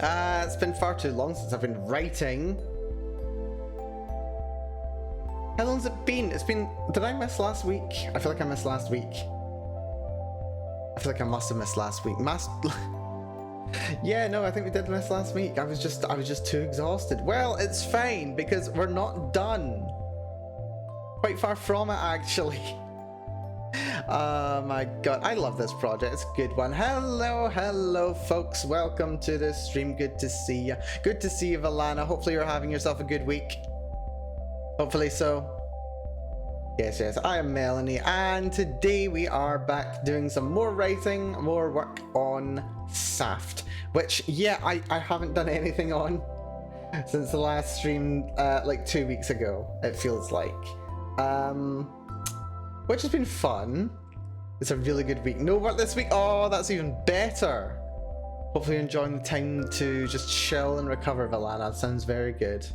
It's been far too long since I've been writing. How long's it been? It's been... Did I miss last week? I feel like I missed last week. I feel like I must have missed last week. Yeah, no, I think we did miss last week. I was just too exhausted. Well, it's fine because we're not done. Quite far from it, actually. Oh my god, I love this project. It's a good one. Hello, folks. Welcome to the stream. Good to see you. Good to see you, Valana. Hopefully you're having yourself a good week. Hopefully so. Yes, I am Melanie, and today we are back doing some more writing, more work on Softie, which, yeah, I haven't done anything on since the last stream, like 2 weeks ago, it feels like. Which has been fun. It's a really good week. No work this week. Oh, that's even better. Hopefully you're enjoying the time to just chill and recover, Valana. That sounds very good.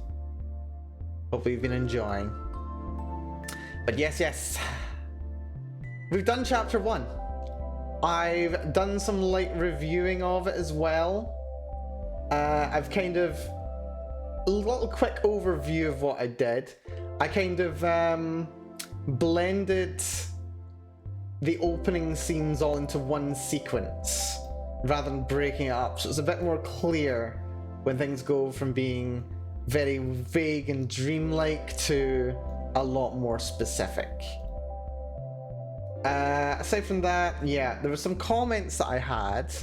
Hopefully you've been enjoying. But yes. We've done chapter 1. I've done some light reviewing of it as well. I've kind of... A little quick overview of what I did. I kind of blended the opening scenes all into one sequence rather than breaking it up. So it's a bit more clear when things go from being very vague and dreamlike to a lot more specific. Aside from that, yeah, there were some comments that I had.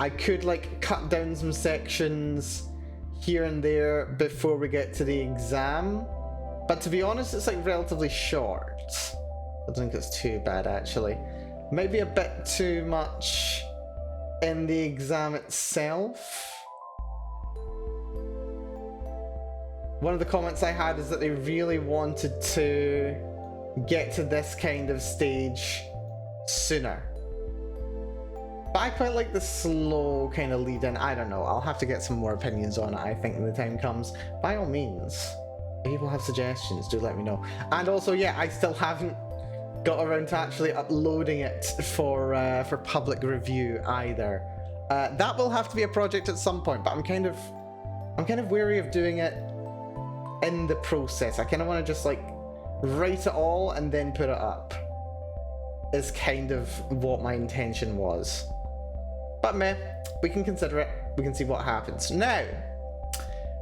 I could like cut down some sections here and there before we get to the exam, but to be honest, it's like relatively short. I don't think it's too bad actually. Maybe a bit too much in the exam itself. One of the comments I had is that they really wanted to get to this kind of stage sooner. But I quite like the slow kind of lead in. I don't know, I'll have to get some more opinions on it, I think, when the time comes. By all means, if people have suggestions, do let me know. And also, yeah, I still haven't got around to actually uploading it for public review either. That will have to be a project at some point, but I'm kind of wary of doing it in the process. I kind of want to just like write it all and then put it up is kind of what my intention was. But meh, we can consider it. We can see what happens. Now,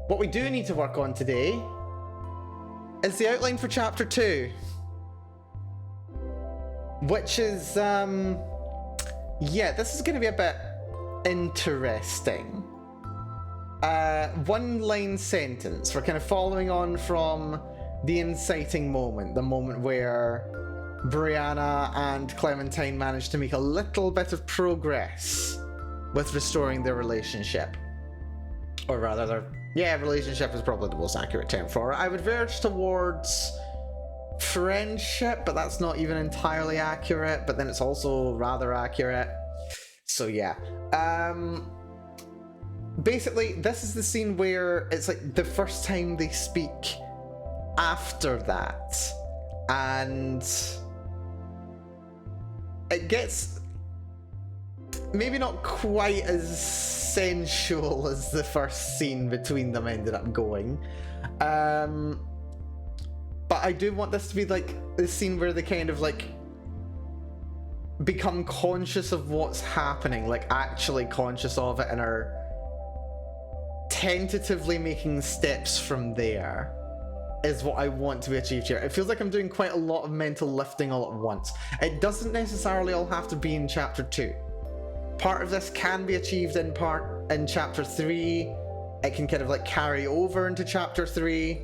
what we do need to work on today is the outline for chapter 2, which is yeah, this is going to be a bit interesting. One line sentence. We're kind of following on from the inciting moment, the moment where Brianna and Clementine managed to make a little bit of progress with restoring their relationship. Or rather, relationship is probably the most accurate term for it. I would verge towards friendship, but that's not even entirely accurate, but then it's also rather accurate. So yeah. Basically, this is the scene where it's like the first time they speak after that. And it gets maybe not quite as sensual as the first scene between them ended up going. But I do want this to be like the scene where they kind of like become conscious of what's happening, like actually conscious of it, and are tentatively making steps from there. Is what I want to be achieved here. It feels like I'm doing quite a lot of mental lifting all at once. It doesn't necessarily all have to be in chapter 2. Part of this can be achieved in chapter 3. It can kind of like carry over into chapter 3.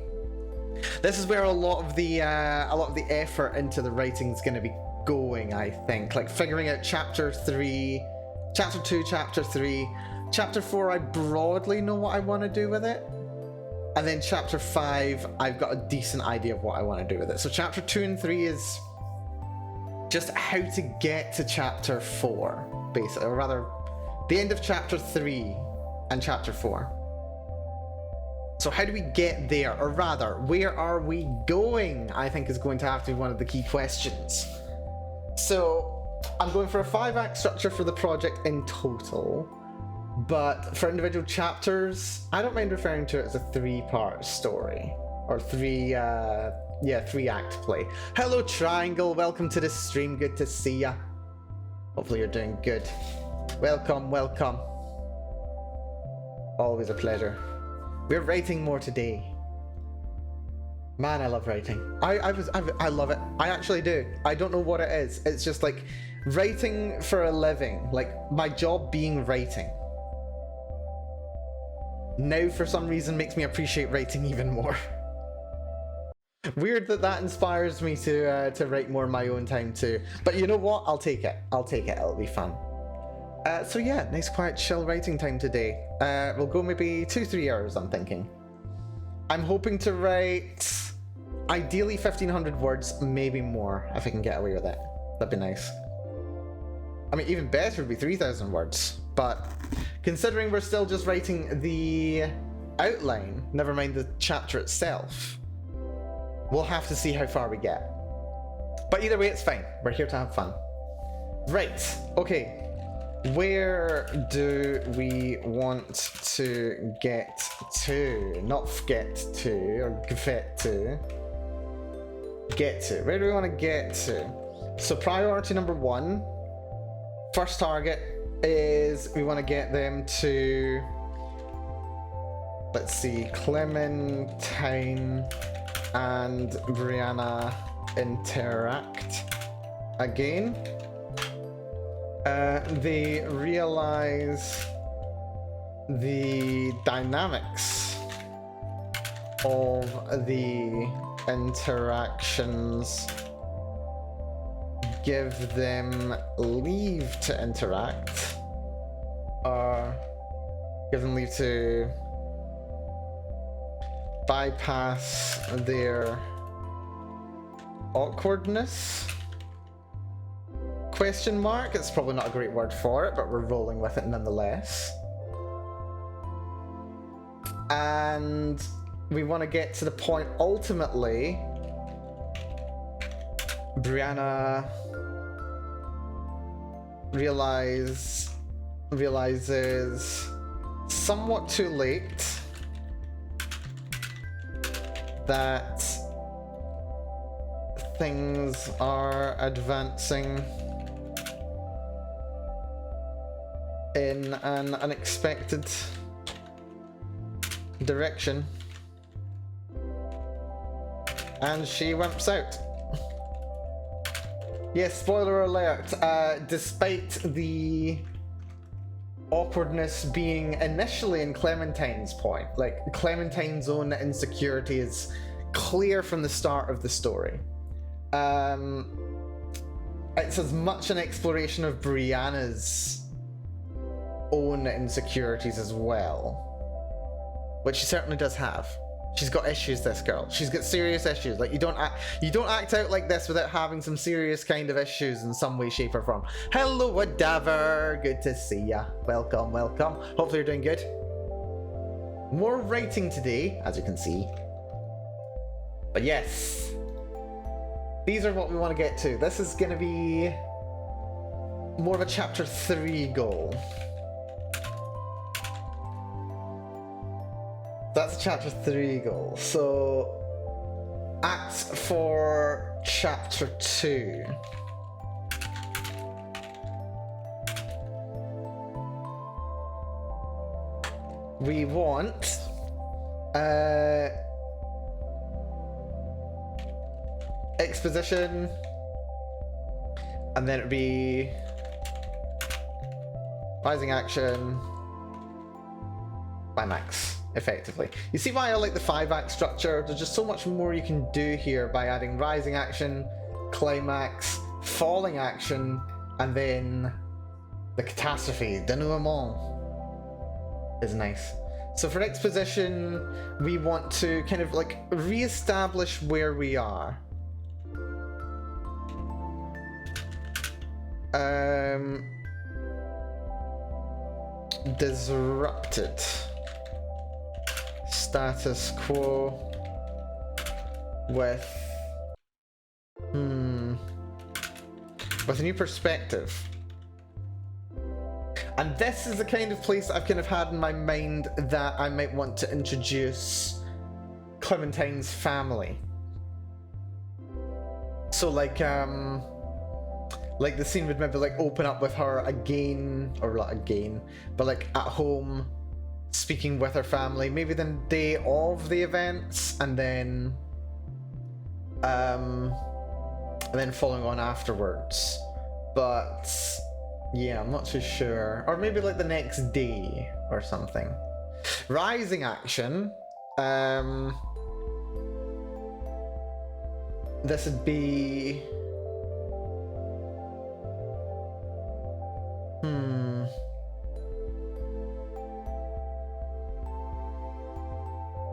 This is where a lot of the effort into the writing is going to be going, I think. Like figuring out chapter 3, chapter 2, chapter 3. Chapter 4, I broadly know what I want to do with it. And then chapter 5, I've got a decent idea of what I want to do with it. So chapter 2 and 3 is just how to get to chapter 4, basically. Or rather, the end of chapter 3 and chapter 4. So how do we get there? Or rather, where are we going? I think is going to have to be one of the key questions. So I'm going for a 5-act structure for the project in total. But for individual chapters, I don't mind referring to it as a 3-part story. Or 3-act play. Hello Triangle, welcome to the stream, good to see ya. Hopefully you're doing good. Welcome, welcome. Always a pleasure. We're writing more today. Man, I love writing. I love it. I actually do. I don't know what it is. It's just like writing for a living. Like my job being writing. Now for some reason makes me appreciate writing even more. Weird that inspires me to write more in my own time too. But you know what? I'll take it. I'll take it. It'll be fun. So yeah, nice quiet chill writing time today. We'll go maybe 2-3 hours, I'm thinking. I'm hoping to write ideally 1,500 words, maybe more, if I can get away with it. That'd be nice. I mean, even better would be 3,000 words, but considering we're still just writing the outline, never mind the chapter itself, we'll have to see how far we get. But either way, it's fine. We're here to have fun. Right, okay. Where do we want to get to? Not get to, or get to. Get to. Where do we want to get to? So priority number 1, first target is we want to get them to, let's see, Clementine and Brianna interact again. They realize the dynamics of the interactions, give them leave to interact, or give them leave to bypass their awkwardness. Question mark? It's probably not a great word for it, but we're rolling with it nonetheless. And we want to get to the point ultimately Brianna realizes somewhat too late that things are advancing in an unexpected direction, and she wimps out. Yes, spoiler alert, despite the awkwardness being initially in Clementine's point, like Clementine's own insecurity is clear from the start of the story. It's as much an exploration of Brianna's own insecurities as well, which she certainly does have. She's got issues, this girl. She's got serious issues. Like, you don't act out like this without having some serious kind of issues in some way, shape, or form. Hello, Wadaver. Good to see ya. Welcome, welcome. Hopefully you're doing good. More writing today, as you can see. But yes, these are what we want to get to. This is going to be more of a chapter 3 goal. That's a chapter 3 goal. So, acts for chapter 2. We want exposition, and then it'd be rising action, climax. Effectively. You see why I like the 5-act structure? There's just so much more you can do here by adding rising action, climax, falling action, and then the catastrophe, denouement, is nice. So for exposition, we want to kind of like re-establish where we are. Disrupted. Status quo with a new perspective. And this is the kind of place I've kind of had in my mind that I might want to introduce Clementine's family. So like the scene would maybe like open up with her again, or not again, but like at home speaking with her family, maybe the day of the events, and then following on afterwards. But yeah, I'm not too sure. Or maybe like the next day or something. Rising action. This would be...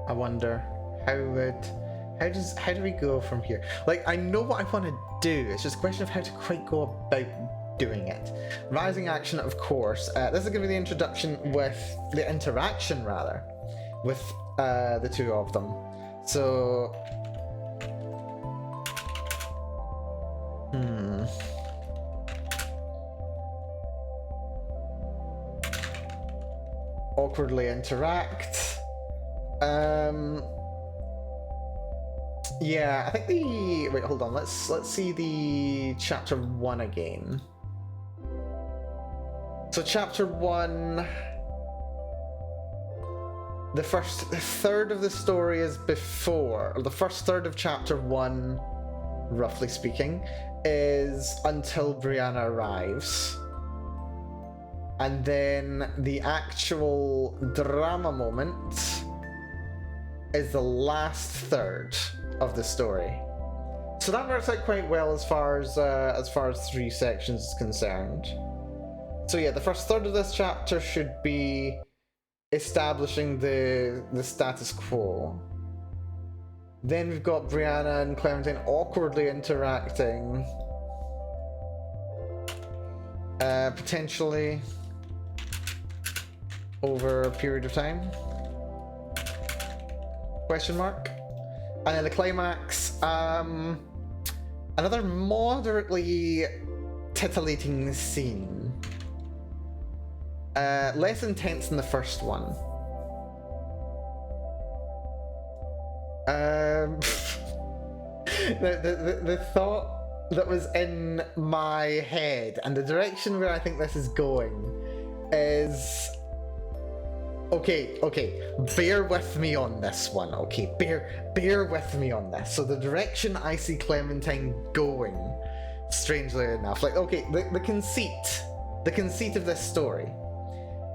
I wonder how do we go from here? Like, I know what I want to do. It's just a question of how to quite go about doing it. Rising action, of course. This is going to be the introduction with the interaction, rather, with the two of them. So, awkwardly interact. Yeah, I think wait, hold on. Let's see the chapter 1 again. So chapter 1, the first third of the story is before, or the first third of chapter 1, roughly speaking, is until Brianna arrives. And then the actual drama moment is the last third of the story. So that works out quite well as far as 3 sections is concerned. So yeah, the first third of this chapter should be establishing the status quo. Then we've got Brianna and Clementine awkwardly interacting. Potentially over a period of time. Question mark. And then the climax, another moderately titillating scene. Less intense than the first one. The thought that was in my head and the direction where I think this is going is... Okay, bear with me on this one, okay? Bear with me on this. So the direction I see Clementine going, strangely enough, like, okay, the conceit of this story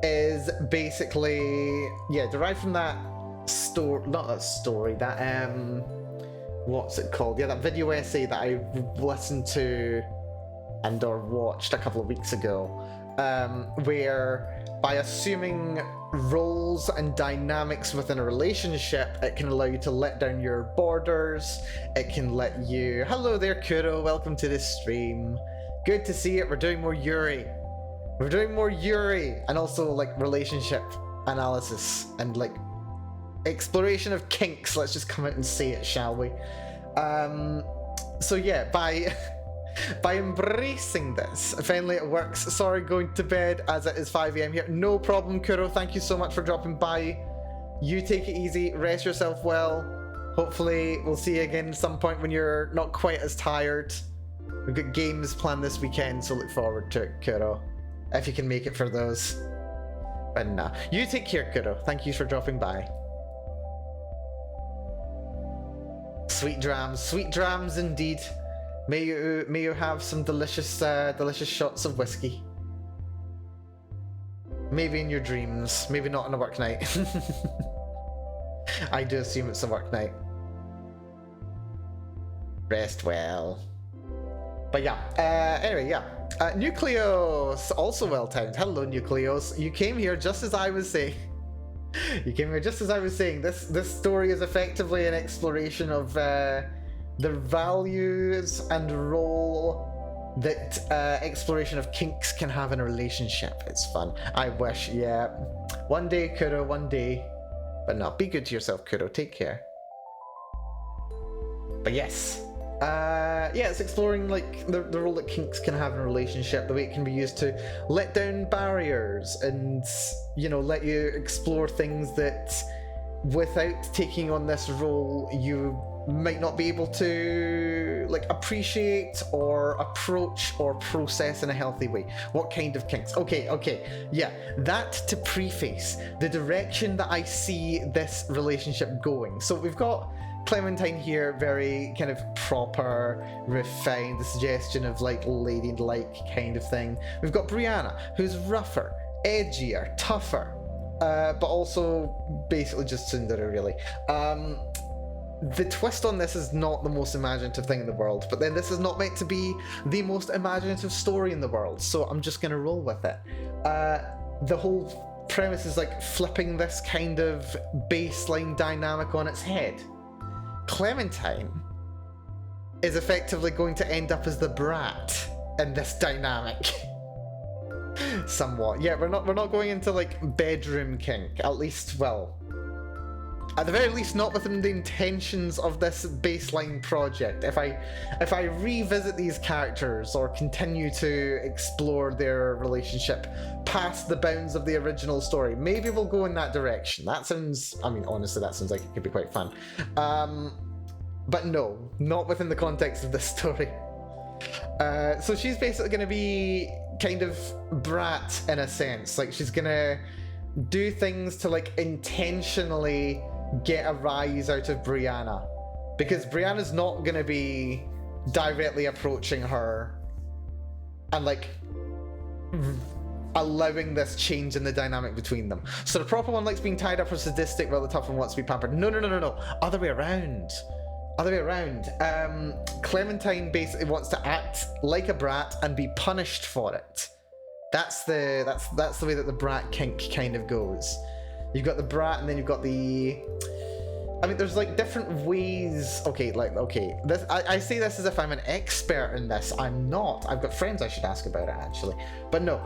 is basically, yeah, derived from that what's it called? Yeah, that video essay that I listened to and or watched a couple of weeks ago, where by assuming roles and dynamics within a relationship, it can allow you to let down your borders. It can let you... Hello there, Kuro. Welcome to the stream. Good to see it. We're doing more Yuri. And also, like, relationship analysis and, like, exploration of kinks. Let's just come out and say it, shall we? So yeah, by embracing this, finally it works. Sorry, going to bed as it is 5 AM here. No problem, Kuro. Thank you so much for dropping by. You take it easy, rest yourself well. Hopefully we'll see you again at some point when you're not quite as tired. We've got games planned this weekend, so look forward to it, Kuro, if you can make it for those. But nah, you take care, Kuro. Thank you for dropping by. Sweet drams indeed. May you have some delicious shots of whiskey. Maybe in your dreams, maybe not on a work night. I do assume it's a work night. Rest well. But yeah, anyway, yeah. Nucleos, also well timed. Hello, Nucleos. You came here just as I was saying. This story is effectively an exploration of the values and role that exploration of kinks can have in a relationship. It's fun. I wish, yeah. One day, Kuro, one day. But no, be good to yourself, Kuro. Take care. But yes. Yeah, it's exploring like the role that kinks can have in a relationship, the way it can be used to let down barriers and, you know, let you explore things that without taking on this role you might not be able to like appreciate or approach or process in a healthy way. What kind of kinks? Okay, yeah, that to preface the direction that I see this relationship going. So we've got Clementine here, very kind of proper, refined, the suggestion of like ladylike kind of thing. We've got Brianna, who's rougher, edgier, tougher, but also basically just tsundere, really. The twist on this is not the most imaginative thing in the world, but then this is not meant to be the most imaginative story in the world, so I'm just gonna roll with it. The whole premise is like flipping this kind of baseline dynamic on its head. Clementine is effectively going to end up as the brat in this dynamic. Somewhat. Yeah, we're not going into like bedroom kink, at least, well, at the very least not within the intentions of this baseline project. If I revisit these characters or continue to explore their relationship past the bounds of the original story, maybe we'll go in that direction. That sounds, I mean, honestly, that sounds like it could be quite fun. But no, not within the context of this story. So she's basically going to be kind of brat in a sense. Like, she's going to do things to like intentionally get a rise out of Brianna, because Brianna's not going to be directly approaching her and like allowing this change in the dynamic between them. So the proper one likes being tied up or sadistic, while the tough one wants to be pampered. No. Other way around. Clementine basically wants to act like a brat and be punished for it. That's the way that the brat kink kind of goes. You've got the brat, and then you've got the, I mean, there's like different ways. Okay, this, I say this as if I'm an expert in this. I'm not. I've got friends I should ask about it, actually. But no,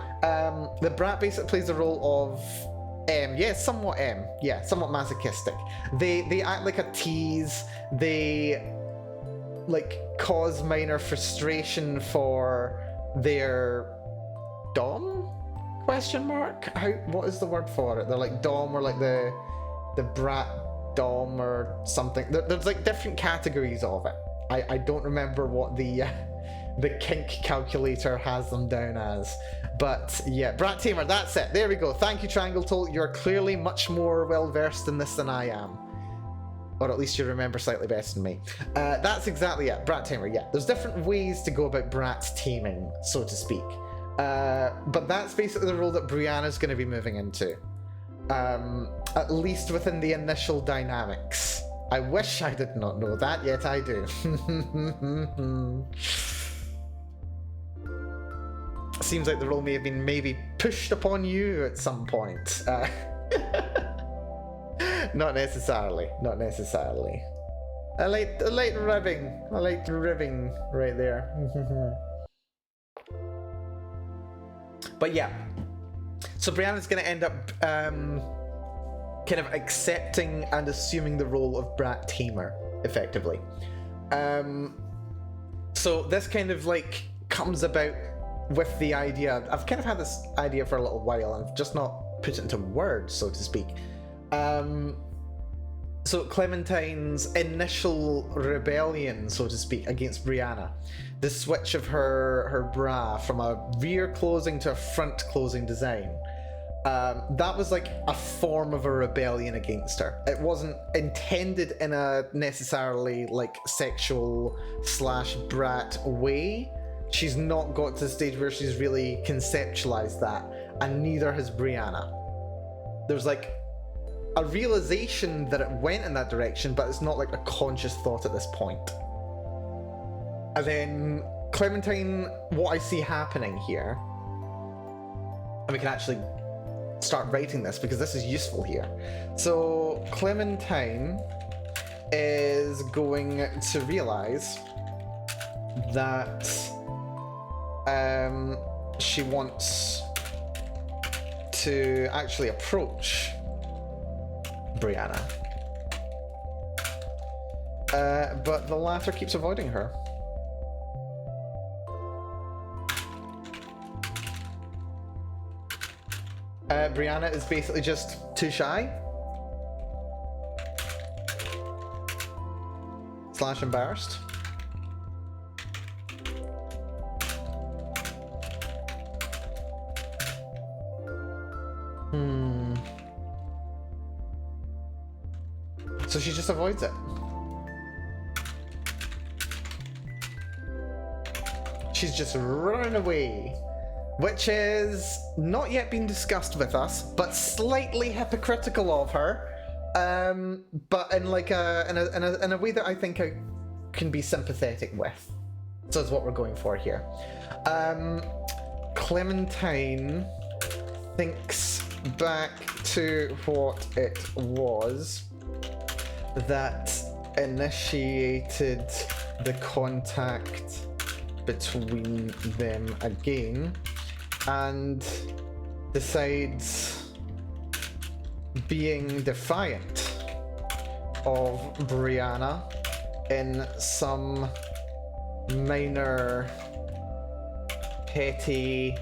the brat basically plays the role of somewhat masochistic. They act like a tease. They like cause minor frustration for their dom? Question mark? What is the word for it? They're like dom, or like the brat dom or something. There's like different categories of it. I don't remember what the kink calculator has them down as. But yeah, brat tamer, that's it. There we go. Thank you, Triangle Toll. You're clearly much more well versed in this than I am. Or at least you remember slightly better than me. That's exactly it. Brat tamer, yeah. There's different ways to go about brat taming, so to speak. But that's basically the role that Brianna's going to be moving into. At least within the initial dynamics. I wish I did not know that, yet I do. Seems like the role may have been maybe pushed upon you at some point. Not necessarily. A late ribbing right there. But yeah, so Brianna's going to end up kind of accepting and assuming the role of brat tamer, effectively. So this kind of like comes about with the idea. I've kind of had this idea for a little while and just not put it into words, so to speak. So Clementine's initial rebellion, so to speak, against Brianna, the switch of her bra from a rear closing to a front closing design, that was like a form of a rebellion against her. It wasn't intended in a necessarily like sexual / brat way. She's not got to the stage where she's really conceptualized that, and neither has Brianna. There's like a realization that it went in that direction, but it's not like a conscious thought at this point. And then Clementine, what I see happening here, and we can actually start writing this because this is useful here. So Clementine is going to realize that she wants to actually approach Brianna, but the latter keeps avoiding her. Brianna is basically just too shy. / embarrassed. So she just avoids it. She's just running away, which is not yet been discussed with us, but slightly hypocritical of her. But in like in a way that I think I can be sympathetic with. So that's what we're going for here. Clementine thinks back to what it was that initiated the contact between them again, and decides being defiant of Brianna in some minor petty,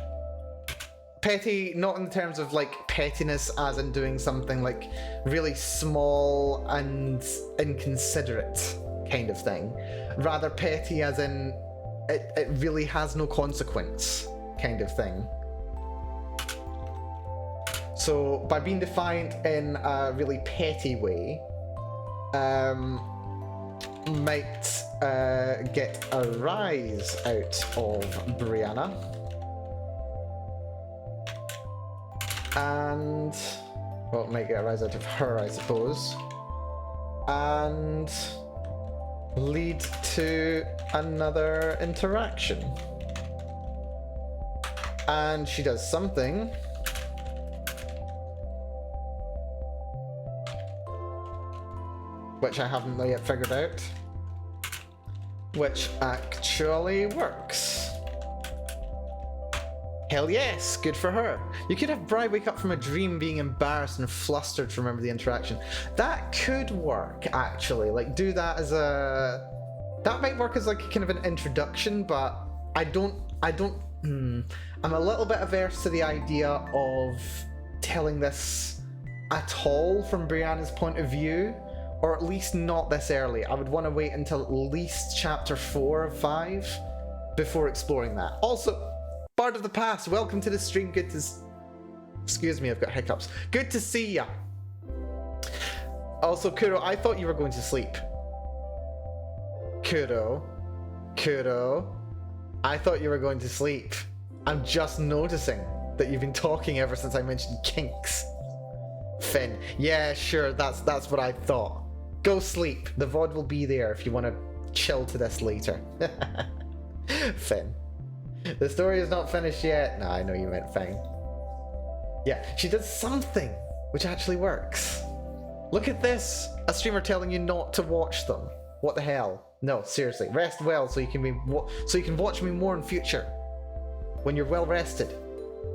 not in terms of like pettiness as in doing something like really small and inconsiderate kind of thing, rather petty as in it really has no consequence kind of thing. So by being defiant in a really petty way, might get a rise out of Brianna. And, well, it might get a rise out of her, I suppose. And lead to another interaction. And she does something which I haven't yet figured out, which actually works. Hell yes, good for her. You could have Bri wake up from a dream being embarrassed and flustered to remember the interaction. That could work, actually. Like, do that as a... That might work as like kind of an introduction, but I'm a little bit averse to the idea of telling this at all from Brianna's point of view, or at least not this early. I would want to wait until at least chapter 4 of 5 before exploring that. Also, Bard of the Past, welcome to the stream. Good to... Excuse me, I've got hiccups. Good to see ya. Also, Kuro, I thought you were going to sleep. Kuro, I thought you were going to sleep. I'm just noticing that you've been talking ever since I mentioned kinks. Finn, yeah, sure, that's what I thought. Go sleep. The VOD will be there if you want to chill to this later. Finn. The story is not finished yet. No, I know you meant fine. Yeah, she does something which actually works. Look at this. A streamer telling you not to watch them. What the hell? No, seriously. Rest well so you can watch me more in future. When you're well rested.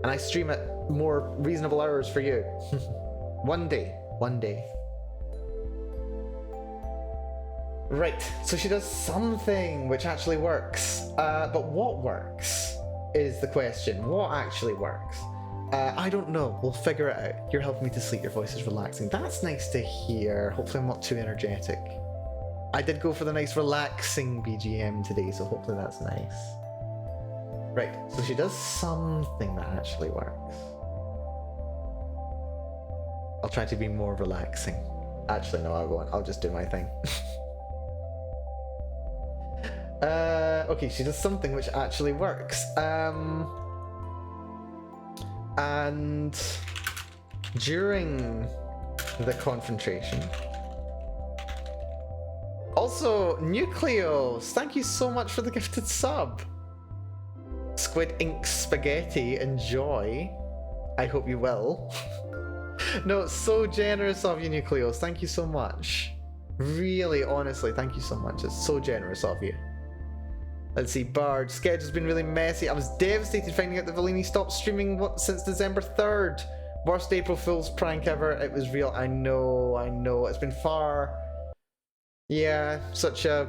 And I stream at more reasonable hours for you. One day. Right, so she does something which actually works. But what works is the question. What actually works? I don't know. We'll figure it out. You're helping me to sleep. Your voice is relaxing. That's nice to hear. Hopefully I'm not too energetic. I did go for the nice relaxing BGM today, so hopefully that's nice. Right, so she does something that actually works. I'll try to be more relaxing. Actually, no, I won't. I'll just do my thing. Okay, she does something which actually works. And during the confrontation... Also, Nucleos, thank you so much for the gifted sub. Squid Ink Spaghetti, enjoy. I hope you will. No, it's so generous of you, Nucleos. Thank you so much. Really, honestly, thank you so much. It's so generous of you. Let's see, Bard. Schedule's been really messy. I was devastated finding out that Valini stopped streaming since December 3rd. Worst April Fool's prank ever. It was real. I know. It's been far... Yeah, such a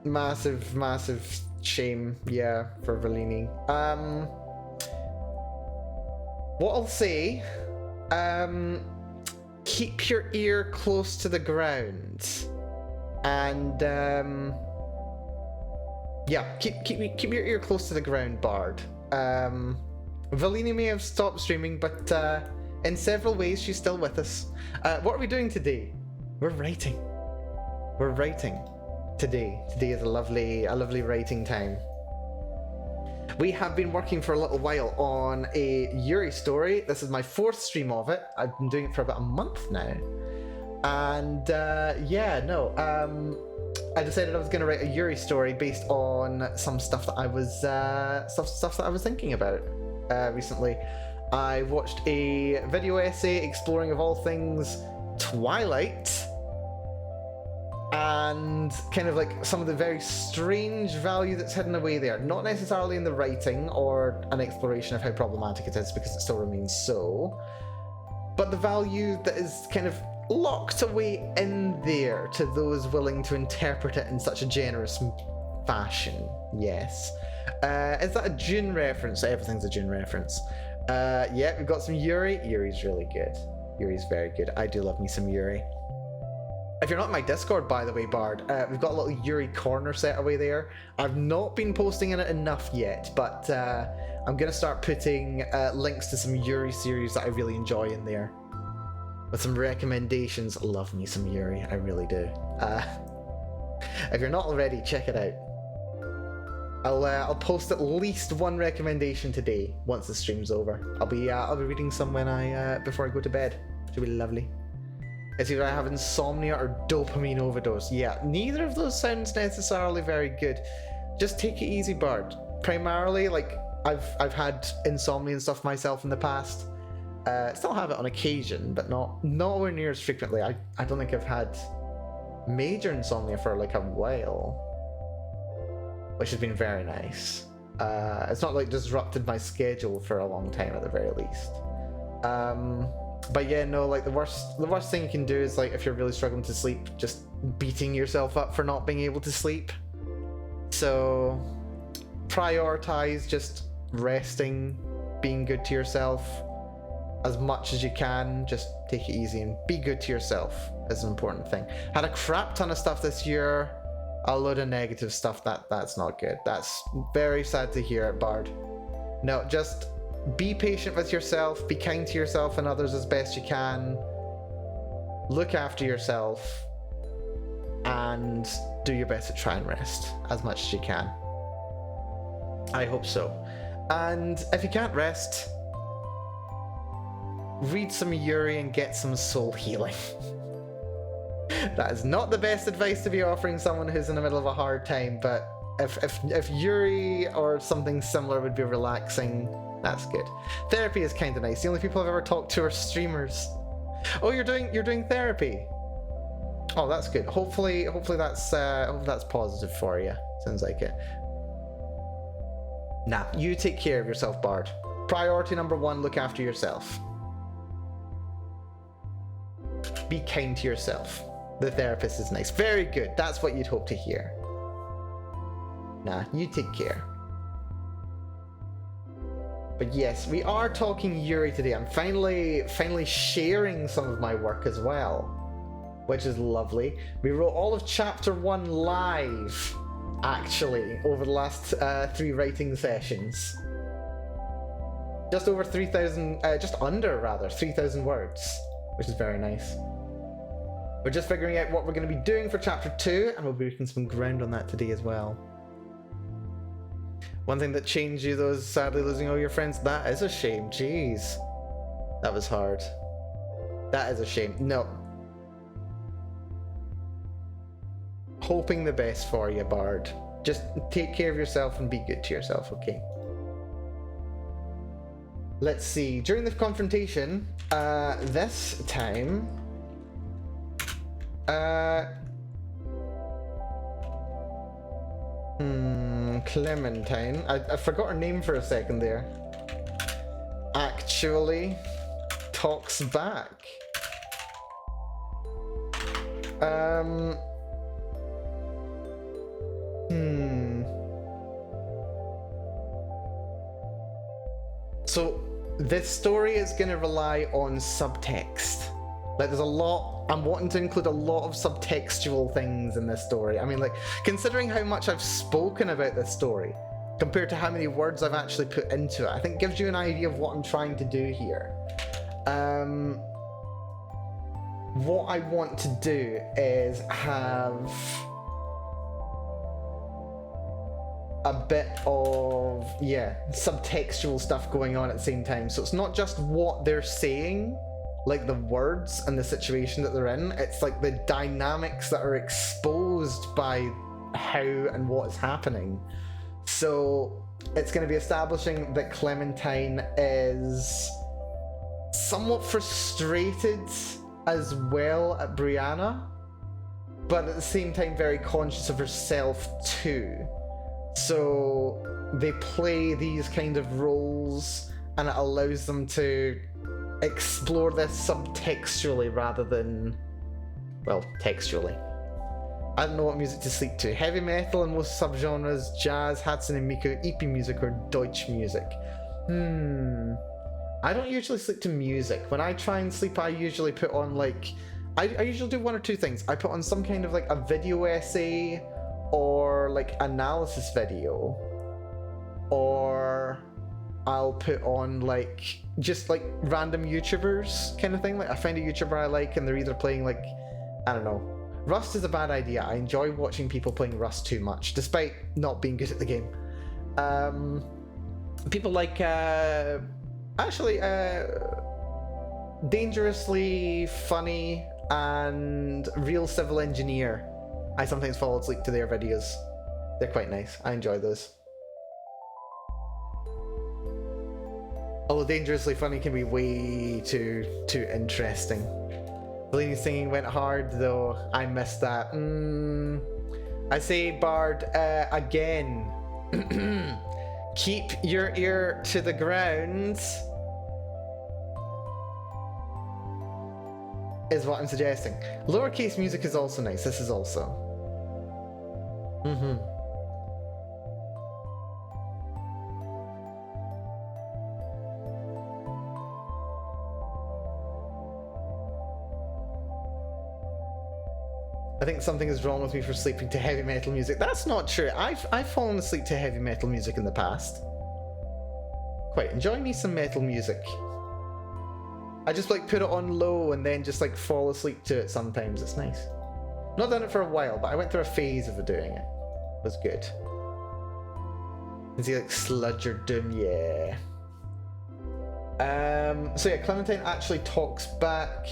massive massive shame, yeah, for Valini. What I'll say, keep your ear close to the ground, and yeah, keep your ear close to the ground, Bard. Valini may have stopped streaming, but in several ways she's still with us. What are we doing today? We're writing. We're writing today. Today is a lovely writing time. We have been working for a little while on a Yuri story. This is my 4th stream of it. I've been doing it for about a month now. And I decided I was going to write a Yuri story based on some stuff that I was stuff that I was thinking about recently. I watched a video essay exploring, of all things, Twilight, and kind of like some of the very strange value that's hidden away there. Not necessarily in the writing or an exploration of how problematic it is, because it still remains so, but the value that is kind of locked away in there to those willing to interpret it in such a generous fashion. Yes. Is that a Dune reference? Everything's a Dune reference. Yeah, we've got some Yuri. Yuri's really good. Yuri's very good. I do love me some Yuri. If you're not in my Discord, by the way, Bard, we've got a little Yuri corner set away there. I've not been posting in it enough yet, but I'm going to start putting links to some Yuri series that I really enjoy in there, with some recommendations. Love me some Yuri, I really do. If you're not already, check it out. I'll post at least one recommendation today once the stream's over. I'll be reading some when before I go to bed. Should be lovely. It's either I have insomnia or dopamine overdose. Yeah, neither of those sounds necessarily very good. Just take it easy, Bard. Primarily, like, I've had insomnia and stuff myself in the past. Still have it on occasion, but nowhere near as frequently. I don't think I've had major insomnia for like a while, which has been very nice. It's not like disrupted my schedule for a long time at the very least. But yeah, no, like the worst thing you can do is, like, if you're really struggling to sleep, just beating yourself up for not being able to sleep. So prioritize just resting, being good to yourself as much as you can. Just take it easy and be good to yourself is an important thing. Had a crap ton of stuff this year, a load of negative stuff. That's not good. That's very sad to hear, Bard. No, just be patient with yourself, be kind to yourself and others as best you can, look after yourself, and do your best to try and rest as much as you can. I hope so. And if you can't rest, read some Yuri and get some soul healing. That is not the best advice to be offering someone who's in the middle of a hard time, but if Yuri or something similar would be relaxing, that's good. Therapy is kind of nice. The only people I've ever talked to are streamers. Oh, you're doing therapy. Oh, that's good. Hopefully that's positive for you. Sounds like it. Nah, you take care of yourself, Bard. Priority number 1, look after yourself. Be kind to yourself. The therapist is nice. Very good. That's what you'd hope to hear. Nah, you take care. But yes, we are talking Yuri today. I'm finally sharing some of my work as well, which is lovely. We wrote all of chapter 1 live, actually, over the last 3 writing sessions. Just over 3,000, just under rather, 3,000 words, which is very nice. We're just figuring out what we're going to be doing for chapter 2, and we'll be making some ground on that today as well. One thing that changed you, though, is sadly losing all your friends. That is a shame. Jeez. That was hard. That is a shame. No. Hoping the best for you, Bard. Just take care of yourself and be good to yourself, okay? Let's see. During the confrontation, this time... Clementine. I forgot her name for a second there. Actually talks back. So this story is going to rely on subtext. Like, there's a lot, I'm wanting to include a lot of subtextual things in this story. I mean, like, considering how much I've spoken about this story, compared to how many words I've actually put into it, I think gives you an idea of what I'm trying to do here. What I want to do is have a bit of, yeah, subtextual stuff going on at the same time. So it's not just what they're saying, like the words and the situation that they're in, it's like the dynamics that are exposed by how and what is happening. So it's going to be establishing that Clementine is somewhat frustrated as well at Brianna, but at the same time very conscious of herself too. So they play these kind of roles, and it allows them to explore this subtextually rather than, well, textually. I don't know what music to sleep to. Heavy metal in most subgenres, jazz, Hatsune Miku, EP music, or Deutsch music. I don't usually sleep to music. When I try and sleep, I usually put on like, I usually do one or two things. I put on some kind of like a video essay, or like analysis video, or I'll put on like just like random YouTubers kind of thing. Like I find a YouTuber I like and they're either playing like, I don't know, Rust is a bad idea. I enjoy watching people playing Rust too much, despite not being good at the game. People like Dangerously Funny and Real Civil Engineer. I sometimes fall asleep to their videos. They're quite nice. I enjoy those. Although Dangerously Funny can be way too interesting. Bellini's singing went hard though. I missed that. I say, Bard, again. Keep your ear to the ground is what I'm suggesting. Lowercase music is also nice. This is also. I think something is wrong with me for sleeping to heavy metal music. That's not true. I've fallen asleep to heavy metal music in the past. Quite enjoy me some metal music. I just like put it on low and then just like fall asleep to it sometimes. It's nice. Not done it for a while, but I went through a phase of doing it. It was good. Is he like Sludger Doom? Yeah. So yeah, Clementine actually talks back.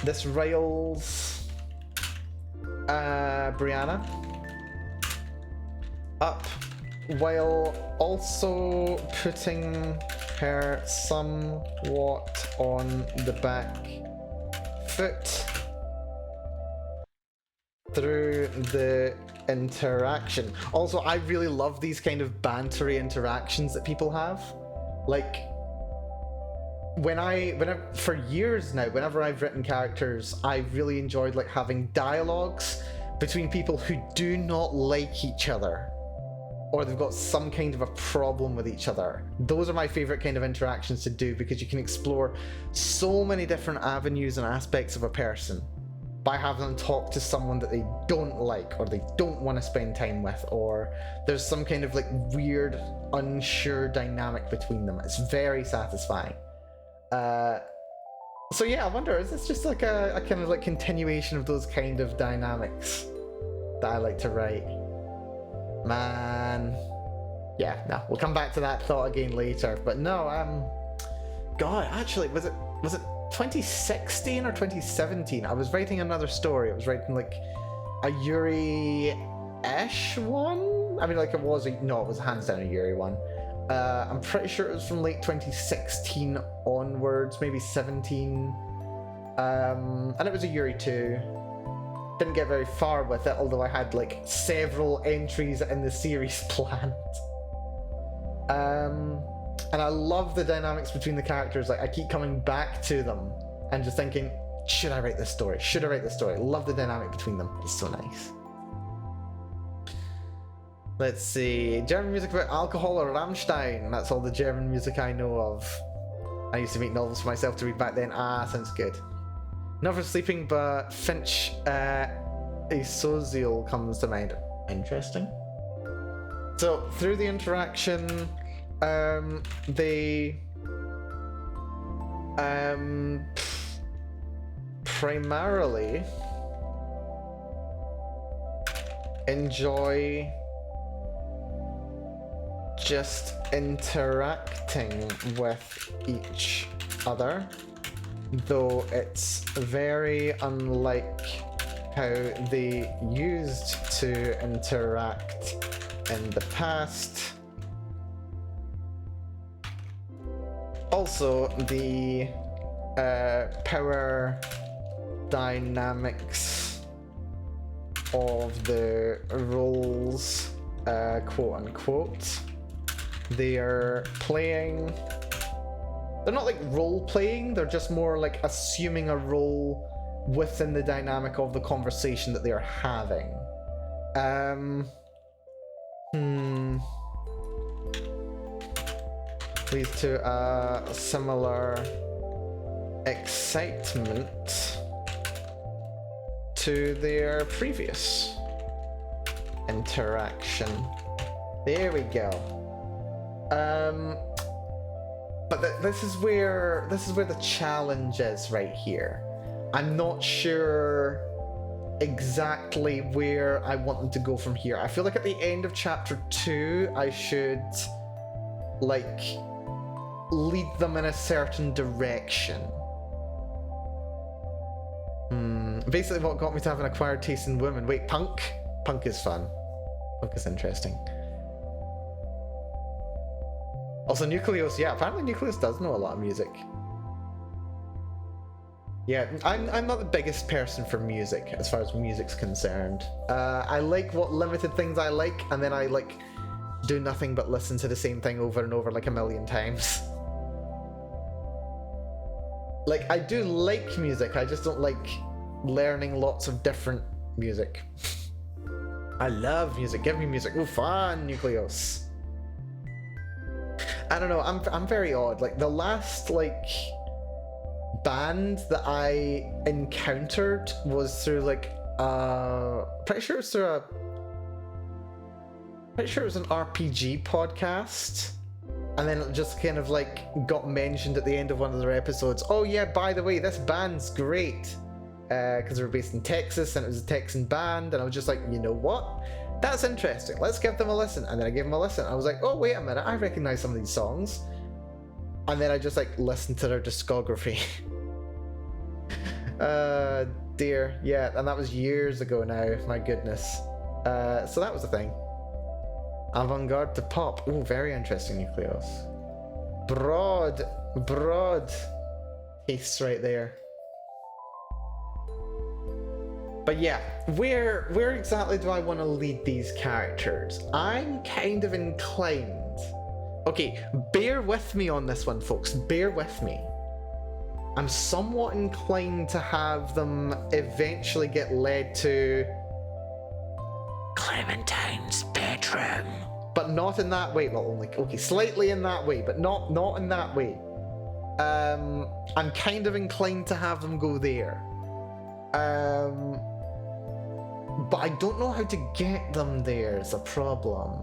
This riles Brianna up, while also putting her somewhat on the back foot through the interaction. Also, I really love these kind of bantery interactions that people have. Like, whenever for years now, whenever I've written characters, I've really enjoyed like having dialogues between people who do not like each other, or they've got some kind of a problem with each other. Those are my favorite kind of interactions to do, because you can explore so many different avenues and aspects of a person by having them talk to someone that they don't like, or they don't want to spend time with, or there's some kind of like weird, unsure dynamic between them. It's very satisfying. So yeah, I wonder, is this just like a kind of like continuation of those kind of dynamics that I like to write? Man. Yeah, no, we'll come back to that thought again later. But no, God, actually, was it 2016 or 2017? I was writing another story. I was writing like a Yuri-ish one? I mean, like it was hands down a Yuri one. I'm pretty sure it was from late 2016 onwards, maybe 17. And it was a Yuri 2. Didn't get very far with it, although I had like several entries in the series planned. And I love the dynamics between the characters. Like, I keep coming back to them and just thinking, should I write this story? Should I write this story? Love the dynamic between them. It's so nice. Let's see. German music about alcohol or Rammstein. That's all the German music I know of. I used to make novels for myself to read back then. Sounds good. Not for sleeping, but Finch Asocial comes to mind. Interesting. So, through the interaction, they primarily enjoy just interacting with each other, though it's very unlike how they used to interact in the past. Also, the power dynamics of the roles, quote unquote, they are playing. They're not like role playing, they're just more like assuming a role within the dynamic of the conversation that they are having. Leads to a similar excitement to their previous interaction. There we go. But this is where the challenge is right here. I'm not sure exactly where I want them to go from here. I feel like at the end of chapter 2, I should like lead them in a certain direction. Basically what got me to have an acquired taste in women. Wait, punk? Punk is fun. Punk is interesting. Also, Nucleus, yeah, apparently Nucleus does know a lot of music. Yeah, I'm not the biggest person for music, as far as music's concerned. I like what limited things I like, and then I, like, do nothing but listen to the same thing over and over, like, a million times. Like, I do like music, I just don't like learning lots of different music. I love music, give me music. Ooh, fun, Nucleus. I don't know, I'm very odd. Like, the last, like, band that I encountered was through, like, pretty sure it was an RPG podcast. And then it just kind of, like, got mentioned at the end of one of their episodes. Oh yeah, by the way, this band's great. Because they were based in Texas, and it was a Texan band, and I was just like, you know what? That's interesting. Let's give them a listen. And then I gave them a listen. I was like, oh, wait a minute. I recognize some of these songs. And then I just, like, listened to their discography. Dear. Yeah, and that was years ago now. My goodness. So that was the thing. Avant-garde to pop. Oh, very interesting, Nucleus. Broad tastes right there. But yeah, where exactly do I want to lead these characters? I'm kind of inclined. Okay, bear with me on this one, folks. Bear with me. I'm somewhat inclined to have them eventually get led to Clementine's bedroom. But not in that way. Well, only okay, slightly in that way, but not in that way. I'm kind of inclined to have them go there. But I don't know how to get them there is a problem.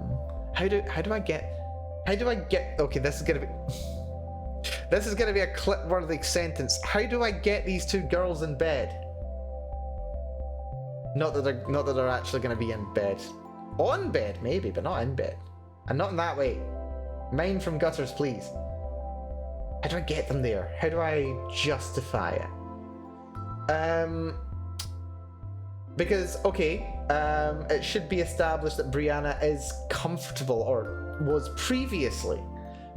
How do I get okay, this is gonna be a clip-worthy sentence. How do I get these two girls in bed? Not that they're actually gonna be in bed. On bed, maybe, but not in bed. And not in that way. Mine from gutters, please. How do I get them there? How do I justify it? Because, okay, it should be established that Brianna is comfortable, or was previously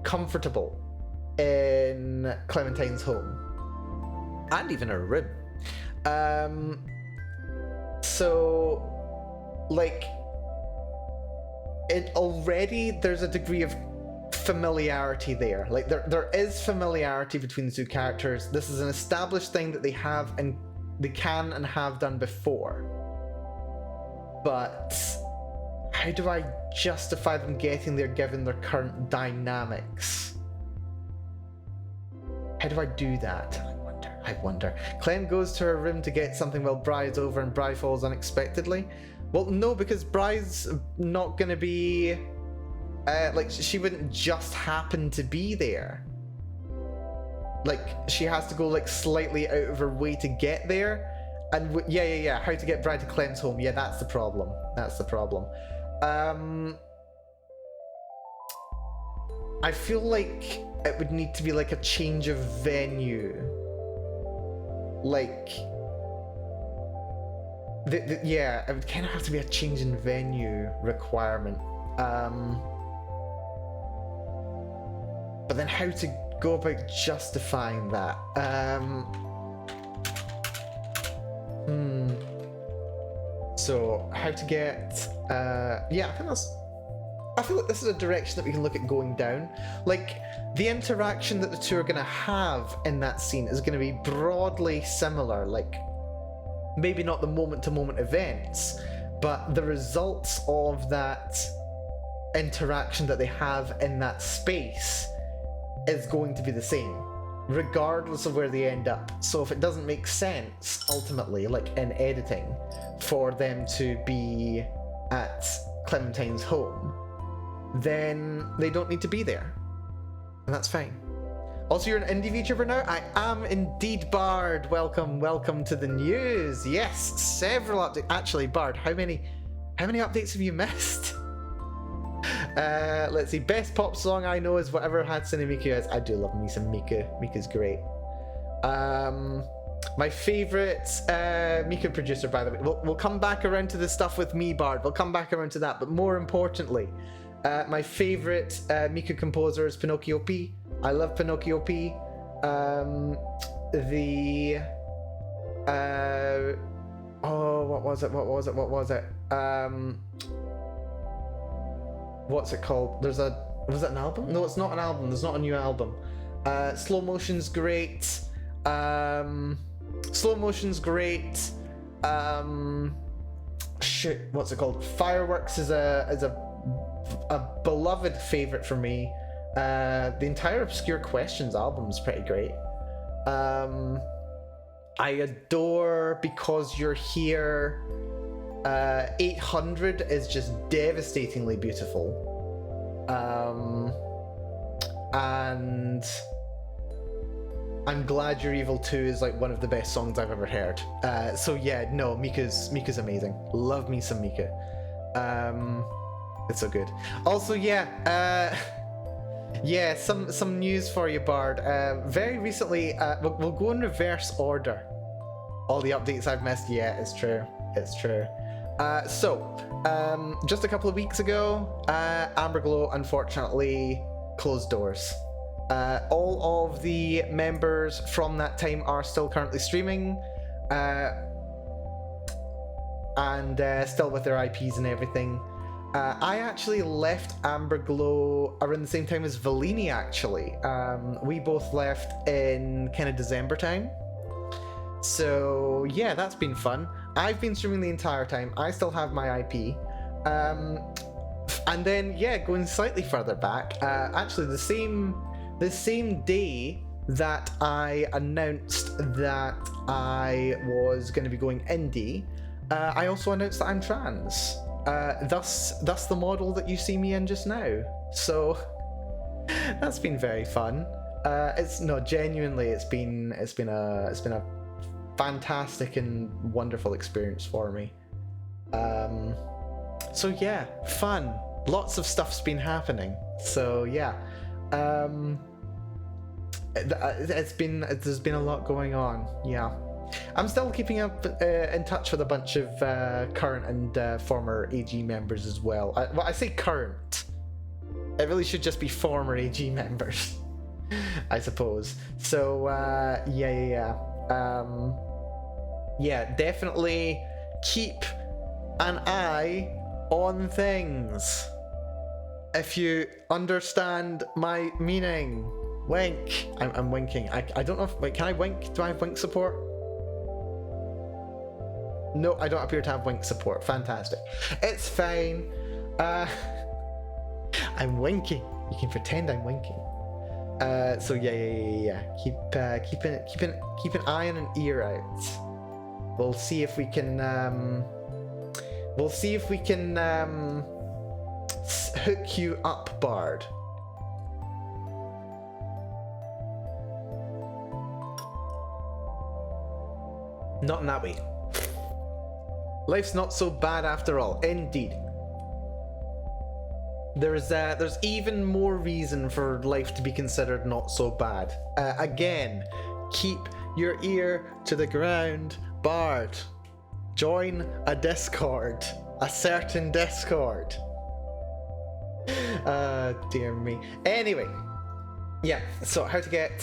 comfortable in Clementine's home. And even her room. So, like, there's a degree of familiarity there. Like, there is familiarity between the two characters. This is an established thing that they have and they can and have done before. But how do I justify them getting there given their current dynamics? How do I do that? I wonder. Clem goes to her room to get something while Bry's over and Bry falls unexpectedly. Well, no, because Bry's not going to be... like, she wouldn't just happen to be there. Like, she has to go, like, slightly out of her way to get there. And, yeah, how to get Bry to Clem's home. Yeah, that's the problem. That's the problem. I feel like it would need to be, like, a change of venue. Like... yeah, it would kind of have to be a change in venue requirement. But then how to go about justifying that? So how to get? Yeah, I feel like this is a direction that we can look at going down. Like, the interaction that the two are going to have in that scene is going to be broadly similar. Like, maybe not the moment-to-moment events, but the results of that interaction that they have in that space is going to be the same, regardless of where they end up. So if it doesn't make sense, ultimately, like in editing, for them to be at Clementine's home, then they don't need to be there. And that's fine. Also, you're an indie VTuber now? I am indeed, Bard. Welcome to the news. Yes, several updates. Actually, Bard, how many updates have you missed? Let's see. Best pop song I know is whatever Hatsune Miku is. I do love me some Miku. Miku's great. My favorite Miku producer, by the way. We'll come back around to the stuff with me, Bard. We'll come back around to that. But more importantly, my favorite Miku composer is Pinocchio P. I love Pinocchio P. What was it? What's it called? Was it an album? No, it's not an album. There's not a new album. Slow Motion's great. Slow Motion's great. Shit, what's it called? Fireworks is a beloved favorite for me. The entire Obscure Questions album is pretty great. I adore Because You're Here. 800 is just devastatingly beautiful. And I'm Glad You're Evil 2 is like one of the best songs I've ever heard. So yeah, no, Miku's amazing. Love me some Miku. It's so good. Also, yeah, yeah, some news for you, Bard. Very recently, we'll go in reverse order. All the updates I've missed. Yeah, it's true. It's true. So, just a couple of weeks ago, Amberglow unfortunately closed doors. All of the members from that time are still currently streaming, and still with their IPs and everything. I actually left Amberglow around the same time as Valini, actually. We both left in kind of December time. So yeah, that's been fun. I've been streaming the entire time. I still have my IP. And then, yeah, going slightly further back, actually the same day that I announced that I was going to be going indie, I also announced that I'm trans. Thus the model that you see me in just now. So that's been very fun. Genuinely, it's been a fantastic and wonderful experience for me. So yeah, fun. Lots of stuff's been happening. So yeah, there's been a lot going on. Yeah. I'm still keeping up in touch with a bunch of current and former AG members as well. Well, I say current. It really should just be former AG members, I suppose. So yeah. Yeah, definitely keep an eye on things. If you understand my meaning, wink. I'm winking. I don't know if, wait, can I wink? Do I have wink support? No, I don't appear to have wink support. Fantastic. It's fine. Uh, I'm winking. You can pretend I'm winking. So yeah. Keep an eye and an ear out. We'll see if we can. Hook you up, Bard. Not in that way. Life's not so bad after all. Indeed. There's even more reason for life to be considered not so bad. Again, keep your ear to the ground, Bard. Join a Discord. A certain Discord. Dear me. Anyway. Yeah, so how to get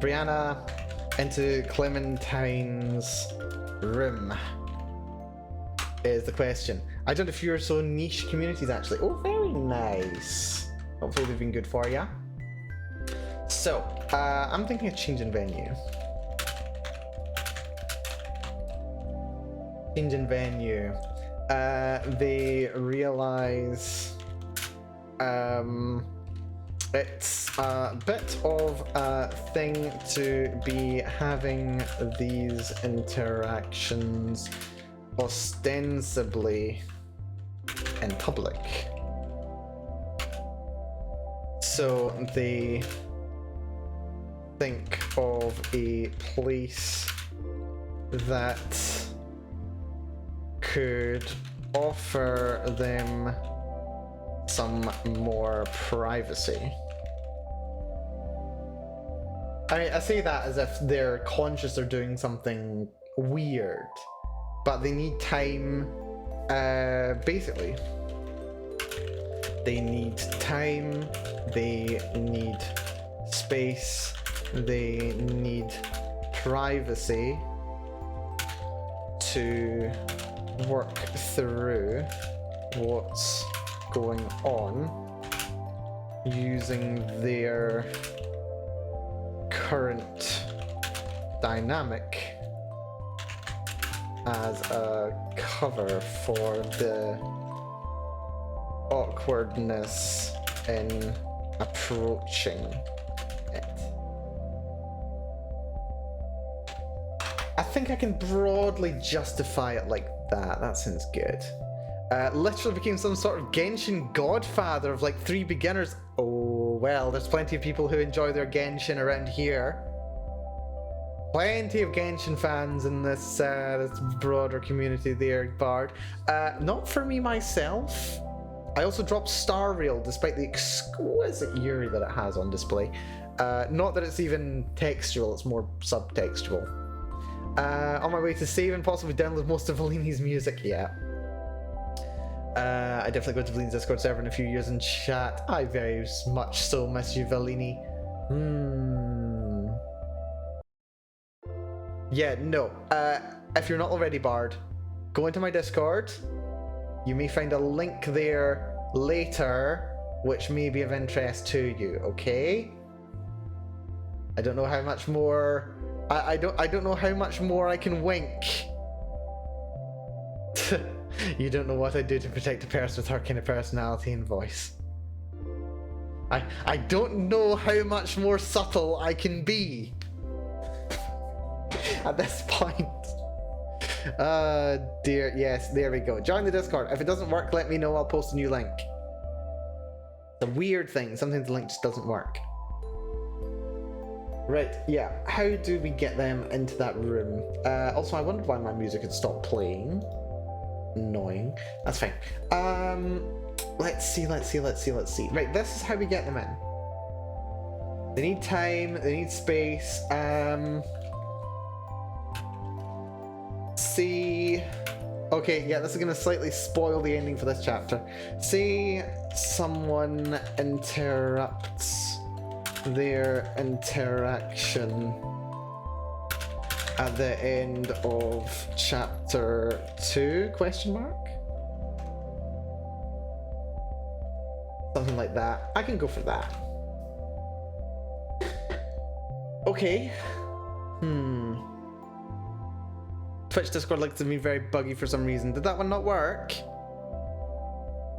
Brianna into Clementine's room is the question. I don't know if you're so niche communities actually. Oh, very nice. Hopefully they've been good for you. So, I'm thinking of changing venue. Changing venue. They realize it's a bit of a thing to be having these interactions ostensibly in public. So they think of a place that could offer them some more privacy. I say that as if they're conscious they're doing something weird, but they need time, basically. They need time, they need space, they need privacy to work through what's going on using their current dynamic as a cover for the awkwardness in approaching it. I think I can broadly justify it like that. That sounds good. Literally became some sort of Genshin godfather of like 3 beginners. Oh, well, there's plenty of people who enjoy their Genshin around here. Plenty of Genshin fans in this this broader community there, Bard. Not for me myself. I also dropped Star Rail despite the exquisite Yuri that it has on display. Not that it's even textual, it's more subtextual. On my way to save and possibly download most of Valini's music. Yeah. I definitely go to Valini's Discord server in a few years and chat. I very much so miss you, Valini. Yeah, no. If you're not already, Bard, go into my Discord. You may find a link there later, which may be of interest to you. Okay. I don't know how much more. I don't know how much more I can wink. You don't know what I do to protect a person with her kind of personality and voice. I don't know how much more subtle I can be at this point. Dear, yes, there we go. Join the Discord. If it doesn't work, let me know. I'll post a new link. It's a weird thing. Sometimes the link just doesn't work. Right, yeah. How do we get them into that room? Also, I wondered why my music had stopped playing. Annoying. That's fine. Let's see. Right, this is how we get them in. They need time, they need space. See... Okay, yeah, this is gonna slightly spoil the ending for this chapter. See, someone interrupts their interaction at the end of chapter 2, question mark? Something like that. I can go for that. Okay. Twitch Discord looks to me very buggy for some reason. Did that one not work?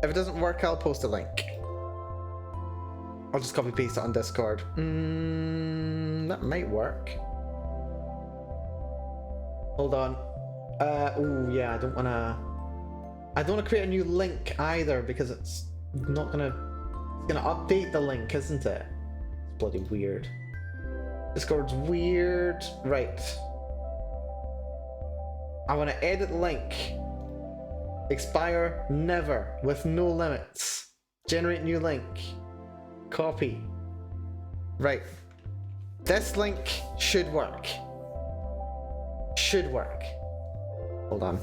If it doesn't work, I'll post a link. I'll just copy paste it on Discord. That might work. Hold on. Oh yeah, I don't wanna create a new link either because it's not gonna. It's gonna update the link, isn't it? It's bloody weird. Discord's weird. Right. I want to edit the link. Expire never with no limits. Generate new link. Copy. Right. This link should work. Should work. Hold on.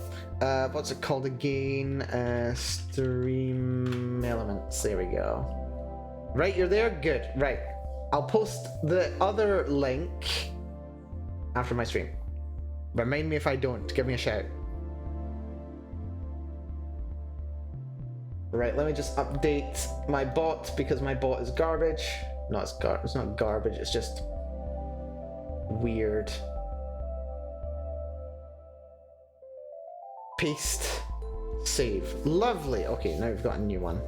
What's it called again? Stream elements. There we go. Right, you're there? Good. Right. I'll post the other link after my stream. Remind me if I don't. Give me a shout. Right, let me just update my bot because my bot is garbage. No, it's not garbage, it's just weird. Paste. Save. Lovely. Okay, now we've got a new one.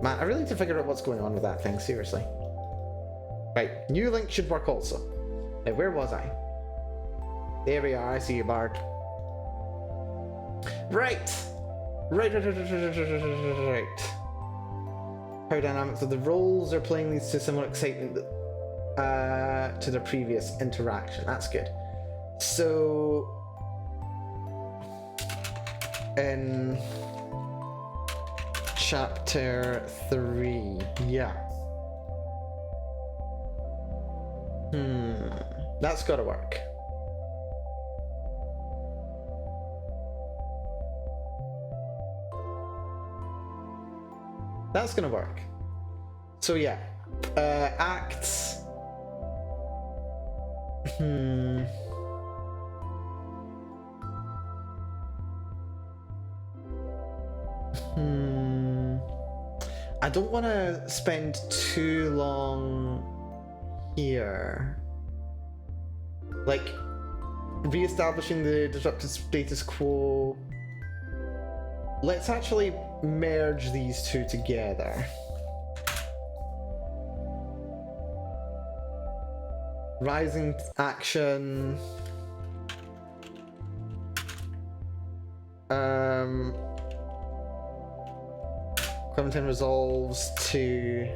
Man, I really need to figure out what's going on with that thing, seriously. Right, new link should work also. Now, where was I? There we are, I see you, Bard. Right. Right. Power dynamics of the roles are playing these to similar excitement to their previous interaction. That's good. So, in chapter 3, yeah. That's gotta work. That's gonna work. So yeah, acts. I don't want to spend too long here. Like, re-establishing the disrupted status quo. Let's actually merge these two together. Rising action. Clementine resolves to...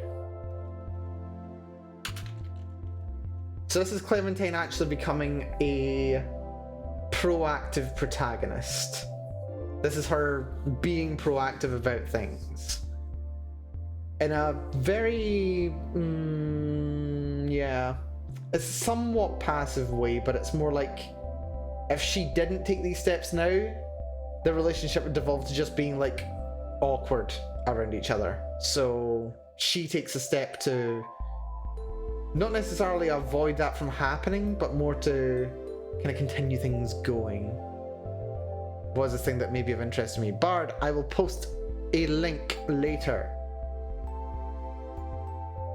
So this is Clementine actually becoming a proactive protagonist. This is her being proactive about things. In a very... yeah. It's a somewhat passive way, but it's more like... if she didn't take these steps now, the relationship would devolve to just being, like, awkward around each other. So she takes a step to not necessarily avoid that from happening, but more to kind of continue things going. Was a thing that may be of interest to me. Bard, I will post a link later.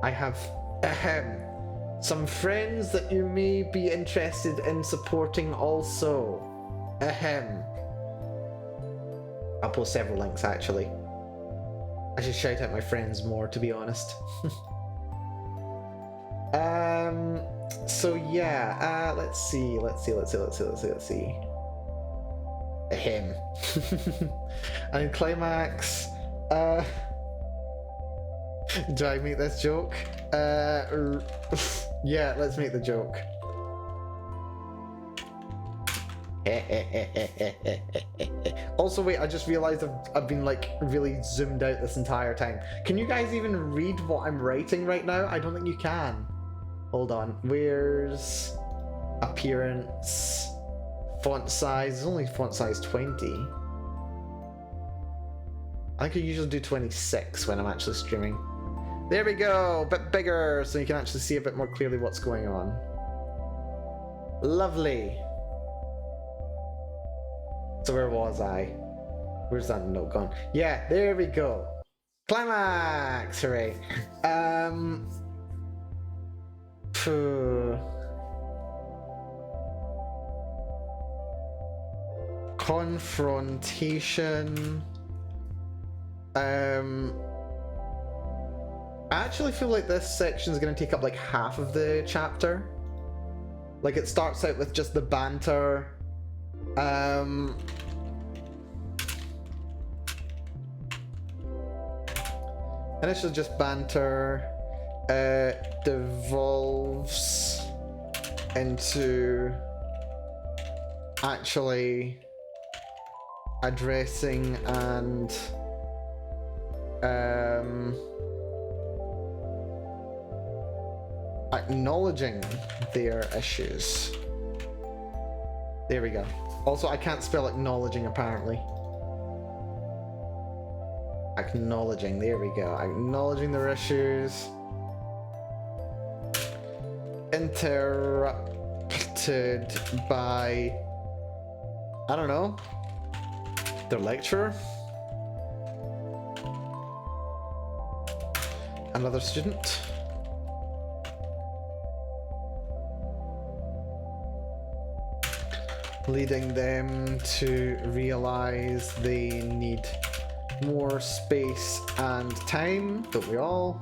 I have some friends that you may be interested in supporting also. I'll post several links actually. I should shout out my friends more, to be honest. So yeah, let's see. And climax. Do I make this joke? Yeah, let's make the joke. Also, wait, I just realized I've been like really zoomed out this entire time. Can you guys even read what I'm writing right now? I don't think you can. Hold on. Where's appearance? Font size. It's only font size 20. I think I usually do 26 when I'm actually streaming. There we go, a bit bigger so you can actually see a bit more clearly what's going on. Lovely. So where was I? Where's that note gone? Yeah, there we go. Climax! Hooray. Confrontation. I actually feel like this section is going to take up like half of the chapter. Like it starts out with just the banter. Initially just banter, devolves into actually addressing and acknowledging their issues. There we go. Also, I can't spell acknowledging apparently. Acknowledging, there we go. Acknowledging their issues. Interrupted by, I don't know, their lecturer? Another student? Leading them to realize they need more space and time, don't we all?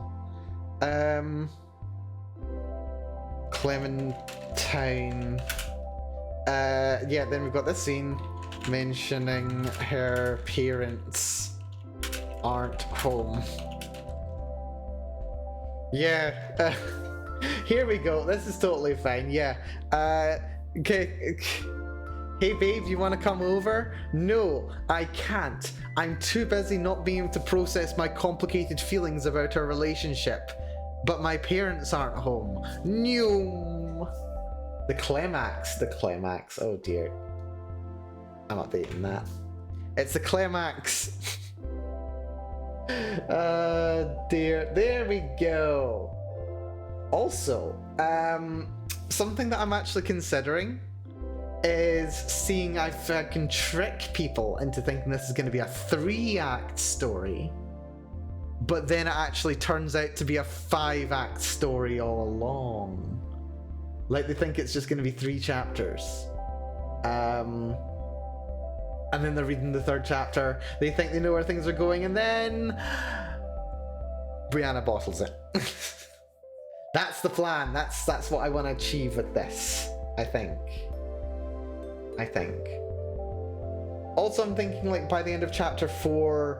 Clementine. Yeah, then we've got this scene mentioning her parents aren't home. Yeah, here we go. This is totally fine. Yeah. Okay. Hey babe, you want to come over? No, I can't. I'm too busy not being able to process my complicated feelings about our relationship. But my parents aren't home. No. The climax. Oh dear. I'm updating that. It's the climax. Dear. There we go. Also, something that I'm actually considering is seeing if I can trick people into thinking this is going to be a 3-act story, but then it actually turns out to be a 5-act story all along. Like they think it's just going to be 3 chapters. And then they're reading the 3rd chapter, they think they know where things are going, and then Brianna bottles it. That's the plan. That's what I want to achieve with this, I think. Also, I'm thinking like by the end of chapter 4,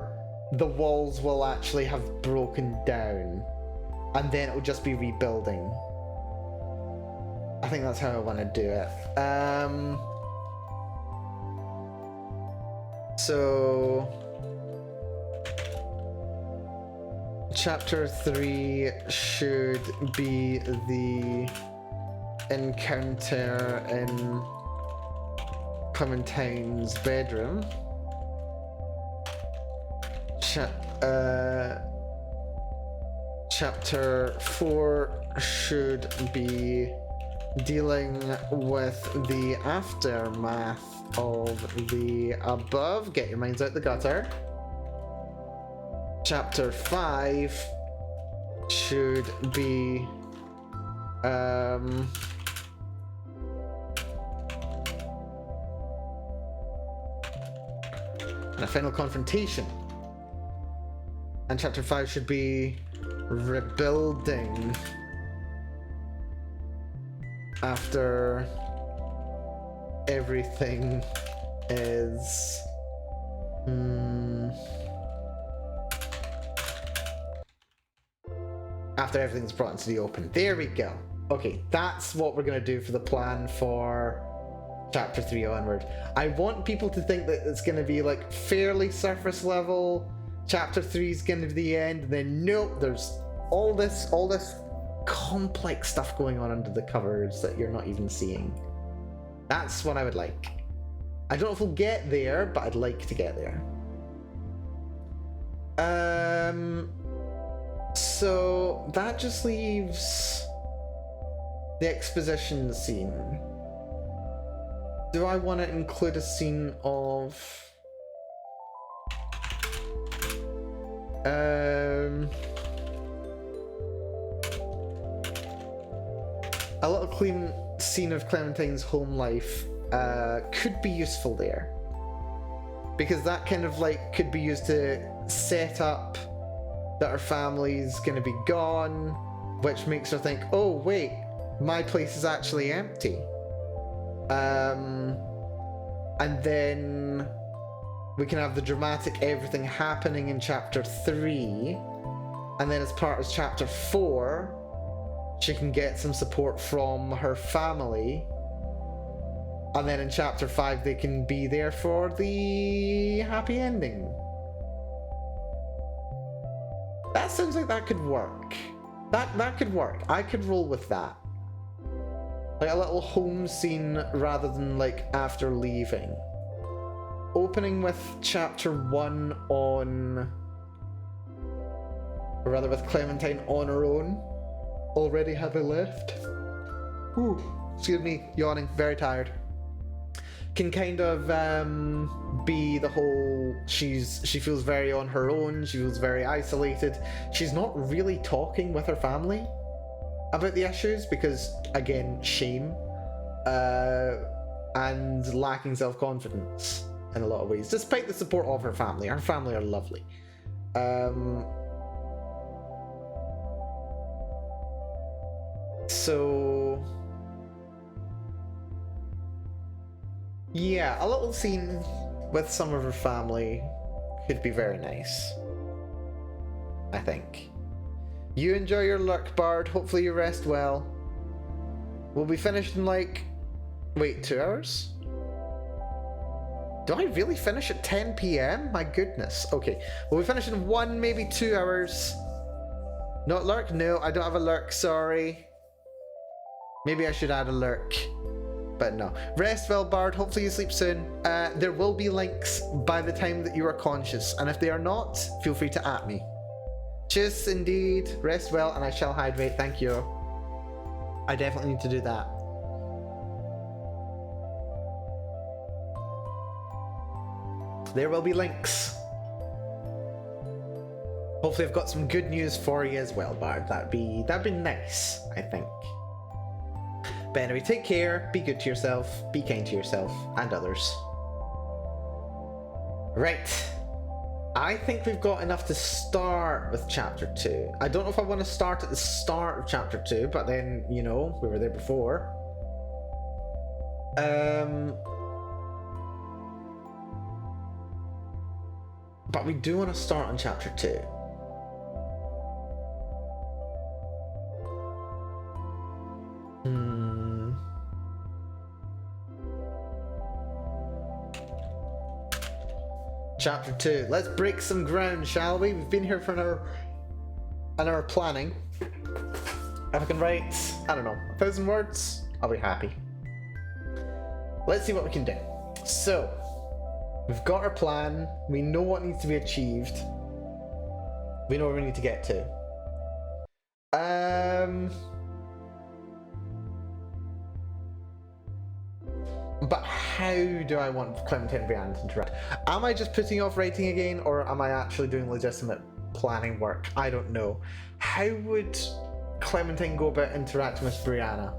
the walls will actually have broken down, and then it'll just be rebuilding. I think that's how I want to do it. So chapter 3 should be the encounter in Clementine's bedroom. Chapter 4 should be dealing with the aftermath of the above. Get your minds out the gutter. Chapter 5 should be a final confrontation. And chapter 5 should be rebuilding after everything is after everything's brought into the open. There we go. Okay, that's what we're gonna do for the plan for chapter 3 onward. I want people to think that it's gonna be like fairly surface level. Chapter 3 is gonna be the end, and then nope, there's all this complex stuff going on under the covers that you're not even seeing. That's what I would like. I don't know if we'll get there, but I'd like to get there. So that just leaves the exposition scene. Do I want to include a scene of a little clean scene of Clementine's home life could be useful there, because that kind of like could be used to set up that her family's gonna be gone, which makes her think, oh wait, my place is actually empty. And then we can have the dramatic everything happening in chapter 3, and then as part of chapter 4 she can get some support from her family, and then in chapter 5 they can be there for the happy ending. That sounds like that could work. That could work. I could roll with that. Like a little home scene rather than like after leaving. Opening with chapter 1 on... or rather with Clementine on her own. Already having left. Ooh, excuse me, yawning, very tired. Can kind of be the whole, she feels very on her own, she feels very isolated. She's not really talking with her family about the issues because, again, shame and lacking self-confidence in a lot of ways, despite the support of her family. Her family are lovely. So yeah, a little scene with some of her family could be very nice, I think. You enjoy your lurk, Bard. Hopefully you rest well. We'll be finished in like... wait, 2 hours? Do I really finish at 10 PM? My goodness. Okay, we'll be finished in 1, maybe 2 hours. Not lurk? No, I don't have a lurk, sorry. Maybe I should add a lurk. But no. Rest well, Bard. Hopefully you sleep soon. There will be links by the time that you are conscious, and if they are not, feel free to @me. Cheers, indeed. Rest well, and I shall hydrate. Thank you. I definitely need to do that. There will be links. Hopefully I've got some good news for you as well, Bard. That'd be nice, I think. But anyway, take care, be good to yourself, be kind to yourself and others. Right. I think we've got enough to start with chapter 2. I don't know if I want to start at the start of chapter 2, but then, you know, we were there before. But we do want to start on chapter 2. Chapter 2. Let's break some ground, shall we? We've been here for an hour planning. If I can write, I don't know, 1,000 words, I'll be happy. Let's see what we can do. So, we've got our plan. We know what needs to be achieved. We know where we need to get to. But how do I want Clementine and Brianna to interact? Am I just putting off writing again, or am I actually doing legitimate planning work? I don't know. How would Clementine go about interacting with Brianna?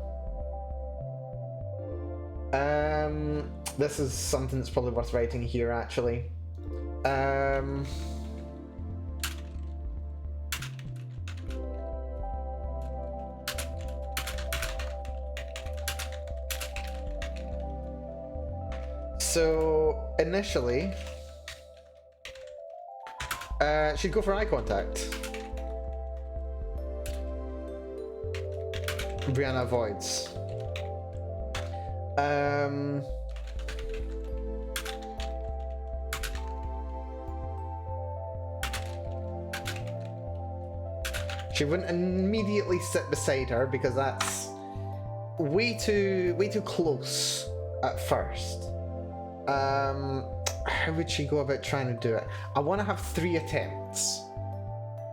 This is something that's probably worth writing here, actually. So, initially, she'd go for eye contact. Brianna avoids. She wouldn't immediately sit beside her because that's way too close at first. How would she go about trying to do it? I want to have 3 attempts.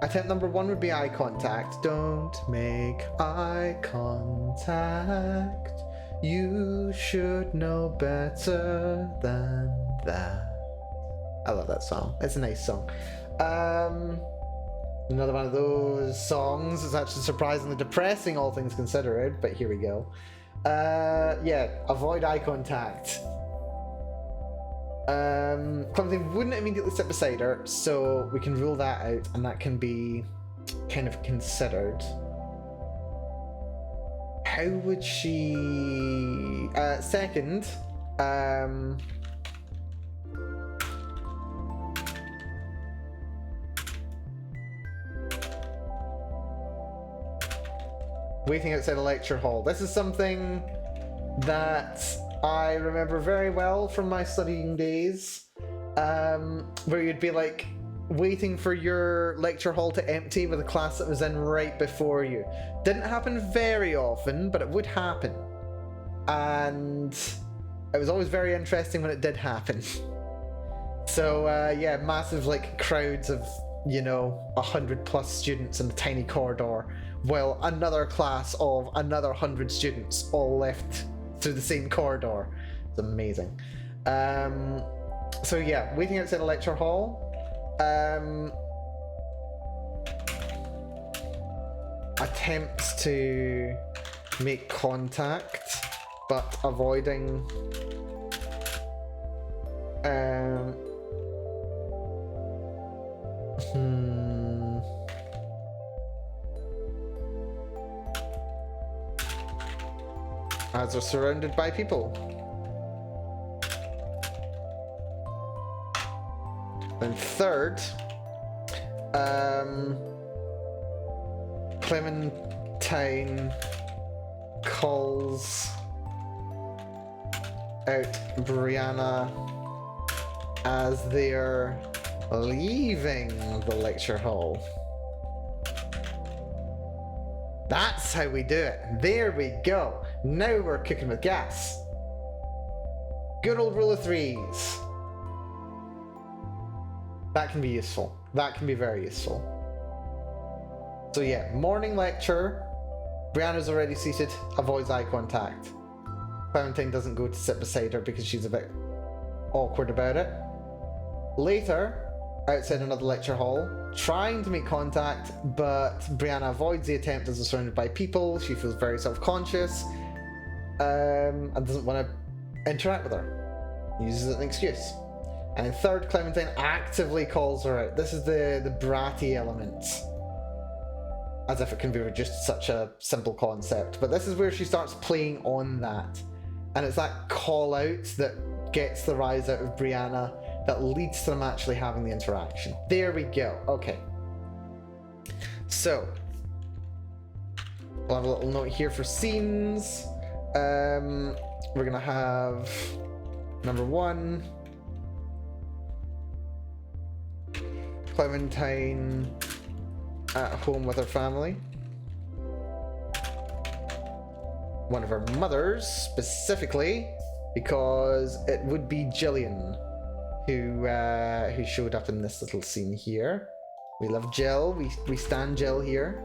Attempt number 1 would be eye contact. Don't make eye contact. You should know better than that. I love that song. It's a nice song. Another one of those songs. It's actually surprisingly depressing, all things considered, but here we go. Yeah, avoid eye contact. Clementine wouldn't immediately sit beside her, so we can rule that out, and that can be kind of considered. How would she... second, waiting outside a lecture hall. This is something that I remember very well from my studying days, where you'd be like waiting for your lecture hall to empty with a class that was in right before you. Didn't happen very often, but it would happen. And it was always very interesting when it did happen. So yeah, massive like crowds of, you know, 100+ students in the tiny corridor, while another class of another 100 students all left through the same corridor. It's amazing. So yeah, waiting outside a lecture hall. Attempts to make contact, but avoiding as they're surrounded by people. And third, Clementine calls out Brianna as they're leaving the lecture hall. That's how we do it. There we go. Now we're cooking with gas. Good old rule of threes. That can be useful. That can be very useful. So yeah, morning lecture. Brianna's already seated, avoids eye contact. Clementine doesn't go to sit beside her because she's a bit awkward about it. Later, outside another lecture hall, trying to make contact, but Brianna avoids the attempt as they're surrounded by people. She feels very self-conscious and doesn't want to interact with her. Uses it as an excuse. And in third, Clementine actively calls her out. This is the bratty element. As if it can be just such a simple concept. But this is where she starts playing on that. And it's that call out that gets the rise out of Brianna that leads to them actually having the interaction. There we go. Okay. So, we'll have a little note here for scenes. We're going to have number 1. Clementine at home with her family. One of her mothers, specifically, because it would be Jillian who showed up in this little scene here. We love Jill. We stand Jill here.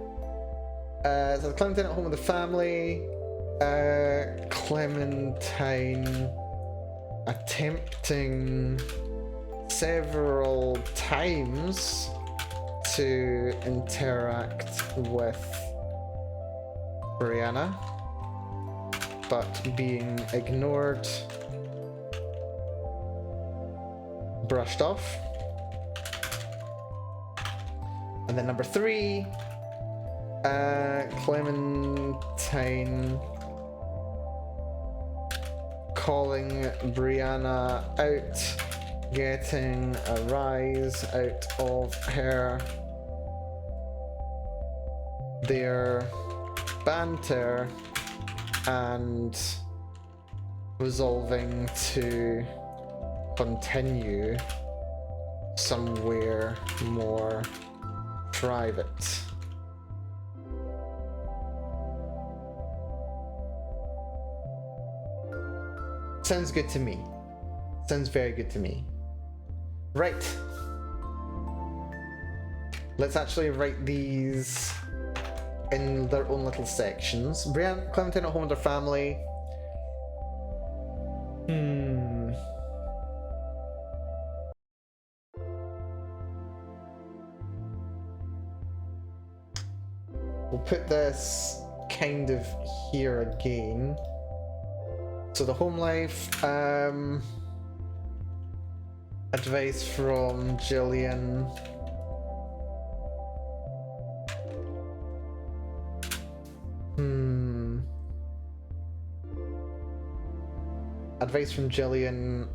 So Clementine at home with the family. Clementine attempting several times to interact with Brianna, but being ignored, brushed off. And then number 3, Clementine calling Brianna out, getting a rise out of her, their banter, and resolving to continue somewhere more private. Sounds good to me. Sounds very good to me. Right. Let's actually write these in their own little sections. Brianna, Clementine at home with her family. We'll put this kind of here again. So the home life, Advice from Jillian. Advice from Jillian.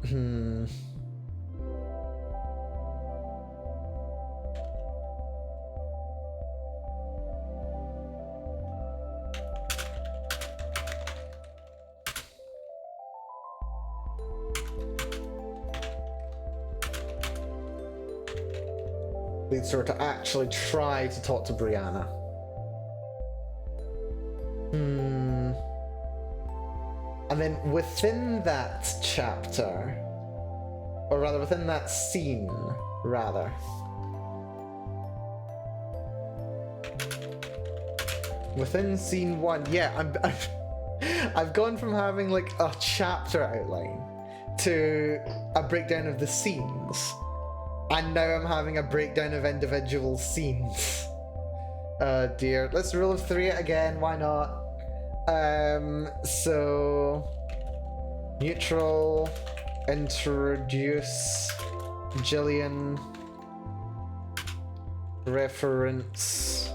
Leads her to actually try to talk to Brianna. And then within that chapter, or rather within that scene, rather, within scene 1, yeah, I've gone from having like a chapter outline to a breakdown of the scenes, and now I'm having a breakdown of individual scenes. Oh dear, let's rule of 3 it again, why not? So neutral, introduce Jillian, reference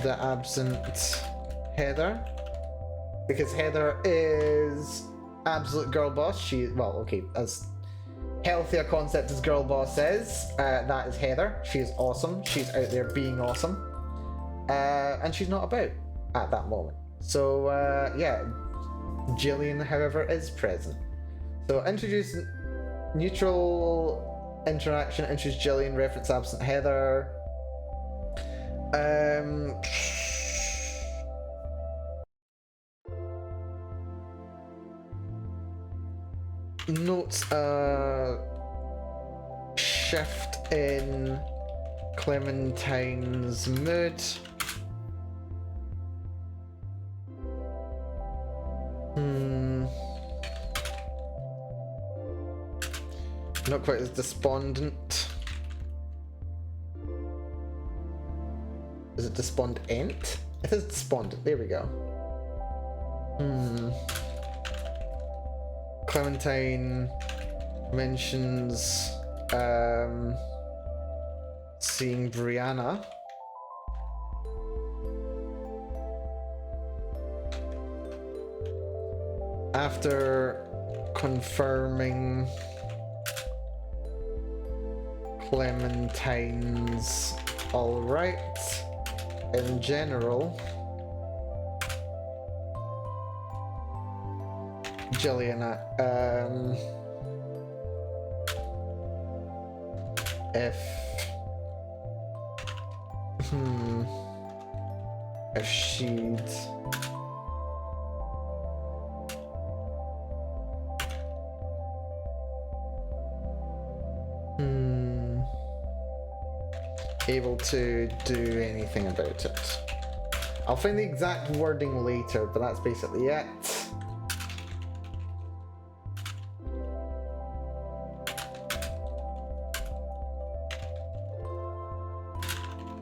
the absent Heather, because Heather is absolute girl boss. She, well, okay, as healthy a concept as girl boss is, that is Heather. She is awesome. She's out there being awesome, and she's not about at that moment. So yeah, Jillian, however, is present. So introduce neutral interaction, introduce Jillian, reference absent Heather. Notes a shift in Clementine's mood. Not quite as despondent. Is it despondent? It is despondent. There we go. Clementine mentions seeing Brianna. After confirming Clementine's alright in general, Jillian, if she'd able to do anything about it. I'll find the exact wording later, but that's basically it.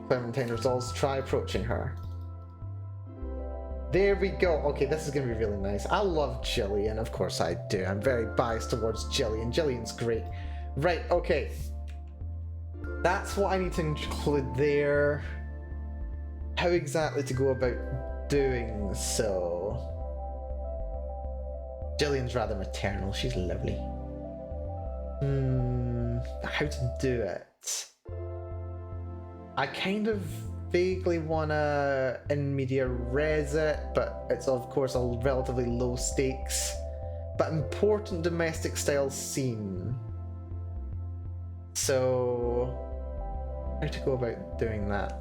Clementine resolves to try approaching her. There we go. Okay, this is going to be really nice. I love Jillian, of course I do. I'm very biased towards Jillian. Jillian's great. Right, okay. That's what I need to include there. How exactly to go about doing so? Jillian's rather maternal. She's lovely. How to do it? I kind of vaguely wanna in media res it, but it's of course a relatively low stakes but important domestic style scene. So how to go about doing that?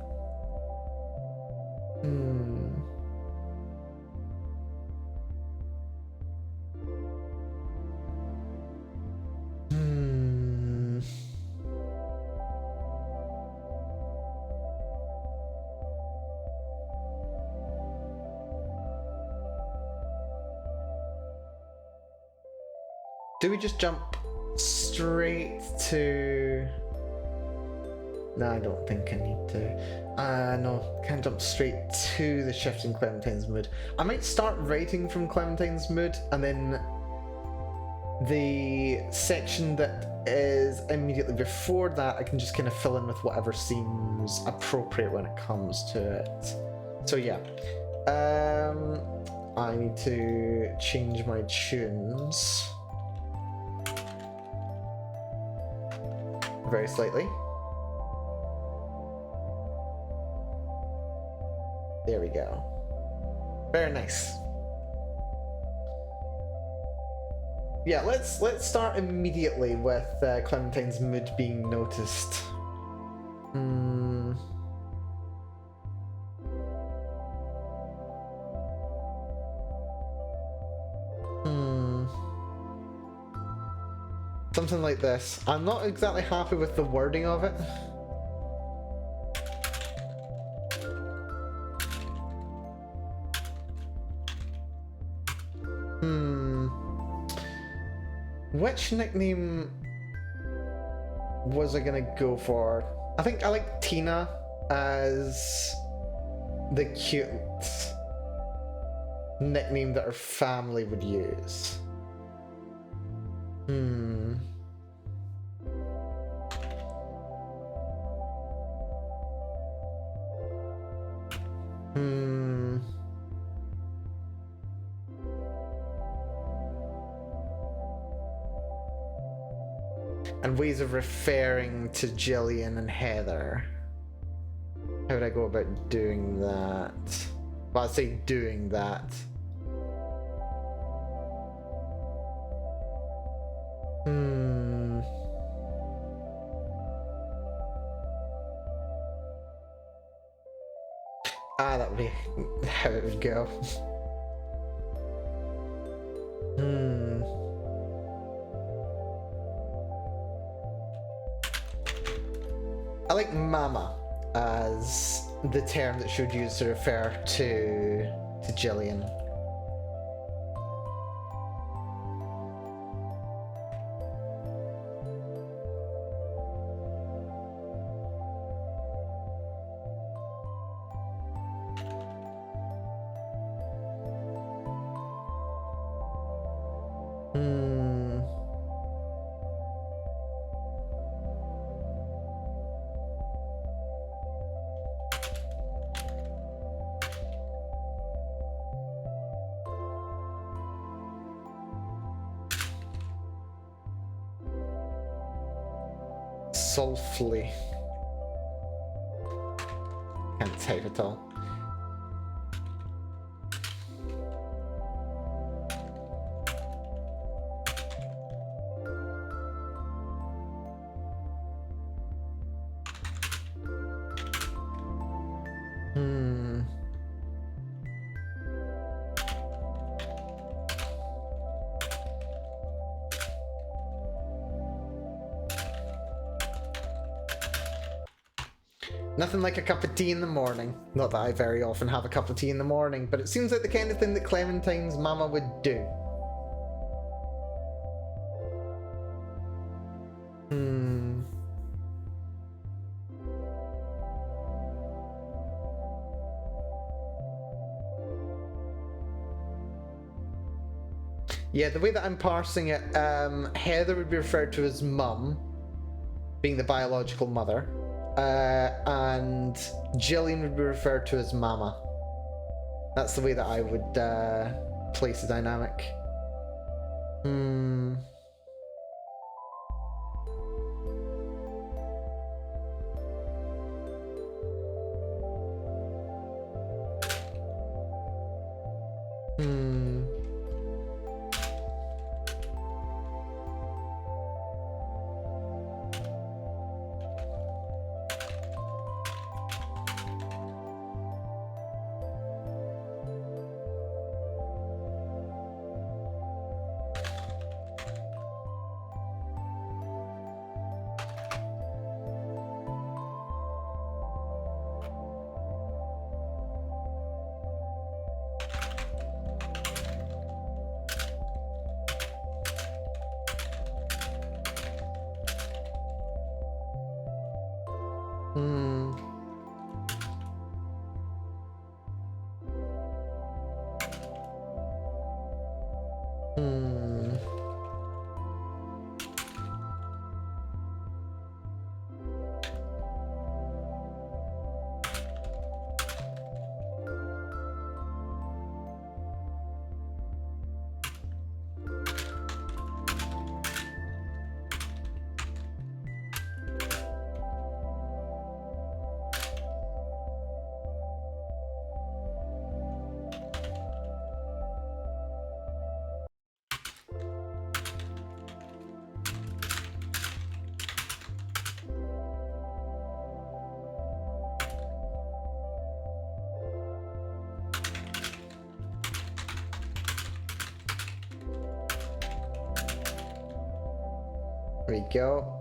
Do we just jump straight to... No, I don't think I need to. No, can't jump straight to the shift in Clementine's mood. I might start writing from Clementine's mood and then The section that is immediately before that, I can just kind of fill in with whatever seems appropriate when it comes to it. So yeah, I need to change my tunes very slightly. There we go. Very nice. Yeah, let's start immediately with Clementine's mood being noticed. Something like this. I'm not exactly happy with the wording of it. Which nickname was I gonna go for? I think I like Tina as the cute nickname that her family would use. And ways of referring to Jillian and Heather. How would I go about doing that? Well, I'd say doing that. That would be how it would go. I like Mama as the term that she would use to refer to Jillian. Softly. Can't type at all. Nothing like a cup of tea in the morning. Not that I very often have a cup of tea in the morning, but it seems like the kind of thing that Clementine's mama would do. Yeah, the way that I'm parsing it, Heather would be referred to as Mum, being the biological mother. And Jillian would be referred to as Mama. That's the way that I would place the dynamic. There we go.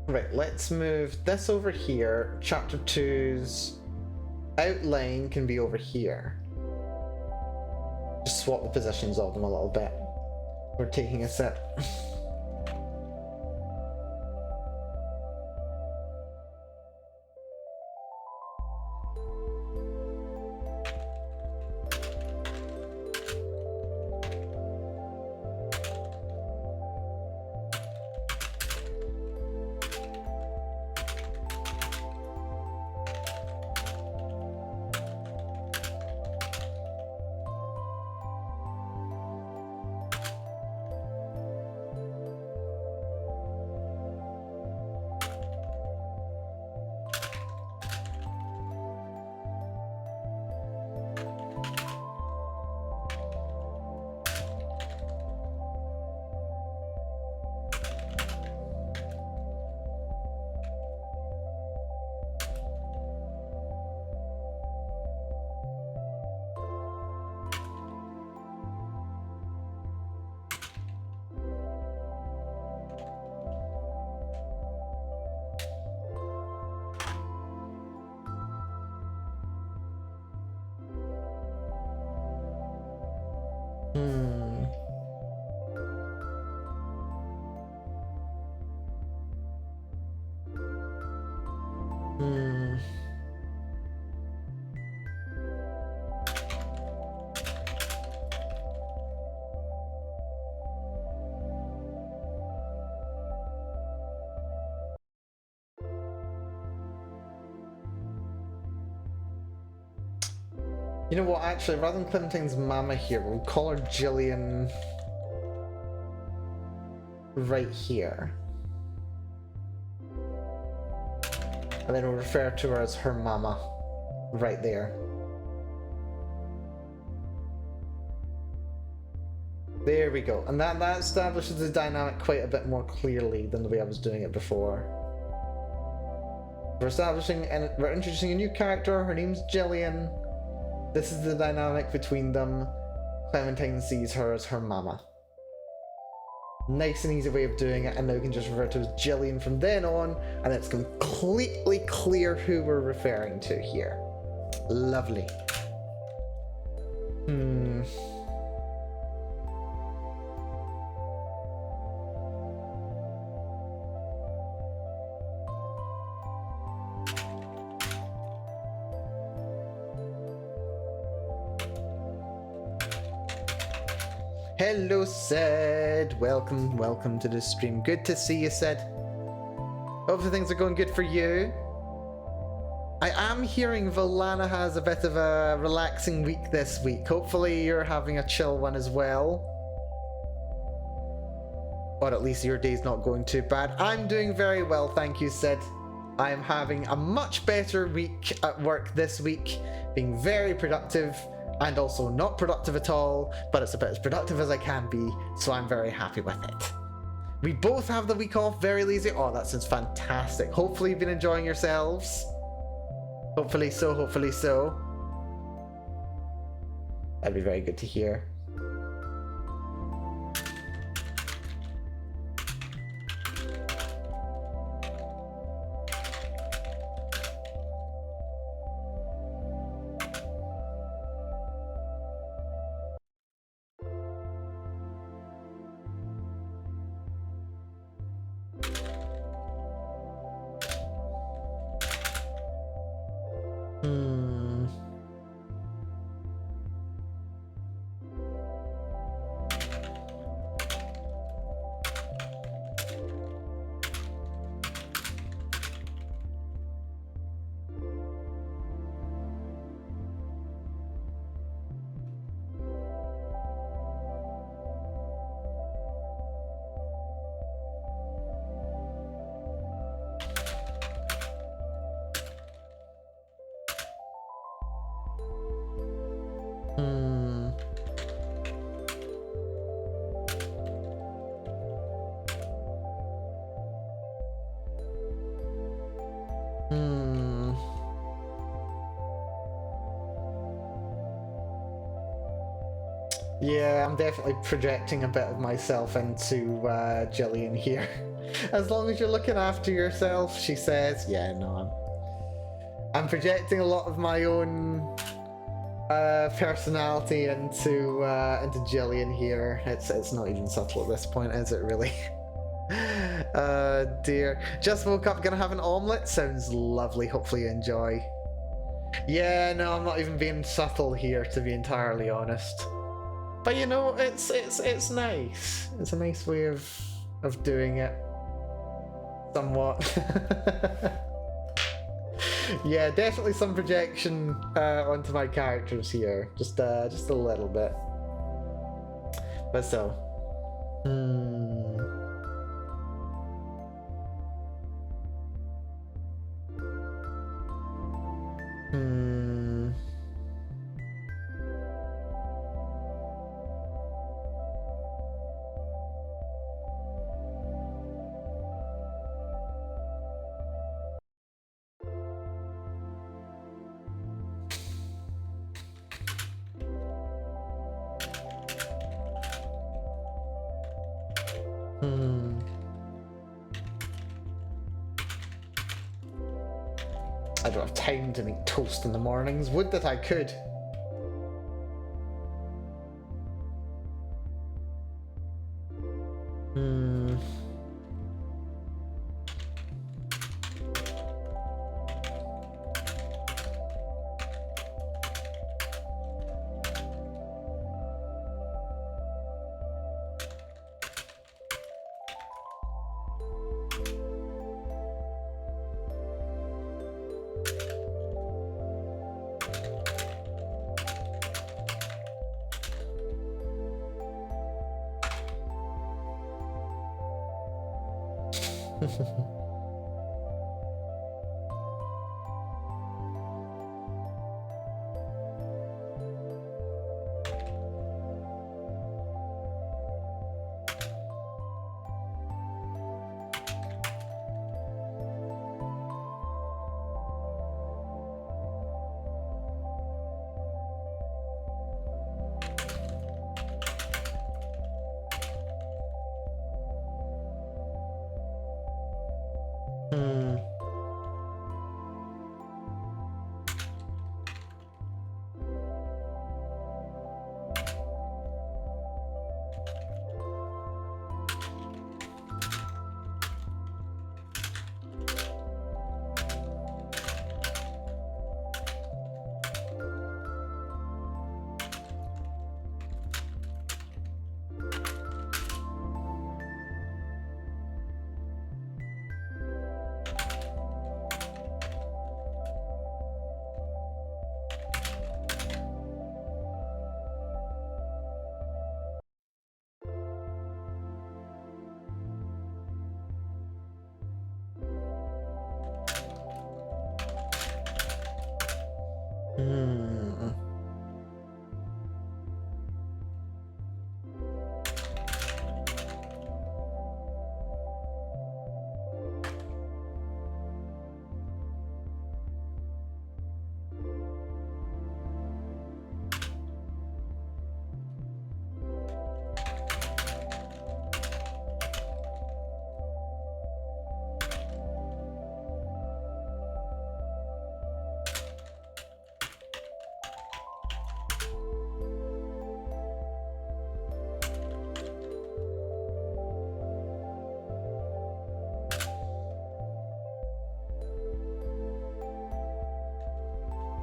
Right, let's move this over here. Chapter 2's outline can be over here. Just swap the positions of them a little bit. We're taking a sip. You know what, actually, rather than Clementine's mama here, we'll call her Jillian right here. And then we'll refer to her as her mama right there. There we go. And that establishes the dynamic quite a bit more clearly than the way I was doing it before. We're introducing a new character. Her name's Jillian. This is the dynamic between them. Clementine sees her as her mama. Nice and easy way of doing it, and now we can just refer to as Jillian from then on, and it's completely clear who we're referring to here. Lovely. Hello, Sid. Welcome to the stream. Good to see you, Sid. Hopefully things are going good for you. I am hearing Volana has a bit of a relaxing week this week. Hopefully you're having a chill one as well. Or at least your day's not going too bad. I'm doing very well, thank you, Sid. I'm having a much better week at work this week, being very productive. And also not productive at all, but it's about as productive as I can be, so I'm very happy with it. We both have the week off, very lazy. Oh, that sounds fantastic. Hopefully you've been enjoying yourselves. Hopefully so, hopefully so. That'd be very good to hear. Yeah, I'm definitely projecting a bit of myself into Jillian here. As long as you're looking after yourself, she says. Yeah, no, I'm projecting a lot of my own personality into Jillian here. It's not even subtle at this point, is it really? Dear. Just woke up, gonna have an omelette. Sounds lovely. Hopefully you enjoy. Yeah, no, I'm not even being subtle here, to be entirely honest. But you know, it's nice. It's a nice way of doing it. Somewhat. Yeah, definitely some projection onto my characters here. Just a little bit. But so. I don't have time to make toast in the mornings. Would that I could.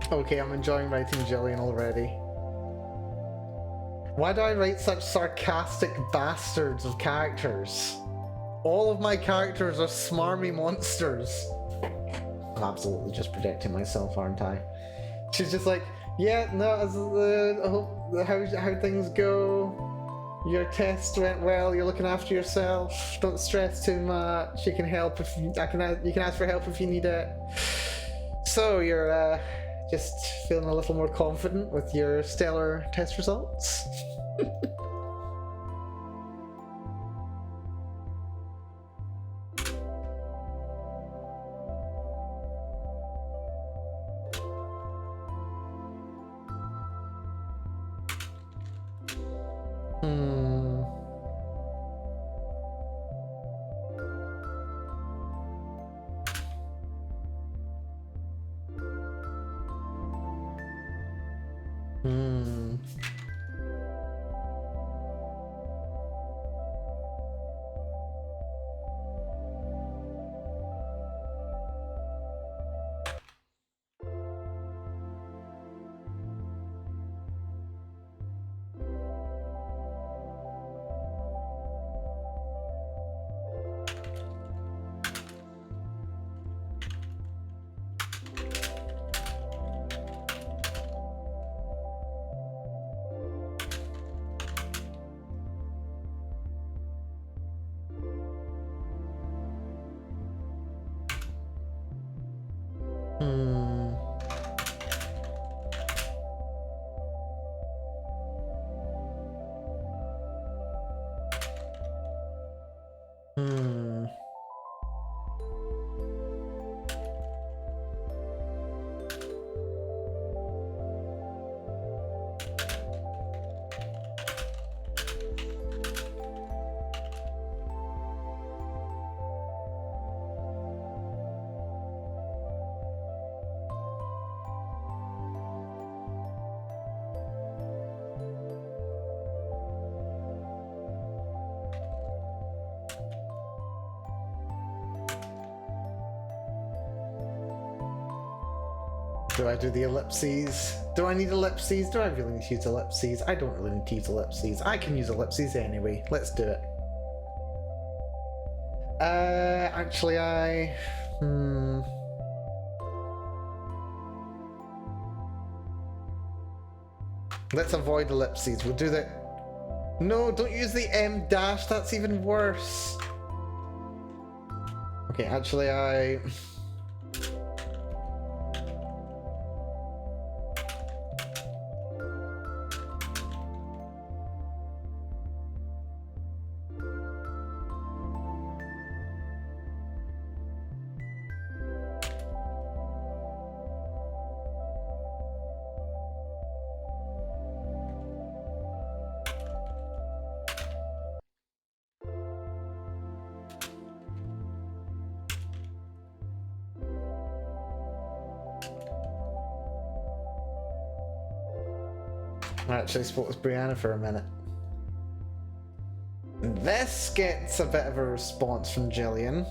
Okay, I'm enjoying writing Jillian already. Why do I write such sarcastic bastards of characters? All of my characters are smarmy monsters. I'm absolutely just projecting myself, aren't I? She's just like, yeah, no, I hope how things go. Your test went well. You're looking after yourself. Don't stress too much. You can help if you can ask for help if you need it. So you're just feeling a little more confident with your stellar test results. Hmm. Hmm. Hmm. Hmm. Do I do the ellipses? Do I need ellipses? Do I really need to use ellipses? I don't really need to use ellipses. I can use ellipses anyway. Let's do it. Actually let's avoid ellipses. We'll do the... No, don't use the M dash. That's even worse. Okay, actually actually spoke with Brianna for a minute. This gets a bit of a response from Jillian.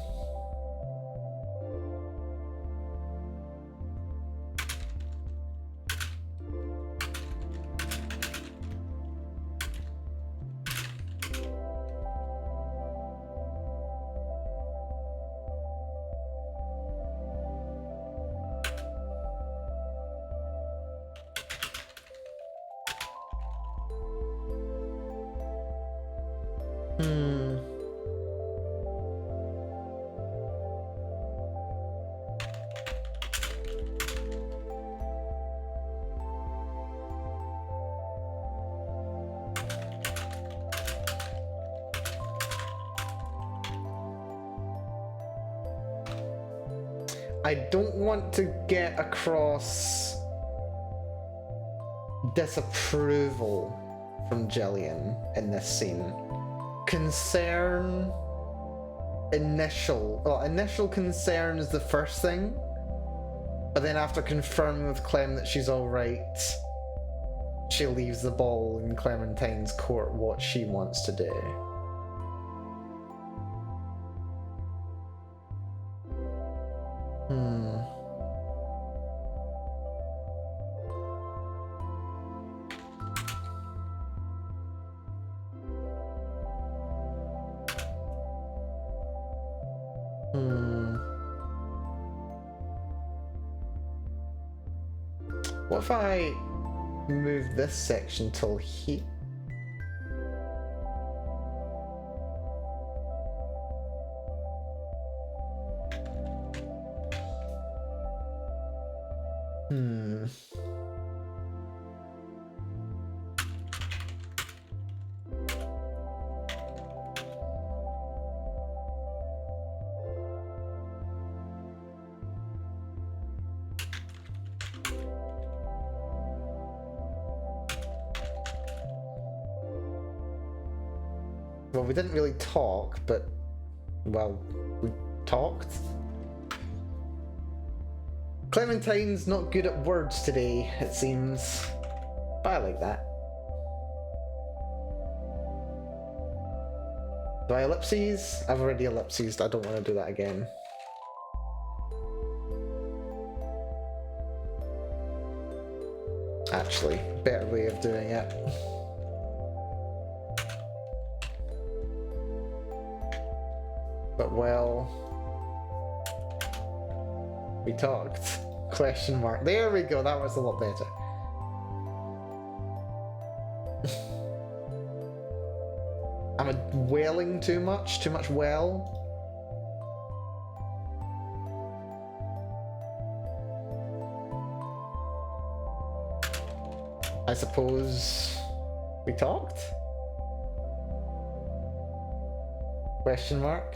I don't want to get across disapproval from Jillian in this scene. Concern, initial concern is the first thing, but then after confirming with Clem that she's alright, she leaves the ball in Clementine's court what she wants to do. What if I move this section till here? Well, we didn't really talk, but... Well, we talked. Clementine's not good at words today, it seems. But I like that. Do I ellipses? I've already ellipses, I don't want to do that again. Actually, better way of doing it. But well... We talked. Question mark. There we go, that was a lot better. Am I welling too much? Too much well? I suppose we talked? Question mark.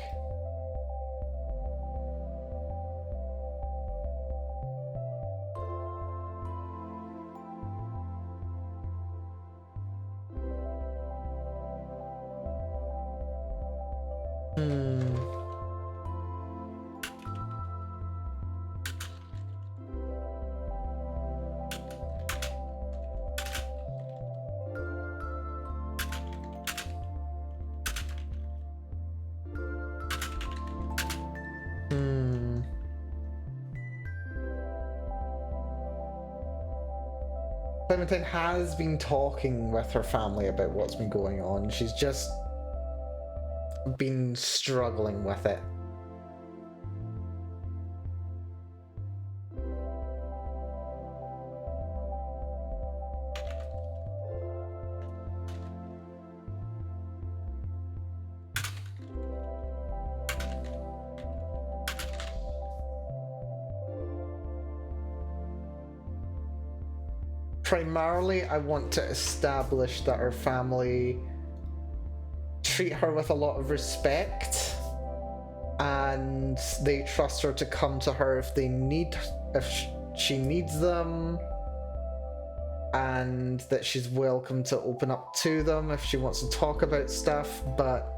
Clementine has been talking with her family about what's been going on. She's just been struggling with it. Primarily, I want to establish that her family treat her with a lot of respect and they trust her to come to her if she needs them, and that she's welcome to open up to them if she wants to talk about stuff, but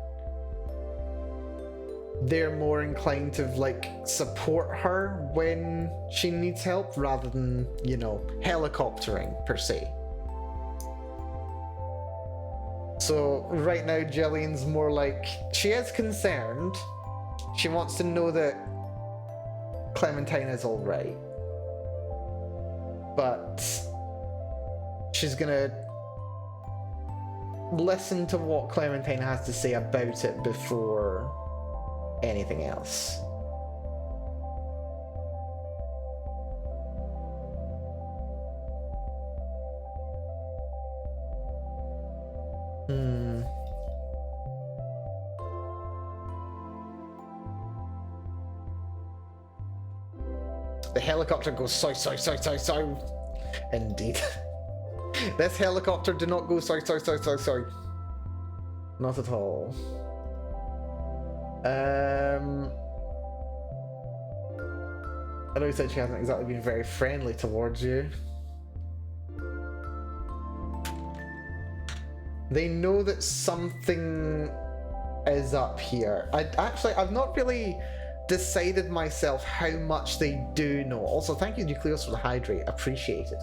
they're more inclined to like support her when she needs help rather than, you know, helicoptering per se. So right now Jillian's more like, she is concerned. She wants to know that Clementine is alright. But she's gonna listen to what Clementine has to say about it before anything else. The helicopter goes south. Indeed. This helicopter did not go south. Not at all. I know you said she hasn't exactly been very friendly towards you. They know that something is up here. I've not really decided myself how much they do know. Also, thank you, Nucleus, for the hydrate. Appreciate it.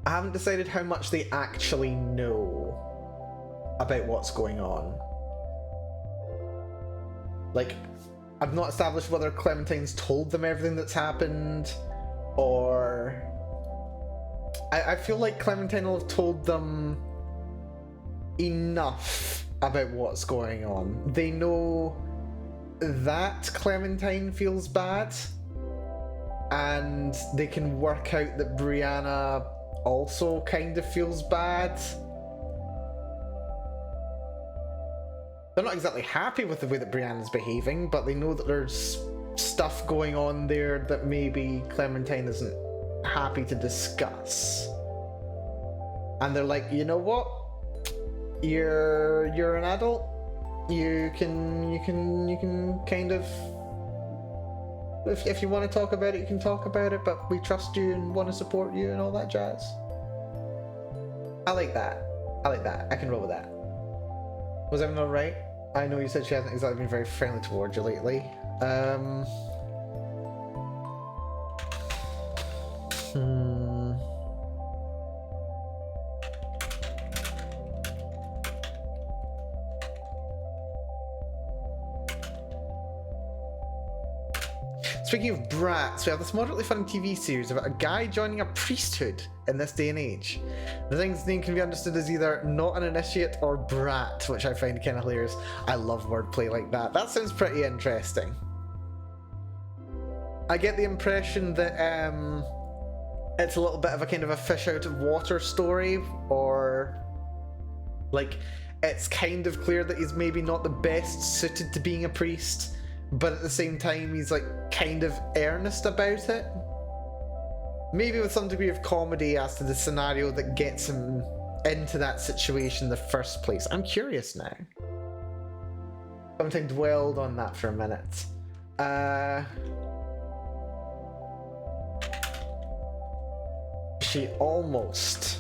I haven't decided how much they actually know about what's going on. Like, I've not established whether Clementine's told them everything that's happened, or... I feel like Clementine will have told them enough about what's going on. They know that Clementine feels bad, and they can work out that Brianna also kind of feels bad. They're not exactly happy with the way that Brianna's behaving, but they know that there's stuff going on there that maybe Clementine isn't happy to discuss. And they're like, you know what? You're an adult. You can kind of, if you want to talk about it, you can talk about it, but we trust you and want to support you and all that jazz. I like that. I like that. I can roll with that. Was everyone alright? I know you said she hasn't exactly been very friendly towards you lately. Speaking of brats, we have this moderately fun TV series about a guy joining a priesthood in this day and age. The thing's name can be understood as either not an initiate or brat, which I find kind of hilarious. I love wordplay like that. That sounds pretty interesting. I get the impression that it's a little bit of a kind of a fish out of water story, or like it's kind of clear that he's maybe not the best suited to being a priest, but at the same time he's like kind of earnest about it. Maybe with some degree of comedy as to the scenario that gets him into that situation in the first place. I'm curious now. Something dwelled on that for a minute. She almost.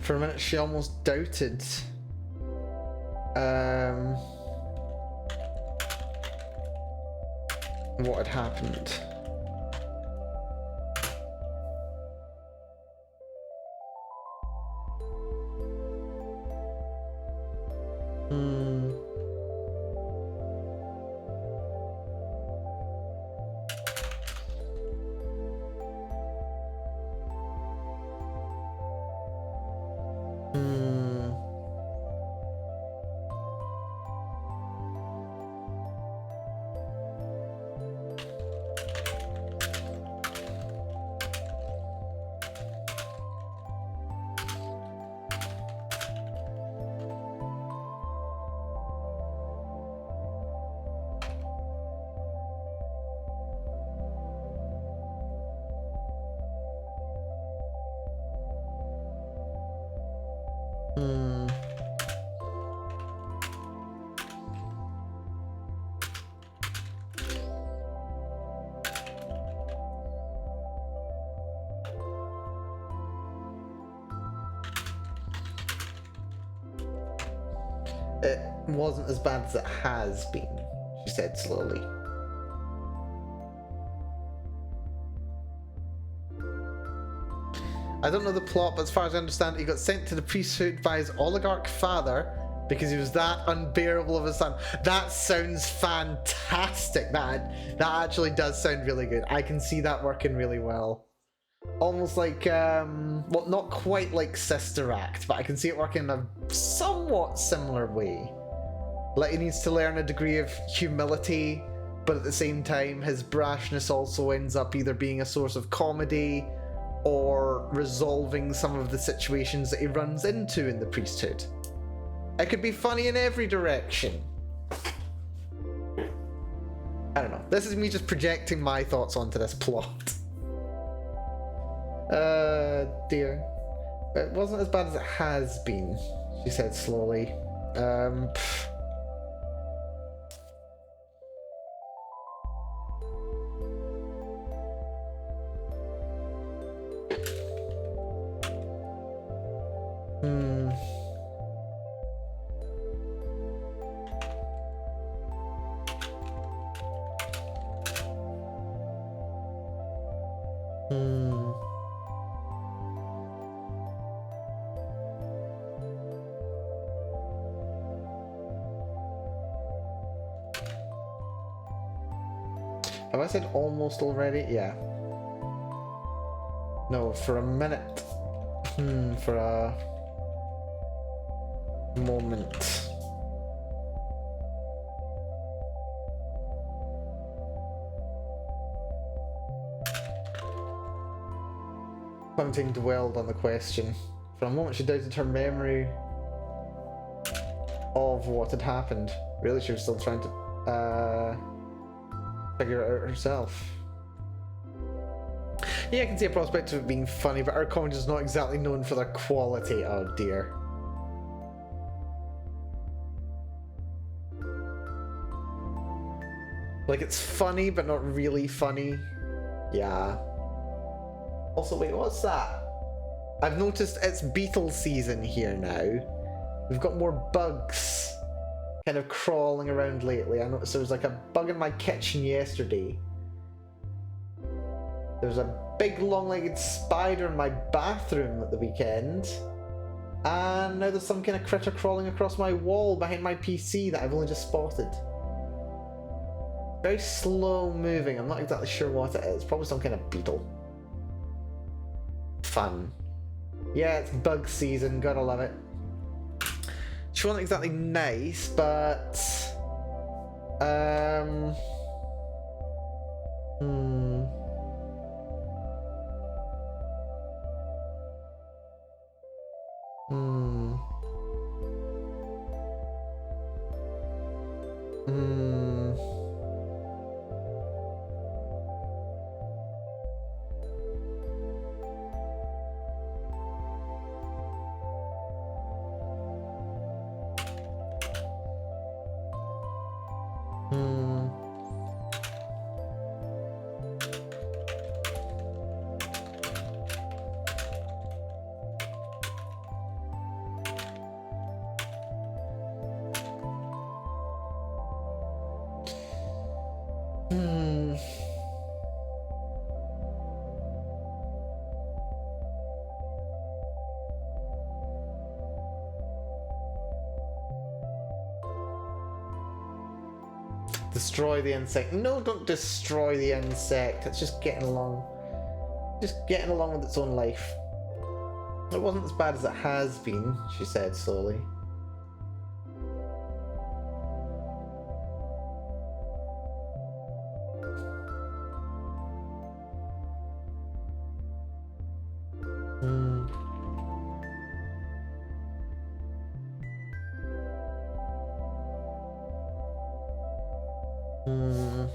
For a minute, she almost doubted what had happened. It wasn't as bad as it has been, she said slowly. I don't know the plot, but as far as I understand, he got sent to the priesthood by his oligarch father because he was that unbearable of a son. That sounds fantastic. That actually does sound really good. I can see that working really well. Almost like, well, not quite like Sister Act, but I can see it working in a somewhat similar way. Like, he needs to learn a degree of humility, but at the same time, his brashness also ends up either being a source of comedy or resolving some of the situations that he runs into in the priesthood. It could be funny in every direction. I don't know. This is me just projecting my thoughts onto this plot. Dear. It wasn't as bad as it has been, she said slowly. Have I said almost already? Yeah. No, for a minute. For a moment. Something dwelled on the question. For a moment she doubted her memory of what had happened. Really, she was still trying to figure it out herself. Yeah, I can see a prospect of it being funny, but our comedy is not exactly known for their quality. Oh dear. Like, it's funny, but not really funny. Yeah. Also, wait, what's that? I've noticed it's beetle season here now. We've got more bugs kind of crawling around lately. I noticed there was like a bug in my kitchen yesterday. There was a big long-legged spider in my bathroom at the weekend. And now there's some kind of critter crawling across my wall behind my PC that I've only just spotted. Very slow moving. I'm not exactly sure what it is. Probably some kind of beetle. Fun. Yeah, it's bug season. Gotta love it. She wasn't exactly nice, but... Hmm... Hmm... Hmm... Hmm... Hmm... Destroy the insect. No, don't destroy the insect. It's just getting along. Just getting along with its own life. It wasn't as bad as it has been, she said slowly. Hmm. Hmm.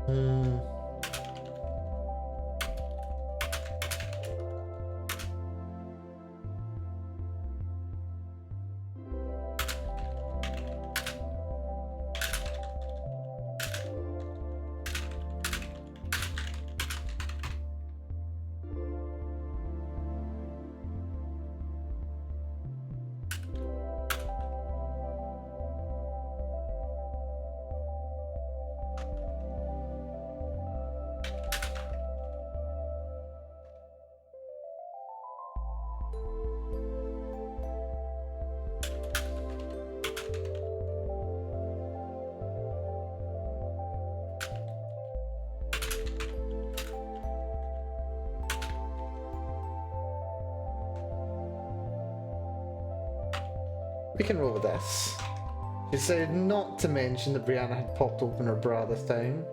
Hmm. We can roll with this. She decided not to mention that Brianna had popped open her bra this time.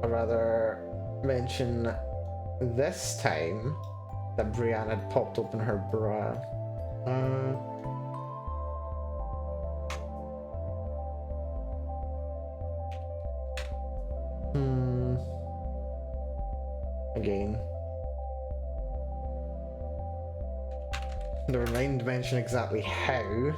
Or rather, mention this time that Brianna had popped open her bra. Again. Never mind to mention exactly how.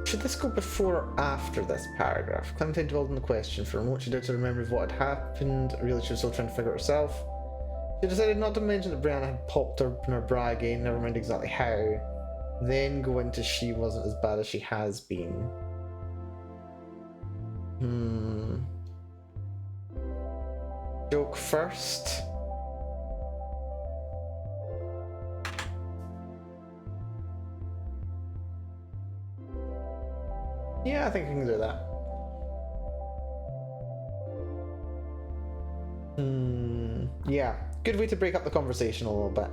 Should this go before or after this paragraph? Clementine dwelled on the question. For a moment she did to remember what had happened. Really, she was still trying to figure it herself. She decided not to mention that Brianna had popped open her bra again, never mind exactly how. Then go into she wasn't as bad as she has been. Joke first. Yeah, I think I can do that. Yeah, good way to break up the conversation a little bit.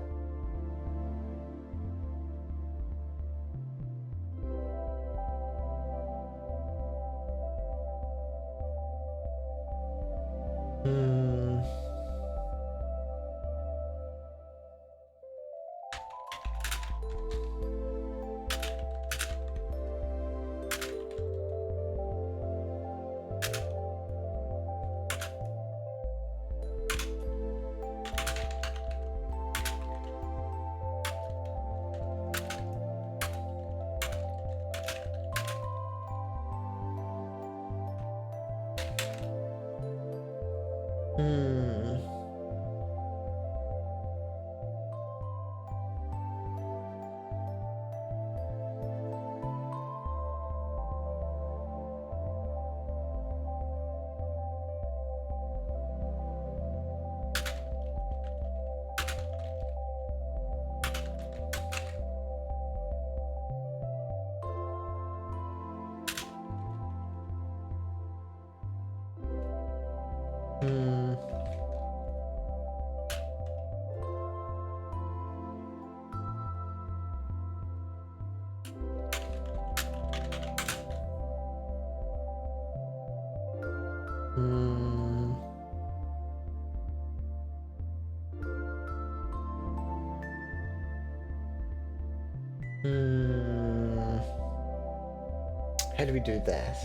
How do we do this?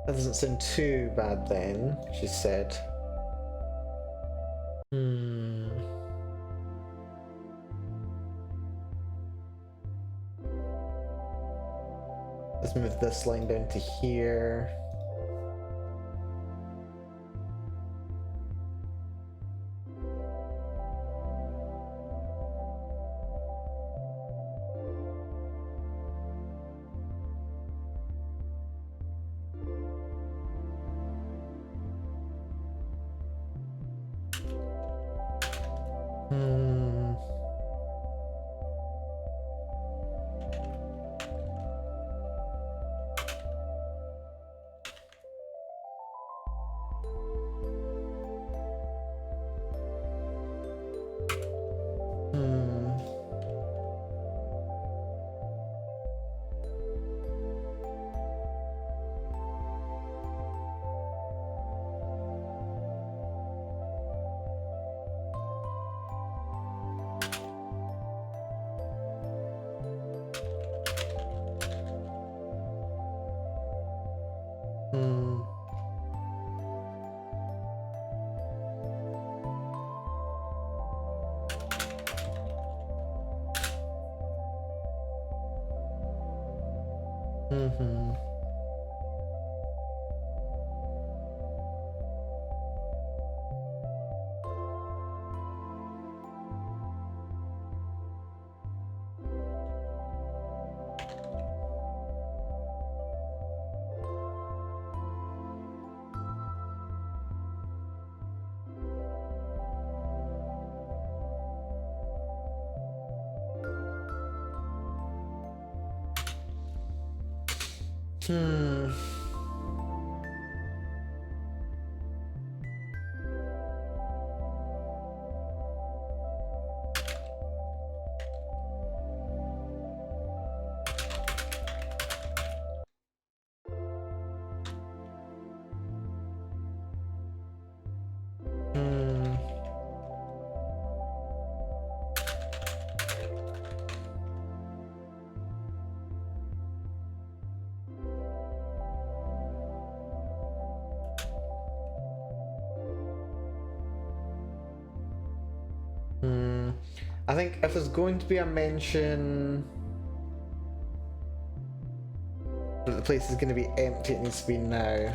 That doesn't sound too bad then, she said. Let's move this line down to here. I think if there's going to be a mention that the place is going to be empty, it needs to be now.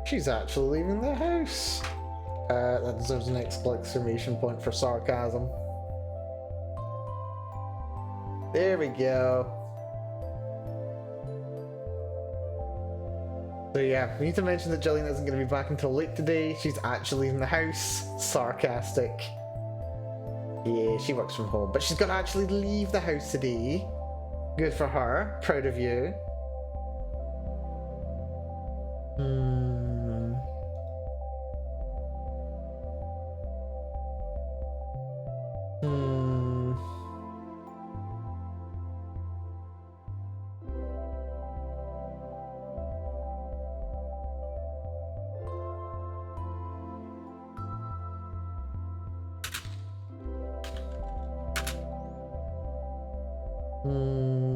She's actually leaving the house. That deserves an exclamation point for sarcasm. There we go. So yeah, we need to mention that Jillian isn't going to be back until late today. She's actually in the house. Sarcastic. Yeah, she works from home, but she's going to actually leave the house today. Good for her. Proud of you. Hmm. Hmm. Hmm.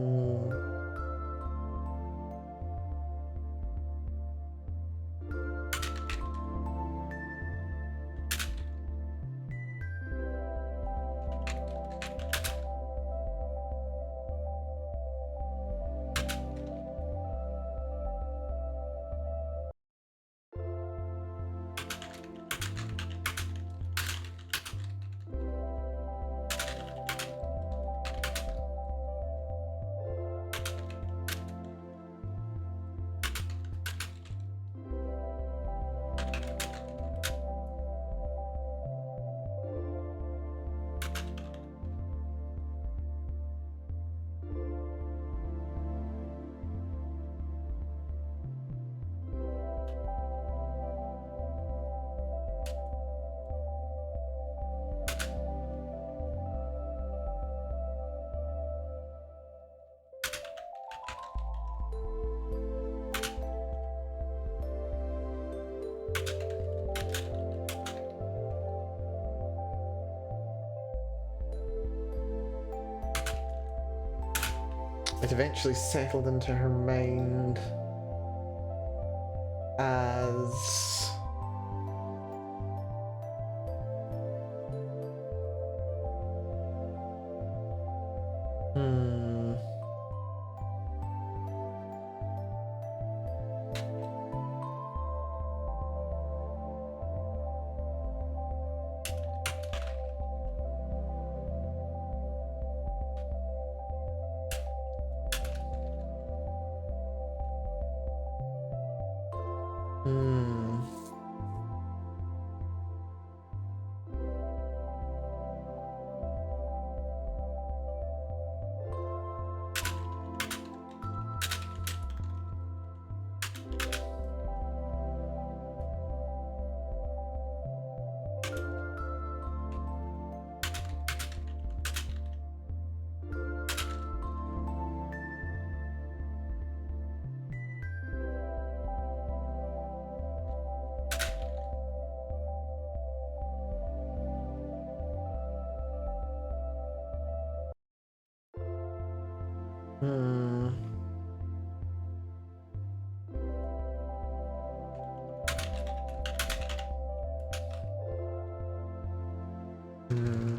It eventually settled into her mind as hmm. Hmm. Hmm. Hmm.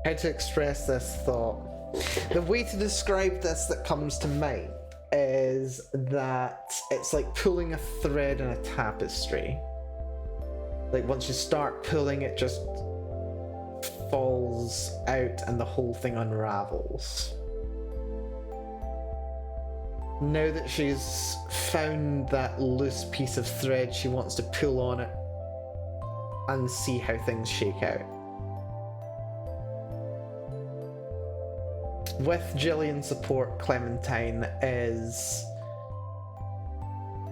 How to express this thought? The way to describe this that comes to mind is that it's like pulling a thread in a tapestry. Like once you start pulling, it just falls out and the whole thing unravels. Now that she's found that loose piece of thread, she wants to pull on it and see how things shake out. With Jillian's support, Clementine is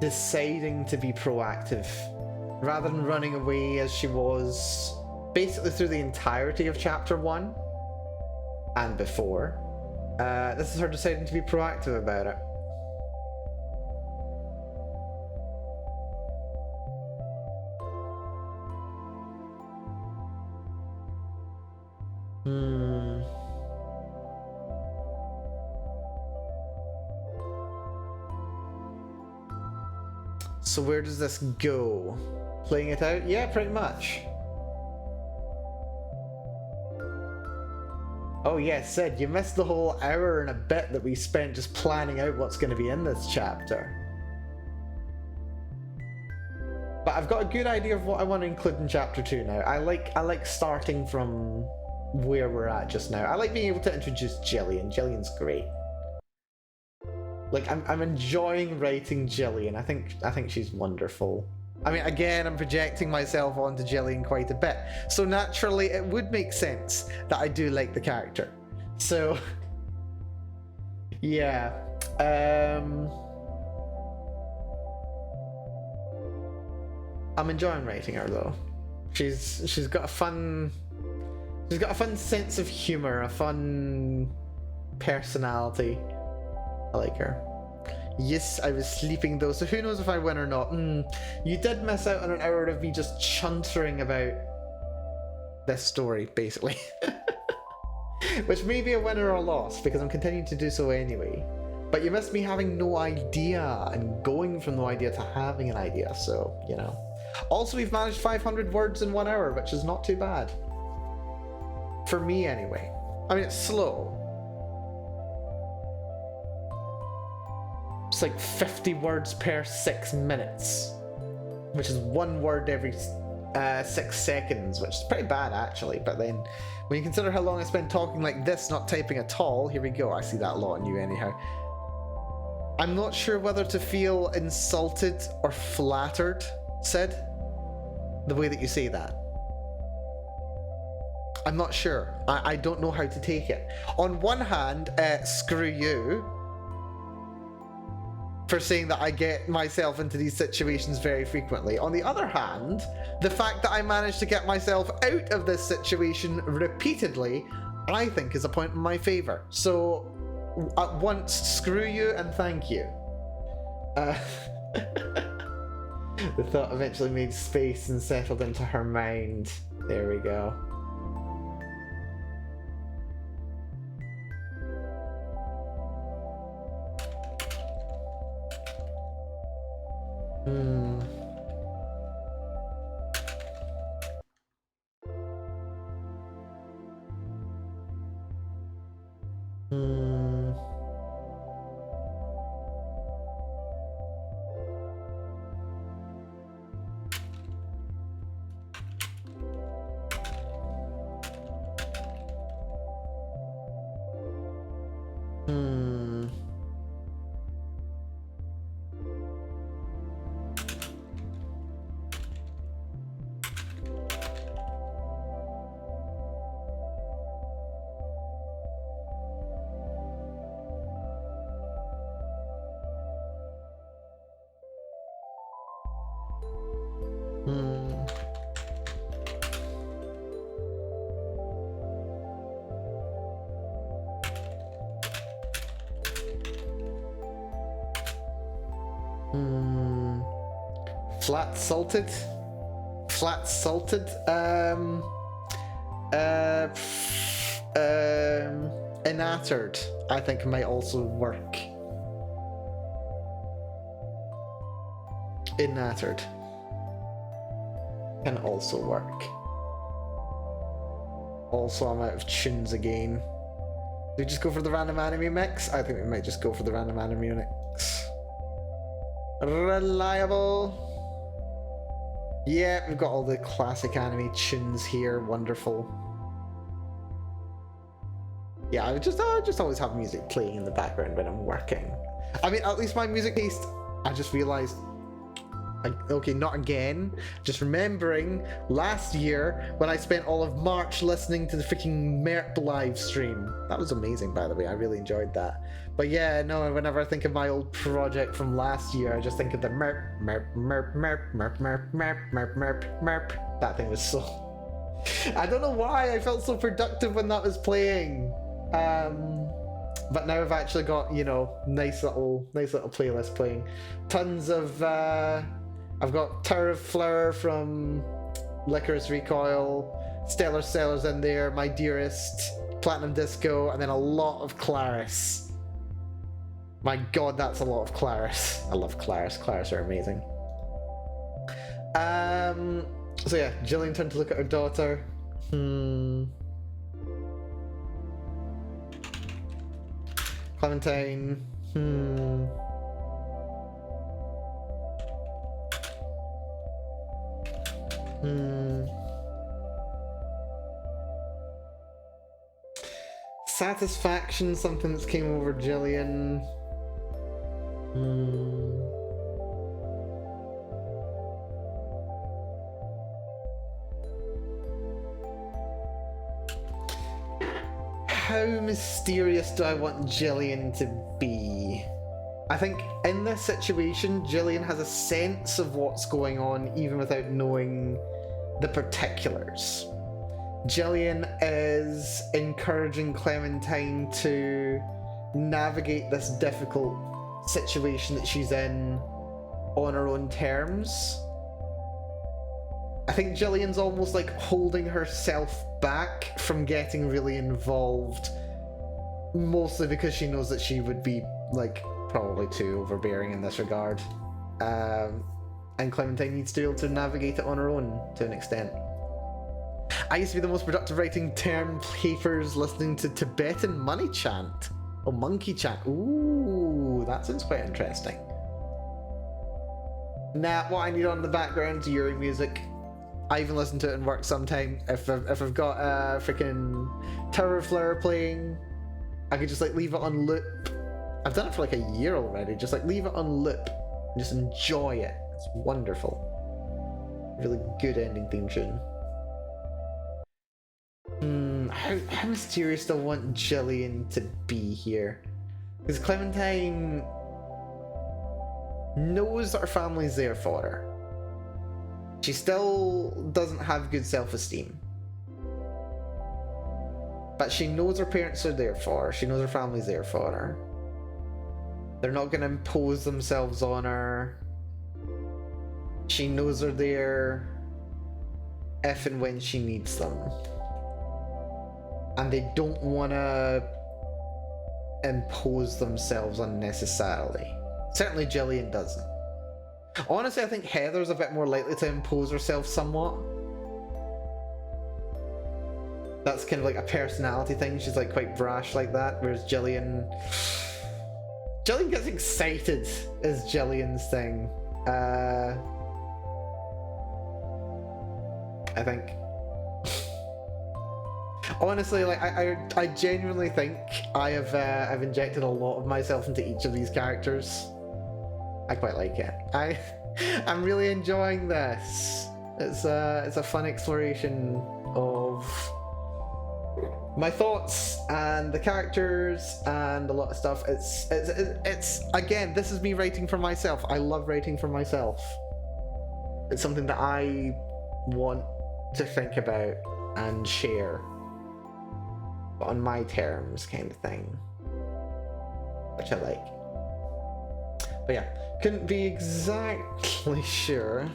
deciding to be proactive rather than running away as she was basically through the entirety of chapter 1 and before. This is her deciding to be proactive about it. Hmm. So where does this go? Playing it out? Yeah, pretty much. Oh yes, Sid, you missed the whole hour and a bit that we spent just planning out what's going to be in this chapter. But I've got a good idea of what I want to include in chapter 2 now. I like starting from where we're at just now. I like being able to introduce Jillian. Jillian's great. Like I'm enjoying writing Jillian. I think she's wonderful. I mean, again, I'm projecting myself onto Jillian quite a bit. So naturally, it would make sense that I do like the character. So, yeah. I'm enjoying writing her though. She's got a fun sense of humor, a fun personality. I like her. Yes, I was sleeping though, so who knows if I win or not. You did miss out on an hour of me just chuntering about this story, basically. Which may be a win or a loss, because I'm continuing to do so anyway. But you missed me having no idea, and going from no idea to having an idea, so, you know. Also, we've managed 500 words in 1 hour, which is not too bad. For me, anyway. I mean, it's slow. It's like 50 words per 6 minutes, which is 1 word every 6 seconds, which is pretty bad actually. But then when you consider how long I spent talking like this, not typing at all, here we go. I see that a lot in you anyhow. I'm not sure whether to feel insulted or flattered, Sid, the way that you say that. I'm not sure. I don't know how to take it. On one hand, screw you for saying that I get myself into these situations very frequently. On the other hand, the fact that I managed to get myself out of this situation repeatedly, I think is a point in my favor. So, at once, screw you and thank you. The thought eventually made space and settled into her mind. There we go. Flat salted? Flat salted? Inattered, I think might also work. Inattered can also work. Also, I'm out of tunes again. Do we just go for the random anime mix? I think we might just go for the random anime mix. Reliable. Yeah, we've got all the classic anime tunes here. Wonderful. Yeah, I just always have music playing in the background when I'm working. I mean, at least my music taste, I just realized, okay, not again. Just remembering last year when I spent all of March listening to the freaking MERP live stream. That was amazing, by the way. I really enjoyed that. But yeah, no, whenever I think of my old project from last year, I just think of the MERP, MERP, MERP, MERP, MERP, MERP, MERP, MERP, MERP, MERP. That thing was so... I don't know why I felt so productive when that was playing. But now I've actually got, you know, nice little playlist playing. Tons of, I've got Tower of Flower from Licorice Recoil, Stellar Sellers in there, My Dearest, Platinum Disco, and then a lot of Claris. My god, that's a lot of Claris. I love Claris. Claris are amazing. So yeah, Jillian turned to look at her daughter. Clementine. Satisfaction, something that's came over Jillian. How mysterious do I want Jillian to be? I think in this situation, Jillian has a sense of what's going on even without knowing the particulars. Jillian is encouraging Clementine to navigate this difficult situation that she's in on her own terms. I think Jillian's almost like holding herself back from getting really involved, mostly because she knows that she would be like probably too overbearing in this regard. And Clementine needs to be able to navigate it on her own to an extent. I used to be the most productive writing term papers listening to Tibetan money chant. Oh, monkey chant. Ooh, that sounds quite interesting. Nah, what I need on the background is Yuri music. I even listen to it in work sometime. If I've got a freaking Tower Flare playing, I could just like leave it on loop. I've done it for like a year already. Just like leave it on loop and just enjoy it. It's wonderful. Really good ending theme tune. How mysterious do I want Jillian to be here? Because Clementine knows that her family's there for her. She still doesn't have good self-esteem. But she knows her parents are there for her. She knows her family's there for her. They're not going to impose themselves on her. She knows they're there if and when she needs them. And they don't want to impose themselves unnecessarily. Certainly Jillian doesn't. Honestly, I think Heather's a bit more likely to impose herself somewhat. That's kind of like a personality thing. She's like quite brash like that, whereas Jillian gets excited is Jillian's thing. I think. Honestly, like I genuinely think I've injected a lot of myself into each of these characters. I quite like it. I'm really enjoying this. It's a fun exploration of my thoughts and the characters and a lot of stuff. It's again, this is me writing for myself. I love writing for myself. It's something that I want to think about and share, but on my terms, kind of thing, which I like. But yeah, couldn't be exactly sure.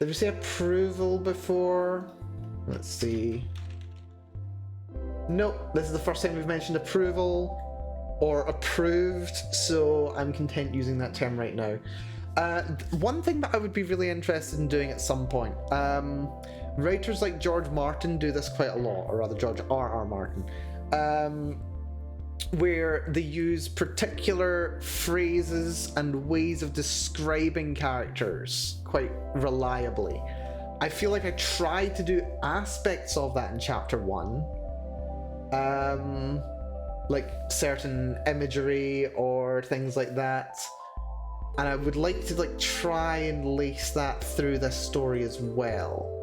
Did we say approval before? Let's see. Nope, this is the first time we've mentioned approval or approved, so I'm content using that term right now. One thing that I would be really interested in doing at some point, writers like George Martin do this quite a lot, or rather George R.R. Martin, where they use particular phrases and ways of describing characters quite reliably. I feel like I tried to do aspects of that in chapter 1. Like certain imagery or things like that. And I would like to like try and lace that through this story as well.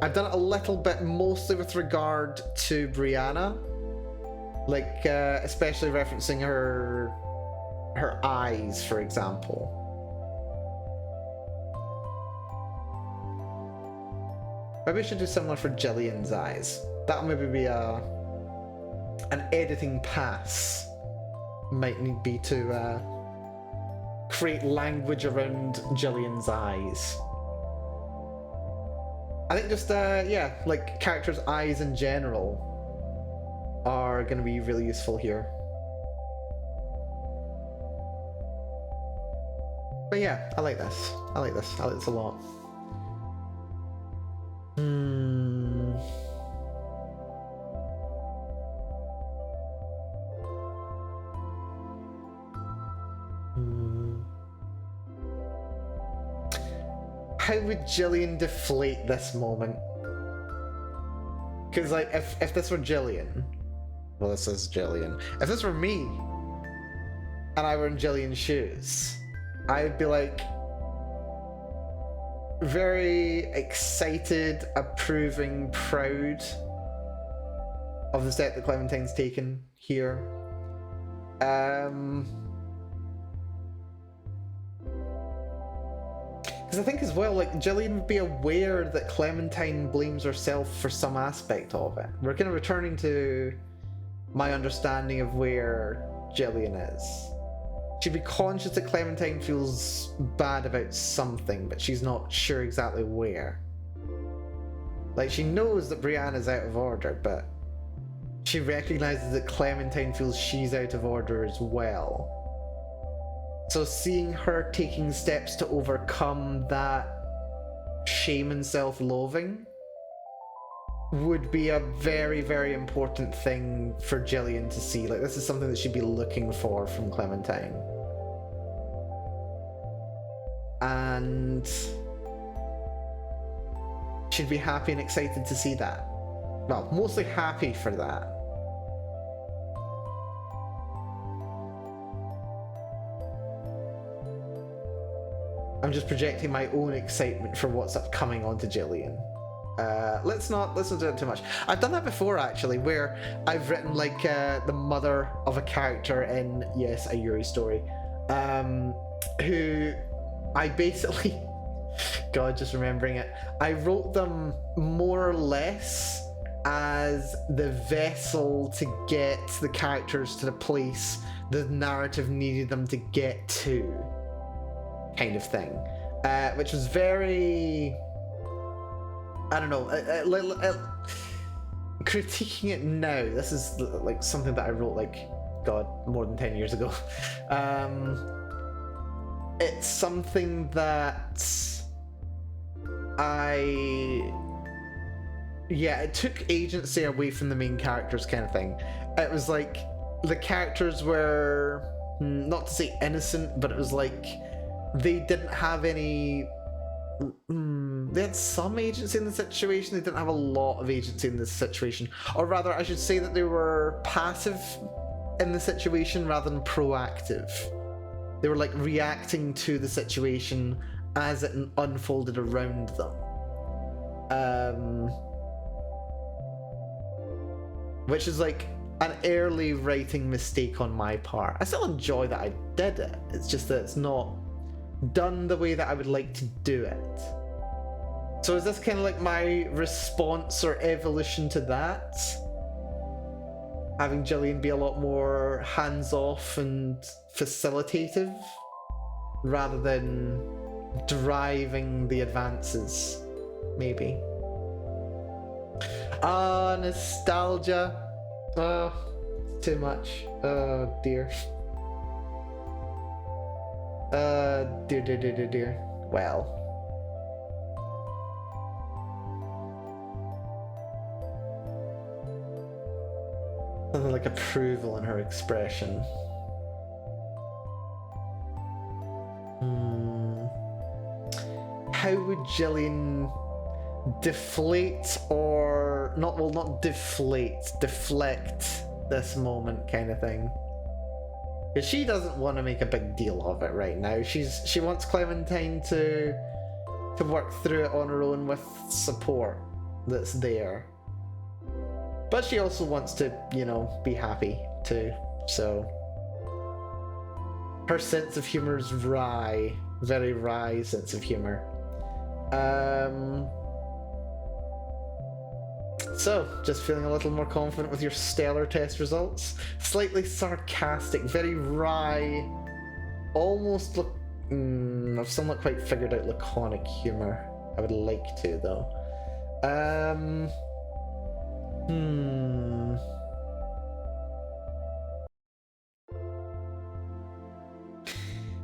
I've done it a little bit, mostly with regard to Brianna. Like, especially referencing her eyes, for example. Maybe I should do similar for Jillian's eyes. That'll maybe be an editing pass. Might need be to create language around Jillian's eyes. I think just, yeah, like characters' eyes in general are going to be really useful here. But yeah, I like this. I like this. I like this a lot. How would Jillian deflate this moment? Because, like, if this were Jillian, well, this is Jillian. If this were me, and I were in Jillian's shoes, I'd be like very excited, approving, proud of the step that Clementine's taken here. Because I think as well, like, Jillian would be aware that Clementine blames herself for some aspect of it. We're kind of returning to my understanding of where Jillian is. She'd be conscious that Clementine feels bad about something, but she's not sure exactly where. Like, she knows that Brianna's out of order, but she recognizes that Clementine feels she's out of order as well. So seeing her taking steps to overcome that shame and self-loathing would be a very, very important thing for Jillian to see. Like, this is something that she'd be looking for from Clementine. And she'd be happy and excited to see that. Well, mostly happy for that. I'm just projecting my own excitement for what's upcoming onto Jillian. Let's not do it too much. I've done that before, actually, where I've written like the mother of a character in, yes, a Yuri story, who I basically, God, just remembering it, I wrote them more or less as the vessel to get the characters to the place the narrative needed them to get to, kind of thing, which was very, I don't know, critiquing it now, this is like something that I wrote like, God, more than 10 years ago. It's something that it took agency away from the main characters, kind of thing. It was like the characters were, not to say innocent, but it was like they didn't have any, they had some agency in the situation, they didn't have a lot of agency in this situation. Or rather, I should say that they were passive in the situation rather than proactive. They were like reacting to the situation as it unfolded around them. Which is like an early writing mistake on my part. I still enjoy that I did it, it's just that it's not done the way that I would like to do it. So is this kind of like my response or evolution to that? Having Jillian be a lot more hands-off and facilitative rather than driving the advances, maybe. Nostalgia. Oh, too much. Oh dear. Dear. Well. Something like approval in her expression. How would Jillian deflate or not deflate, deflect this moment, kind of thing? Because she doesn't want to make a big deal of it right now. She wants Clementine to work through it on her own with support that's there. But she also wants to, you know, be happy too. So her sense of humor is wry, very wry sense of humor. So, just feeling a little more confident with your stellar test results. Slightly sarcastic, very wry, almost I've still not quite figured out laconic humor. I would like to, though.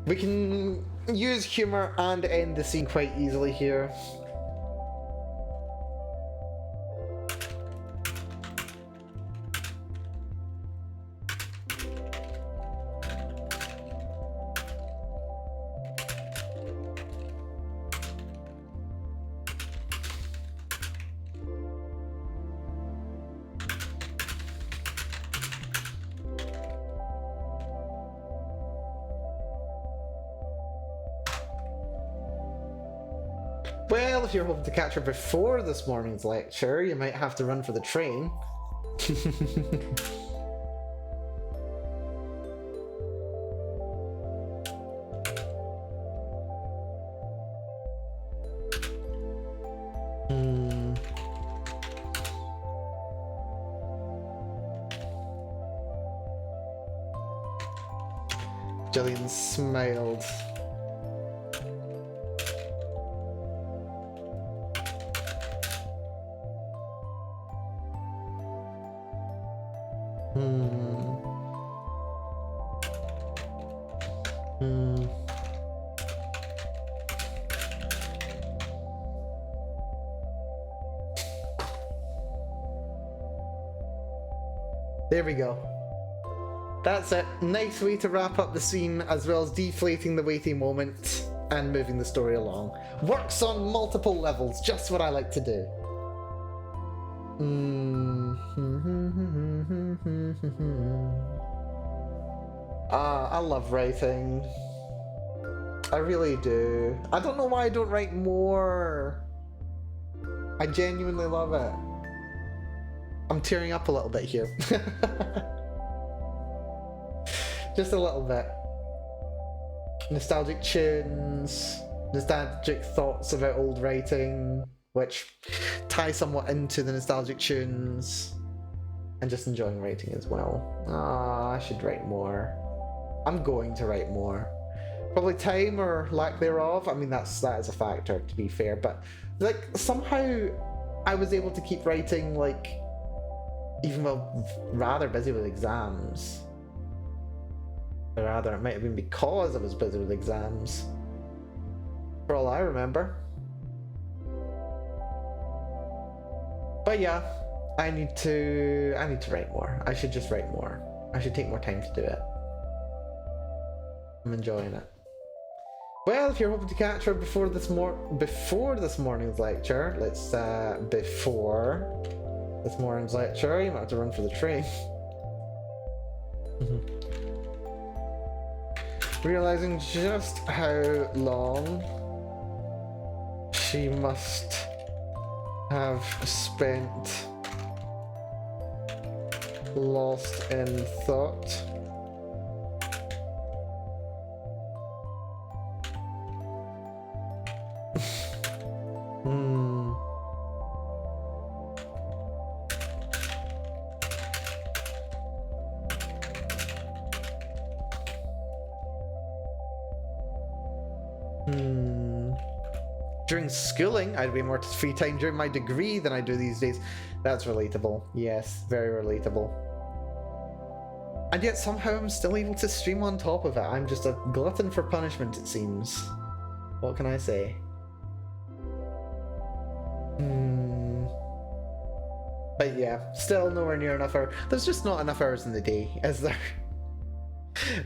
We can use humor and end the scene quite easily here. Well, if you're hoping to catch her before this morning's lecture, you might have to run for the train. Jillian smiled. There we go. That's it. Nice way to wrap up the scene, as well as deflating the waiting moment and moving the story along. Works on multiple levels, just what I like to do. I love writing. I really do. I don't know why I don't write more. I genuinely love it. I'm tearing up a little bit here. Just a little bit. Nostalgic tunes, nostalgic thoughts about old writing, which tie somewhat into the nostalgic tunes, and just enjoying writing as well. I should write more. I'm going to write more. Probably time or lack thereof. I mean, that is a factor, to be fair, but like somehow I was able to keep writing, like, even though rather busy with exams. Or rather, it might have been because I was busy with exams, for all I remember. But yeah, I need to write more. I should just write more. I should take more time to do it. I'm enjoying it. Well, if you're hoping to catch her before this morning's lecture, before this morning's lecture, you might have to run for the train. Realizing just how long she must have spent lost in thought. During schooling, I had way more free time during my degree than I do these days. That's relatable. Yes, very relatable. And yet somehow I'm still able to stream on top of it. I'm just a glutton for punishment, it seems. What can I say? But yeah, still nowhere near enough hours. There's just not enough hours in the day, is there?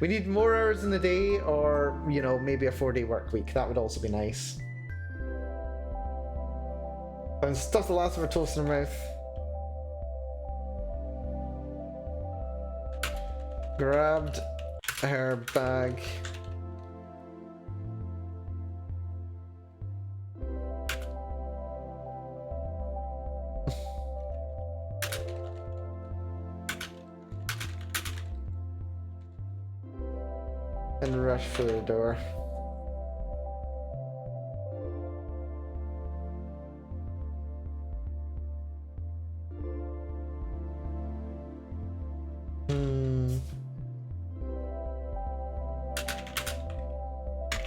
We need more hours in the day, or, you know, maybe a 4-day work week. That would also be nice. And stuff the last of her toast in her mouth. Grabbed her bag. And rushed for the door.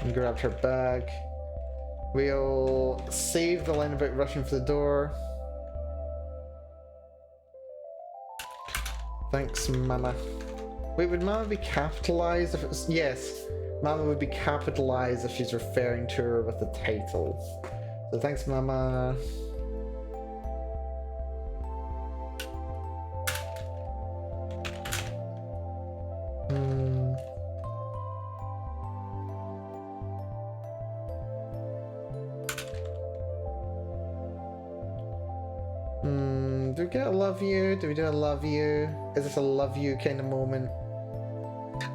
and grabbed her bag. We'll save the line about rushing for the door. Thanks, Mama. Wait, would Mama be capitalized if it's... Yes, Mama would be capitalized if she's referring to her with the title. So thanks, Mama. Do we get a love you? Do we do a love you? Is this a love you kind of moment?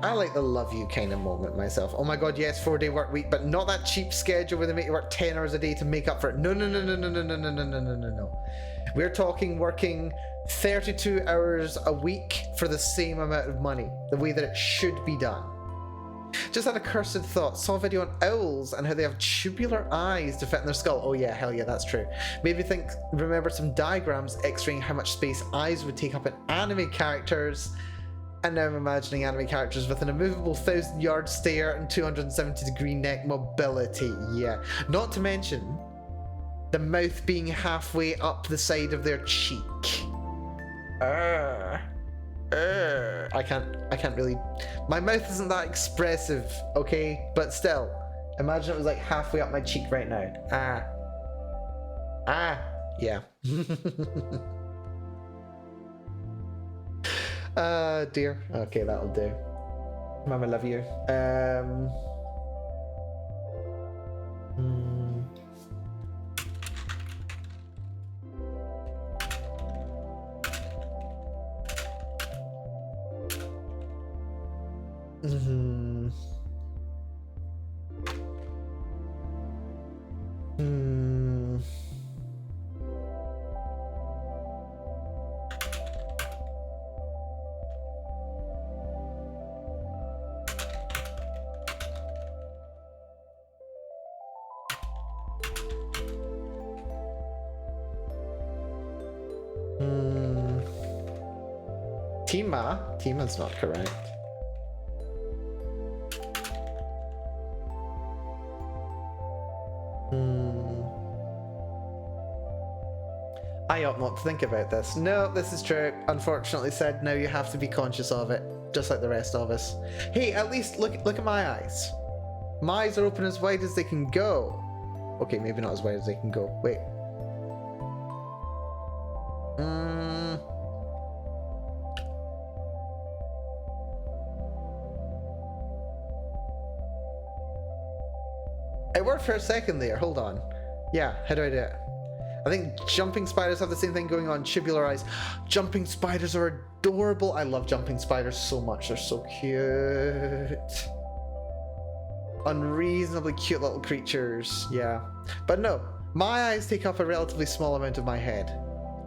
I like the love you kind of moment myself. Oh my god, yes, 4-day work week, but not that cheap schedule where they make you work 10 hours a day to make up for it. No, no, no, no, no, no, no, no, no, no, no, no. We're talking working 32 hours a week for the same amount of money, the way that it should be done. Just had a cursed thought. Saw a video on owls and how they have tubular eyes to fit in their skull. Oh yeah, hell yeah, that's true. Made me remember some diagrams x-raying how much space eyes would take up in anime characters. And now I'm imagining anime characters with an immovable 1,000-yard stare and 270-degree neck mobility. Yeah. Not to mention the mouth being halfway up the side of their cheek. I can't really... My mouth isn't that expressive, okay? But still, imagine it was like halfway up my cheek right now. Yeah. Dear. Okay, that'll do. Mama, love you. Tima's not correct. I ought not to think about this. No, this is true. Unfortunately said, now you have to be conscious of it, just like the rest of us. Hey, at least look at my eyes. My eyes are open as wide as they can go. Okay, maybe not as wide as they can go. Wait. It worked for a second there. Hold on. Yeah, how do I do it? I think jumping spiders have the same thing going on. Tubular eyes. Jumping spiders are adorable. I love jumping spiders so much. They're so cute. Unreasonably cute little creatures. Yeah. But no, my eyes take up a relatively small amount of my head.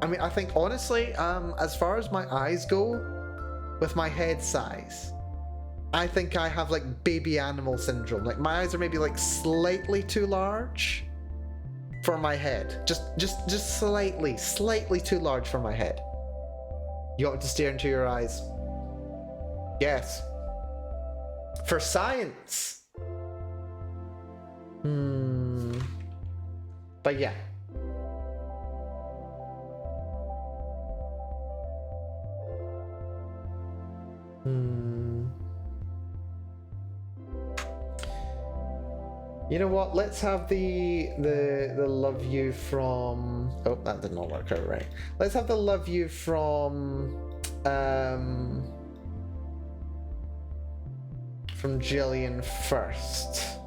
I mean, I think honestly, as far as my eyes go, with my head size, I think I have like baby animal syndrome. Like my eyes are maybe like slightly too large for my head. Just slightly too large for my head. You want me to stare into your eyes? Yes. For science. But yeah. You know what? Let's have the love you from... Oh, that did not work out right. Let's have the love you from Jillian first.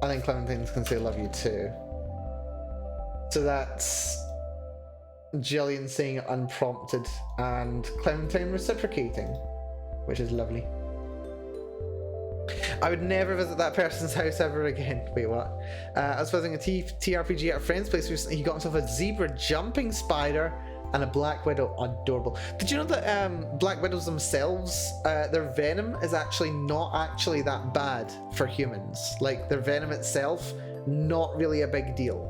And then Clementine's can say love you too. So that's Jillian saying it unprompted and Clementine reciprocating, which is lovely. I would never visit that person's house ever again. Wait, what? I was visiting a TRPG at a friend's place recently. He got himself a zebra jumping spider and a black widow. Adorable. Did you know that black widows themselves, their venom is actually not actually that bad for humans? Like, their venom itself, not really a big deal.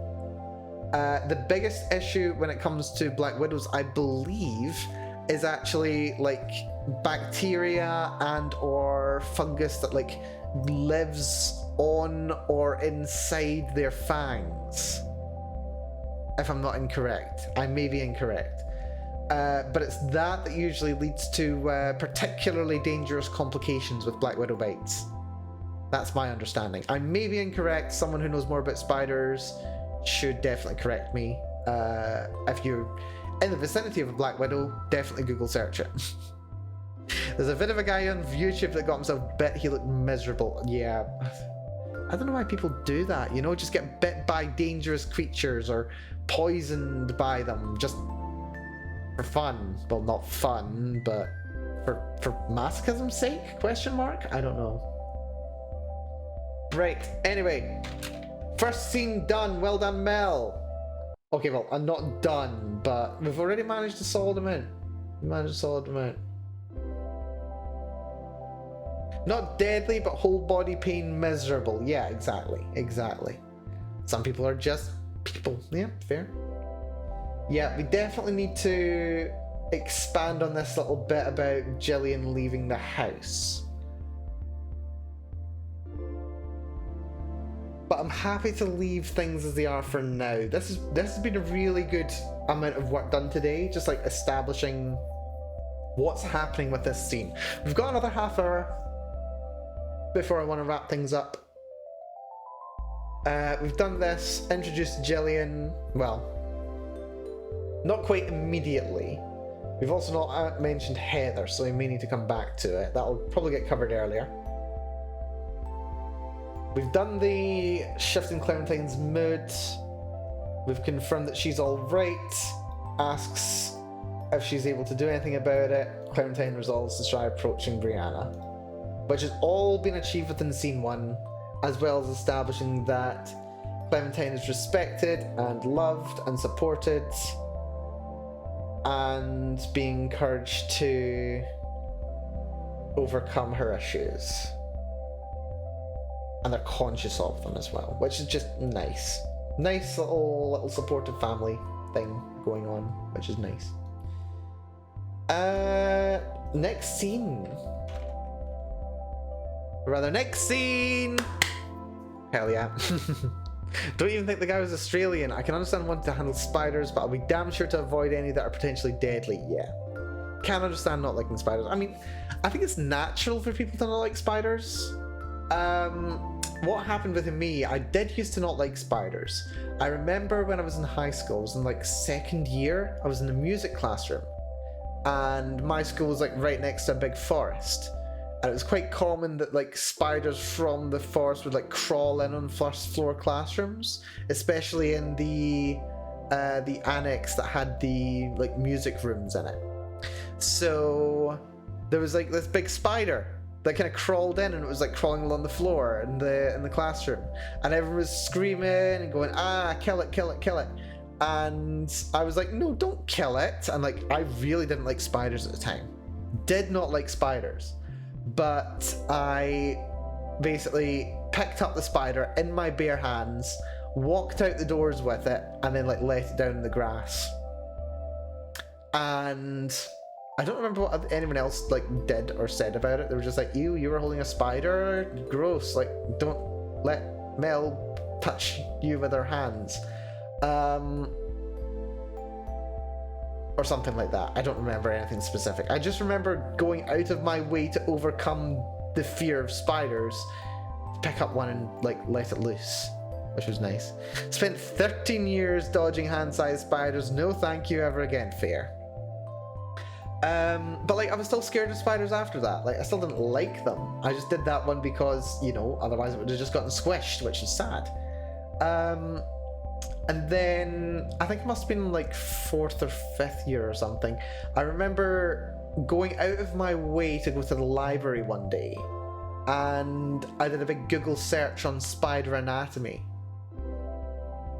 The biggest issue when it comes to black widows, I believe, is actually like bacteria and or fungus that like lives on or inside their fangs. If I'm not incorrect. I may be incorrect. But it's that usually leads to particularly dangerous complications with Black Widow bites. That's my understanding. I may be incorrect. Someone who knows more about spiders should definitely correct me. If you're in the vicinity of a Black Widow, definitely Google search it. There's a bit of a guy on YouTube that got himself bit. He looked miserable. Yeah. I don't know why people do that, you know, just get bit by dangerous creatures or poisoned by them just for fun. Well, not fun, but for masochism's sake? Question mark? I don't know. Right, anyway. First scene done. Well done, Mel. Okay, well, I'm not done, but we've already managed to solve them out. Not deadly, but whole body pain miserable. Yeah, exactly. Some people are just people. Yeah, fair. Yeah, we definitely need to expand on this little bit about Jillian leaving the house. But I'm happy to leave things as they are for now. This has been a really good amount of work done today, just like establishing what's happening with this scene. We've got another half hour before I want to wrap things up. We've done this, introduced Jillian, well, not quite immediately. We've also not mentioned Heather, so we may need to come back to it. That'll probably get covered earlier. We've done the shift in Clementine's mood. We've confirmed that she's alright. Asks if she's able to do anything about it. Clementine resolves to try approaching Brianna, which has all been achieved within scene 1, as well as establishing that Clementine is respected and loved and supported and being encouraged to overcome her issues. And they're conscious of them as well, which is just nice. Nice little supportive family thing going on, which is nice. Next scene. Next scene! Hell yeah. Don't even think the guy was Australian. I can understand wanting to handle spiders, but I'll be damn sure to avoid any that are potentially deadly. Yeah. Can't understand not liking spiders. I mean, I think it's natural for people to not like spiders. What happened with me, I did used to not like spiders. I remember when I was in high school, I was in like second year, I was in a music classroom. And my school was like right next to a big forest. And it was quite common that like spiders from the forest would like crawl in on first floor classrooms, especially in the annex that had the like music rooms in it. So there was like this big spider that kind of crawled in, and it was like crawling along the floor in the classroom, and everyone was screaming and going, ah, kill it, kill it, kill it. And I was like, no, don't kill it. And like, I really didn't like spiders at the time. Did not like spiders. But I basically picked up the spider in my bare hands, walked out the doors with it, and then like let it down in the grass. And I don't remember what anyone else like did or said about it. They were just like, ew, you were holding a spider? Gross. Like, don't let Mel touch you with her hands. Or something like that. I don't remember anything specific. I just remember going out of my way to overcome the fear of spiders, pick up one and like let it loose, which was nice. Spent 13 years dodging hand-sized spiders. No thank you ever again. Fair. But like, I was still scared of spiders after that. Like, I still didn't like them. I just did that one because, you know, otherwise it would have just gotten squished, which is sad. And then I think it must have been like 4th or 5th year or something. I remember going out of my way to go to the library one day, and I did a big Google search on spider anatomy.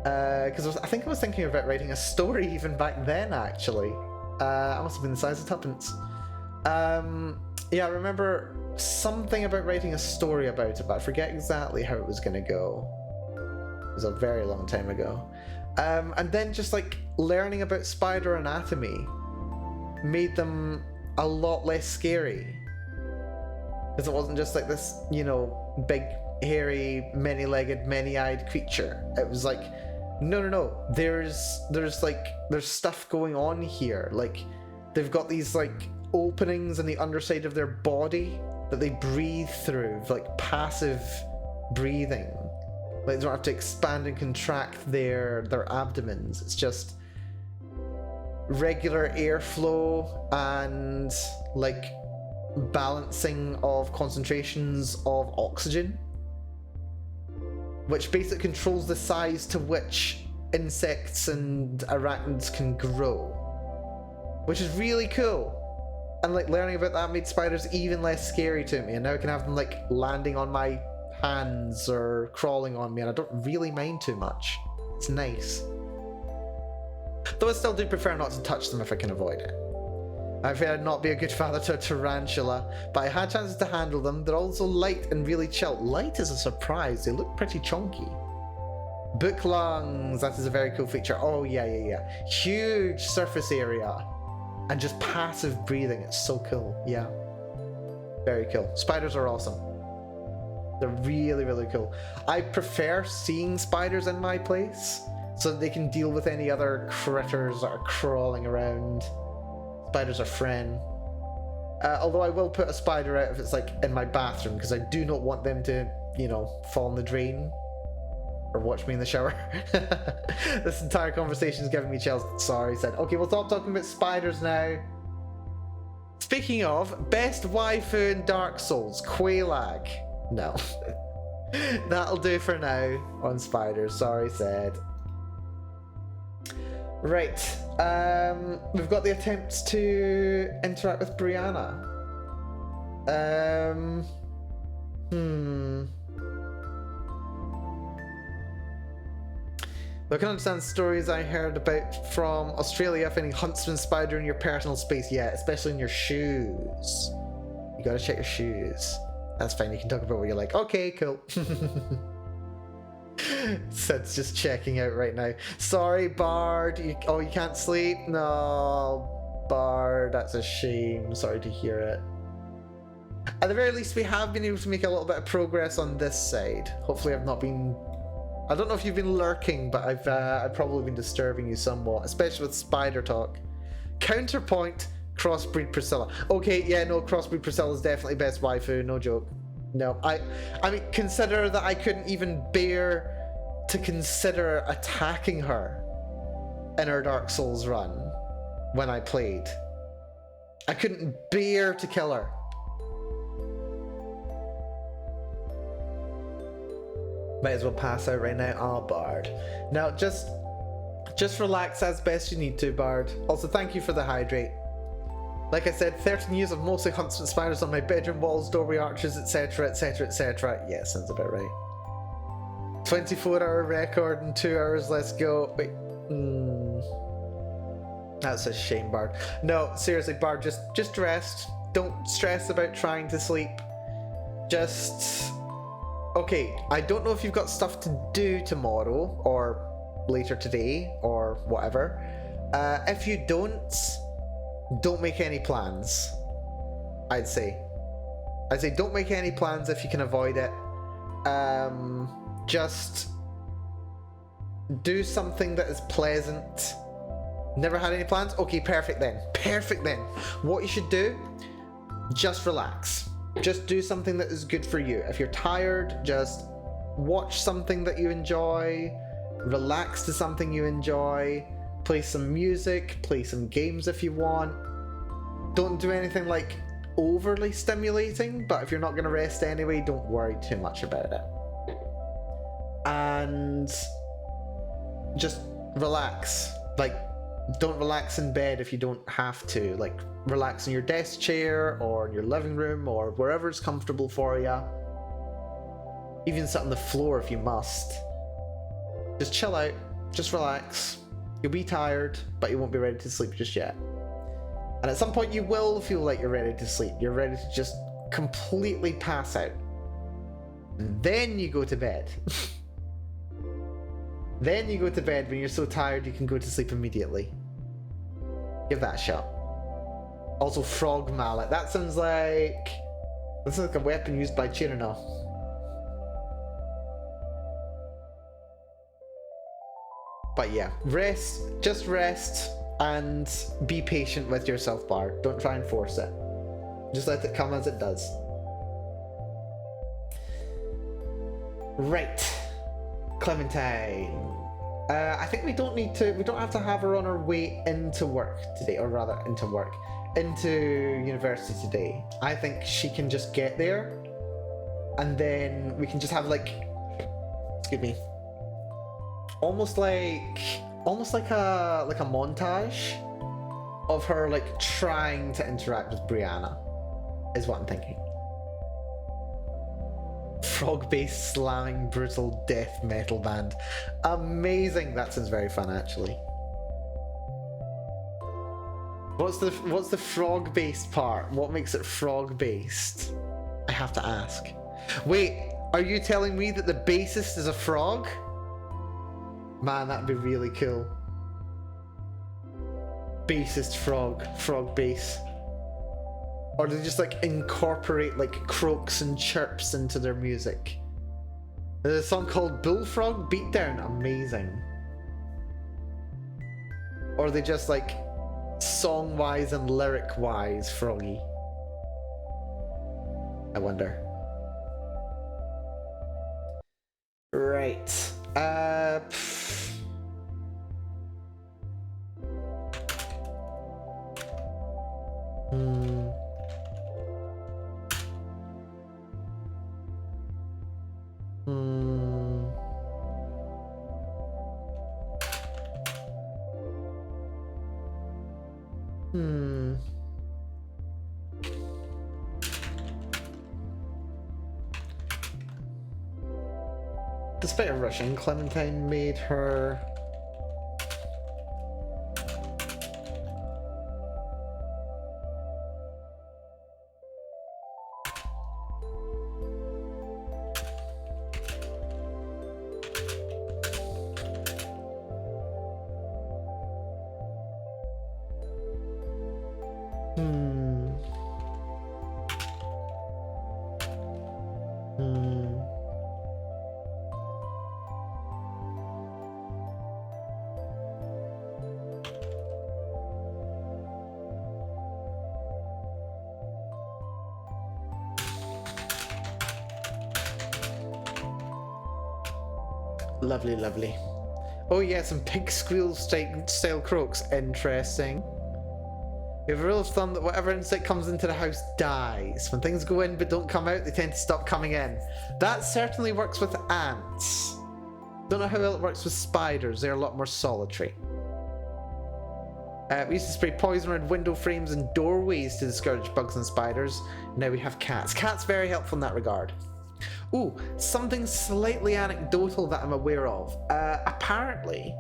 Because I think I was thinking about writing a story even back then, actually. I must have been the size of tuppence. Yeah, I remember something about writing a story about it, but I forget exactly how it was going to go. It was a very long time ago. And then just like learning about spider anatomy made them a lot less scary. Because it wasn't just like this, you know, big, hairy, many-legged, many-eyed creature. It was like, no. There's stuff going on here. Like, they've got these like openings in the underside of their body that they breathe through, like passive breathing. Like, they don't have to expand and contract their abdomens. It's just regular airflow and like balancing of concentrations of oxygen, which basically controls the size to which insects and arachnids can grow, which is really cool. And like learning about that made spiders even less scary to me, and now I can have them like landing on my hands or crawling on me, and I don't really mind too much. It's nice. Though I still do prefer not to touch them if I can avoid it. I fear I'd not be a good father to a tarantula, but I had chances to handle them. They're also light and really chill. Light is a surprise. They look pretty chunky. Book lungs. That is a very cool feature. Oh, yeah. Huge surface area. And just passive breathing. It's so cool. Yeah. Very cool. Spiders are awesome. They're really, really cool. I prefer seeing spiders in my place so that they can deal with any other critters that are crawling around. Spiders are friend. Although I will put a spider out if it's like in my bathroom, because I do not want them to, you know, fall in the drain or watch me in the shower. This entire conversation is giving me chills. Sorry, said. Okay, we'll stop talking about spiders now. Speaking of, best waifu in Dark Souls, Quelaag. No. That'll do for now on spiders. Sorry, said. Right, we've got the attempts to interact with Brianna. I can understand stories I heard about from Australia finding huntsman spider in your personal space. Yeah, especially in your shoes. You gotta check your shoes. That's fine, you can talk about what you're like. Okay, cool. Sid's just checking out right now. Sorry, Bard. You can't sleep? No, Bard, that's a shame. Sorry to hear it. At the very least, we have been able to make a little bit of progress on this side. Hopefully I've not been... I don't know if you've been lurking, but I've probably been disturbing you somewhat, especially with spider talk. Counterpoint, crossbreed Priscilla. Okay, yeah, no, crossbreed Priscilla is definitely best waifu, no joke. No, I mean, consider that I couldn't even bear to consider attacking her in her Dark Souls run when I played. I couldn't bear to kill her. Might as well pass out right now. Oh, Bard. Now, just relax as best you need to, Bard. Also, thank you for the hydrate. Like I said, 13 years of mostly huntsman spiders on my bedroom walls, doorway arches, etc, etc, etc. Yeah, sounds about right. 24-hour record in 2 hours, let's go. Wait. That's a shame, Bard. No, seriously, Bard, just rest. Don't stress about trying to sleep. Just... Okay, I don't know if you've got stuff to do tomorrow, or later today, or whatever. If you don't make any plans. I'd say don't make any plans if you can avoid it. Just do something that is pleasant. Never had any plans? Okay, perfect then. What you should do, just relax. Just do something that is good for you. If you're tired, just watch something that you enjoy, relax to something you enjoy, play some music, play some games if you want. Don't do anything like overly stimulating, but if you're not going to rest anyway, don't worry too much about it. And just relax. Like, don't relax in bed if you don't have to. Like, relax in your desk chair or in your living room or wherever's comfortable for you. Even sit on the floor if you must. Just chill out. Just relax. You'll be tired, but you won't be ready to sleep just yet. And at some point you will feel like you're ready to sleep. You're ready to just completely pass out. And then you go to bed. Then you go to bed when you're so tired you can go to sleep immediately. Give that a shot. Also, frog mallet. That sounds like... This is like a weapon used by Chirina. But yeah, rest, just rest, and be patient with yourself, Bar. Don't try and force it. Just let it come as it does. Right. Clementine. I think we don't have to have her on her way into work today, or rather into university today. I think she can just get there, and then we can just have like, excuse me, almost like a montage of her like trying to interact with Brianna, is what I'm thinking. Frog-based slamming brutal death metal band. Amazing. That sounds very fun, actually. What's the frog-based part? What makes it frog-based? I have to ask. Wait, are you telling me that the bassist is a frog? Man, that'd be really cool. Bassist frog bass. Or do they just like incorporate like croaks and chirps into their music? There's a song called Bullfrog Beatdown. Amazing. Or are they just like song-wise and lyric-wise froggy? I wonder. Right. Despite rushing, Clementine made her... Lovely, lovely. Oh yeah, some pig squeal style croaks. Interesting. We have a rule of thumb that whatever insect comes into the house dies. When things go in but don't come out, they tend to stop coming in. That certainly works with ants. Don't know how well it works with spiders. They're a lot more solitary. We used to spray poison around window frames and doorways to discourage bugs and spiders. Now we have cats. Cats very helpful in that regard. Ooh, something slightly anecdotal that I'm aware of. Apparently,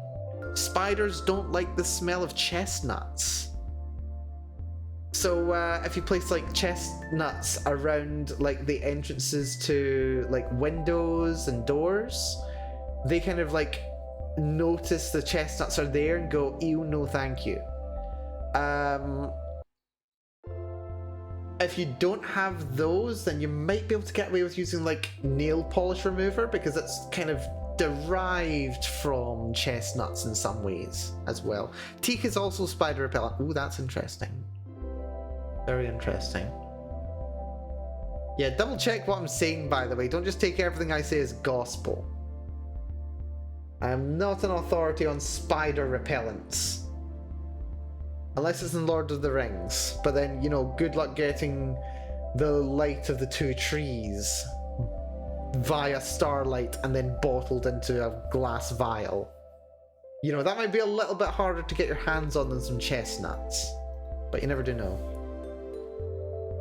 spiders don't like the smell of chestnuts. So if you place like chestnuts around like the entrances to like windows and doors, they kind of like notice the chestnuts are there and go, ew, no thank you. If you don't have those, then you might be able to get away with using like nail polish remover, because it's kind of derived from chestnuts in some ways as well. Teak is also spider repellent. Ooh, that's interesting. Very interesting. Yeah, double check what I'm saying, by the way. Don't just take everything I say as gospel. I am not an authority on spider repellents. Unless it's in Lord of the Rings. But then, you know, good luck getting the light of the two trees via starlight and then bottled into a glass vial. You know, that might be a little bit harder to get your hands on than some chestnuts. But you never do know.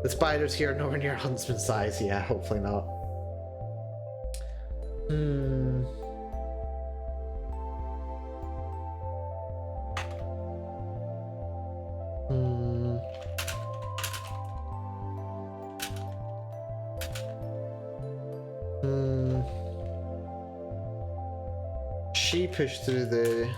The spiders here are nowhere near huntsman size. Yeah, hopefully not. She pushed through the...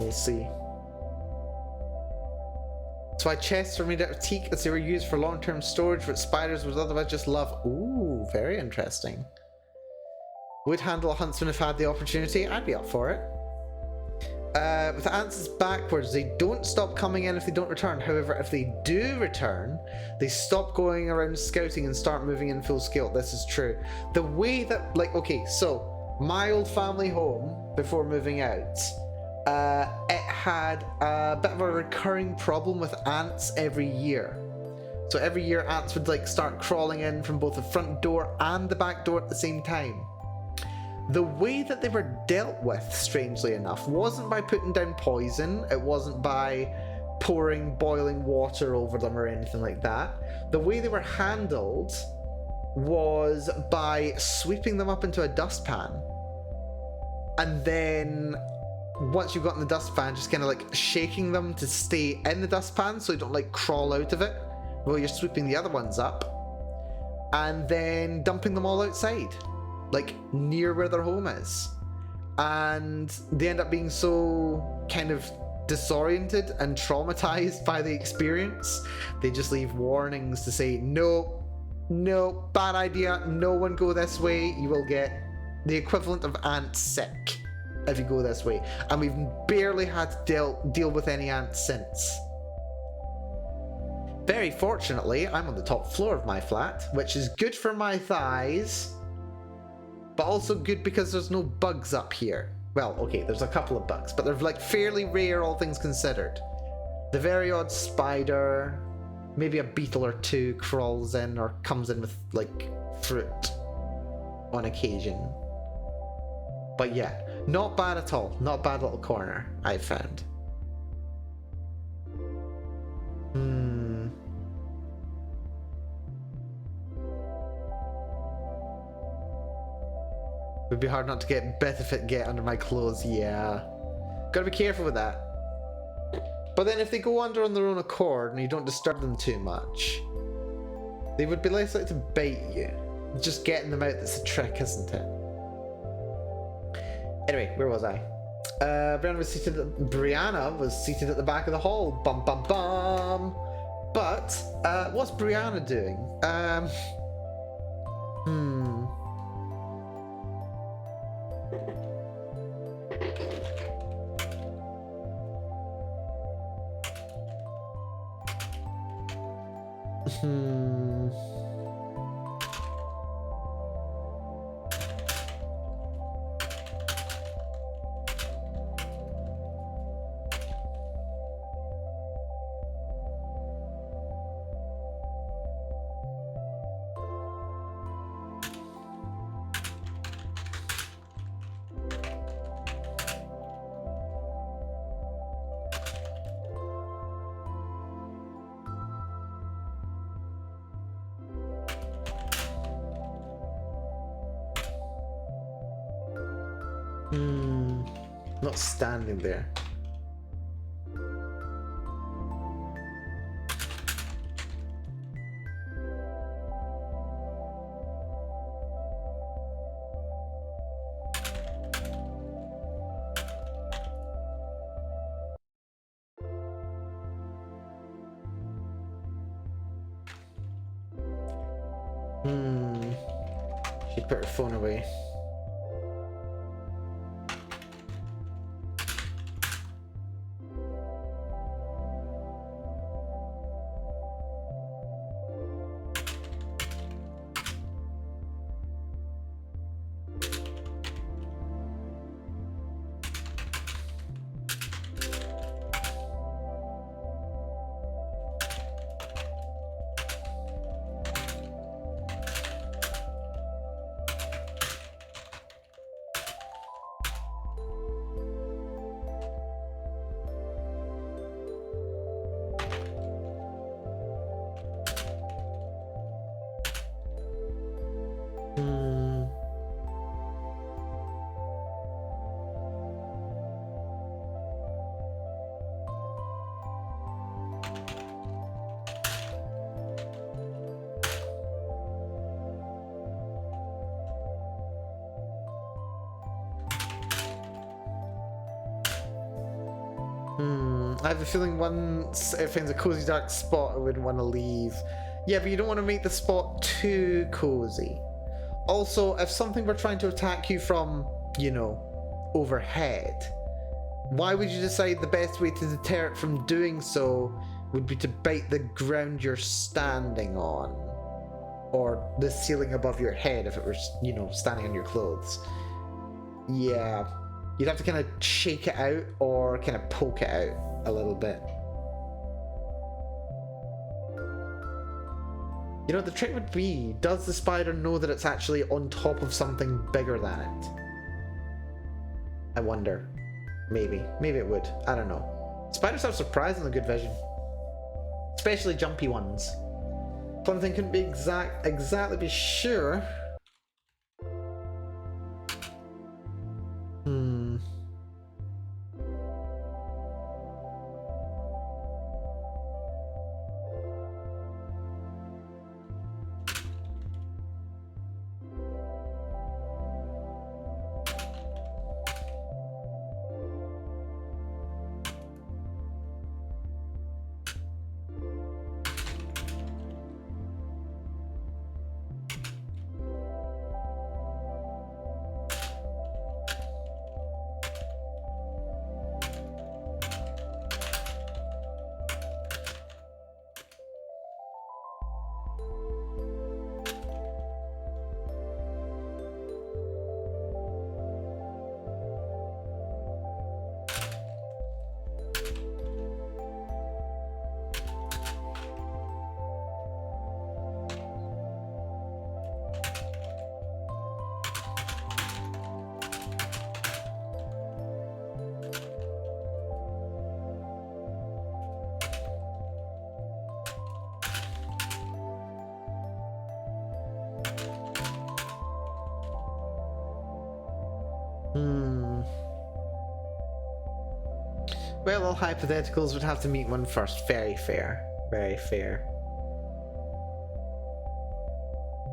We'll see. That's why chests were made out of teak, as they were used for long-term storage, but spiders would otherwise just love. Ooh, very interesting. Would handle a huntsman if had the opportunity. I'd be up for it. With ants, it's backwards. They don't stop coming in if they don't return. However, if they do return, they stop going around scouting and start moving in full scale. This is true. The way that, like, okay, so my old family home before moving out, it had a bit of a recurring problem with ants every year. So every year ants would like start crawling in from both the front door and the back door at the same time. The way that they were dealt with, strangely enough, wasn't by putting down poison, it wasn't by pouring boiling water over them or anything like that. The way they were handled was by sweeping them up into a dustpan. And then, once you got in the dustpan, just kind of like shaking them to stay in the dustpan so you don't like crawl out of it while you're sweeping the other ones up. And then dumping them all outside, like near where their home is. And they end up being so kind of disoriented and traumatized by the experience, they just leave warnings to say, no, no, bad idea, no one go this way, you will get the equivalent of ant sick if you go this way. And we've barely had to deal with any ants since. Very fortunately, I'm on the top floor of my flat, which is good for my thighs, but also good because there's no bugs up here. Well, okay, there's a couple of bugs, but they're like fairly rare, all things considered. The very odd spider, maybe a beetle or two crawls in or comes in with like fruit on occasion. But yeah, not bad at all. Not a bad little corner, I've found. Would be hard not to get bit if it get under my clothes, yeah. Gotta be careful with that. But then if they go under on their own accord and you don't disturb them too much, they would be less likely to bite you. Just getting them out that's the trick, isn't it? Anyway, where was I? Brianna was seated at the back of the hall. Bum bum bum. But what's Brianna doing? Not standing there. She put her phone away. I have a feeling once it finds a cozy dark spot, I wouldn't want to leave. Yeah, but you don't want to make the spot too cozy. Also, if something were trying to attack you from, you know, overhead, why would you decide the best way to deter it from doing so would be to bite the ground you're standing on? Or the ceiling above your head if it were, you know, standing on your clothes. Yeah. You'd have to kind of shake it out or kind of poke it out a little bit. You know, the trick would be, does the spider know that it's actually on top of something bigger than it? I wonder. Maybe. Maybe it would. I don't know. Spiders have surprisingly good vision. Especially jumpy ones. Something couldn't be exactly be sure. Well, all hypotheticals would have to meet one first. Very fair. Very fair.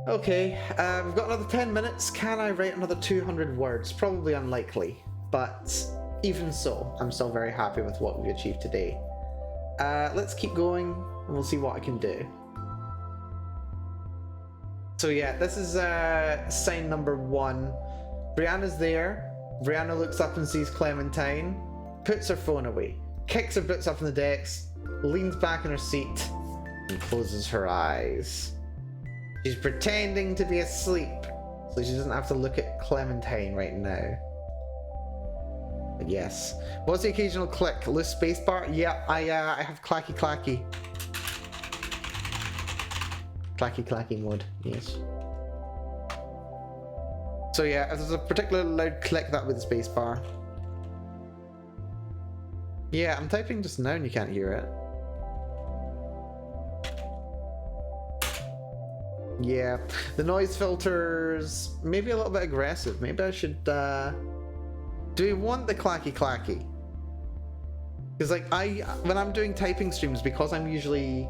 Okay, we've got another 10 minutes. Can I write another 200 words? Probably unlikely, but even so, I'm still very happy with what we achieved today. Let's keep going, and we'll see what I can do. So yeah, this is sign number 1. Brianna's there. Brianna looks up and sees Clementine, puts her phone away, kicks her boots up on the decks, leans back in her seat, and closes her eyes. She's pretending to be asleep, so she doesn't have to look at Clementine right now. But yes. What's the occasional click? Loose spacebar? Yeah, I have clacky clacky. Clacky clacky mode, yes. So yeah, if there's a particularly loud click, that with the spacebar. Yeah, I'm typing just now and you can't hear it. Yeah, the noise filters maybe a little bit aggressive. Maybe I should do we want the clacky clacky? Because like when I'm doing typing streams, because I'm usually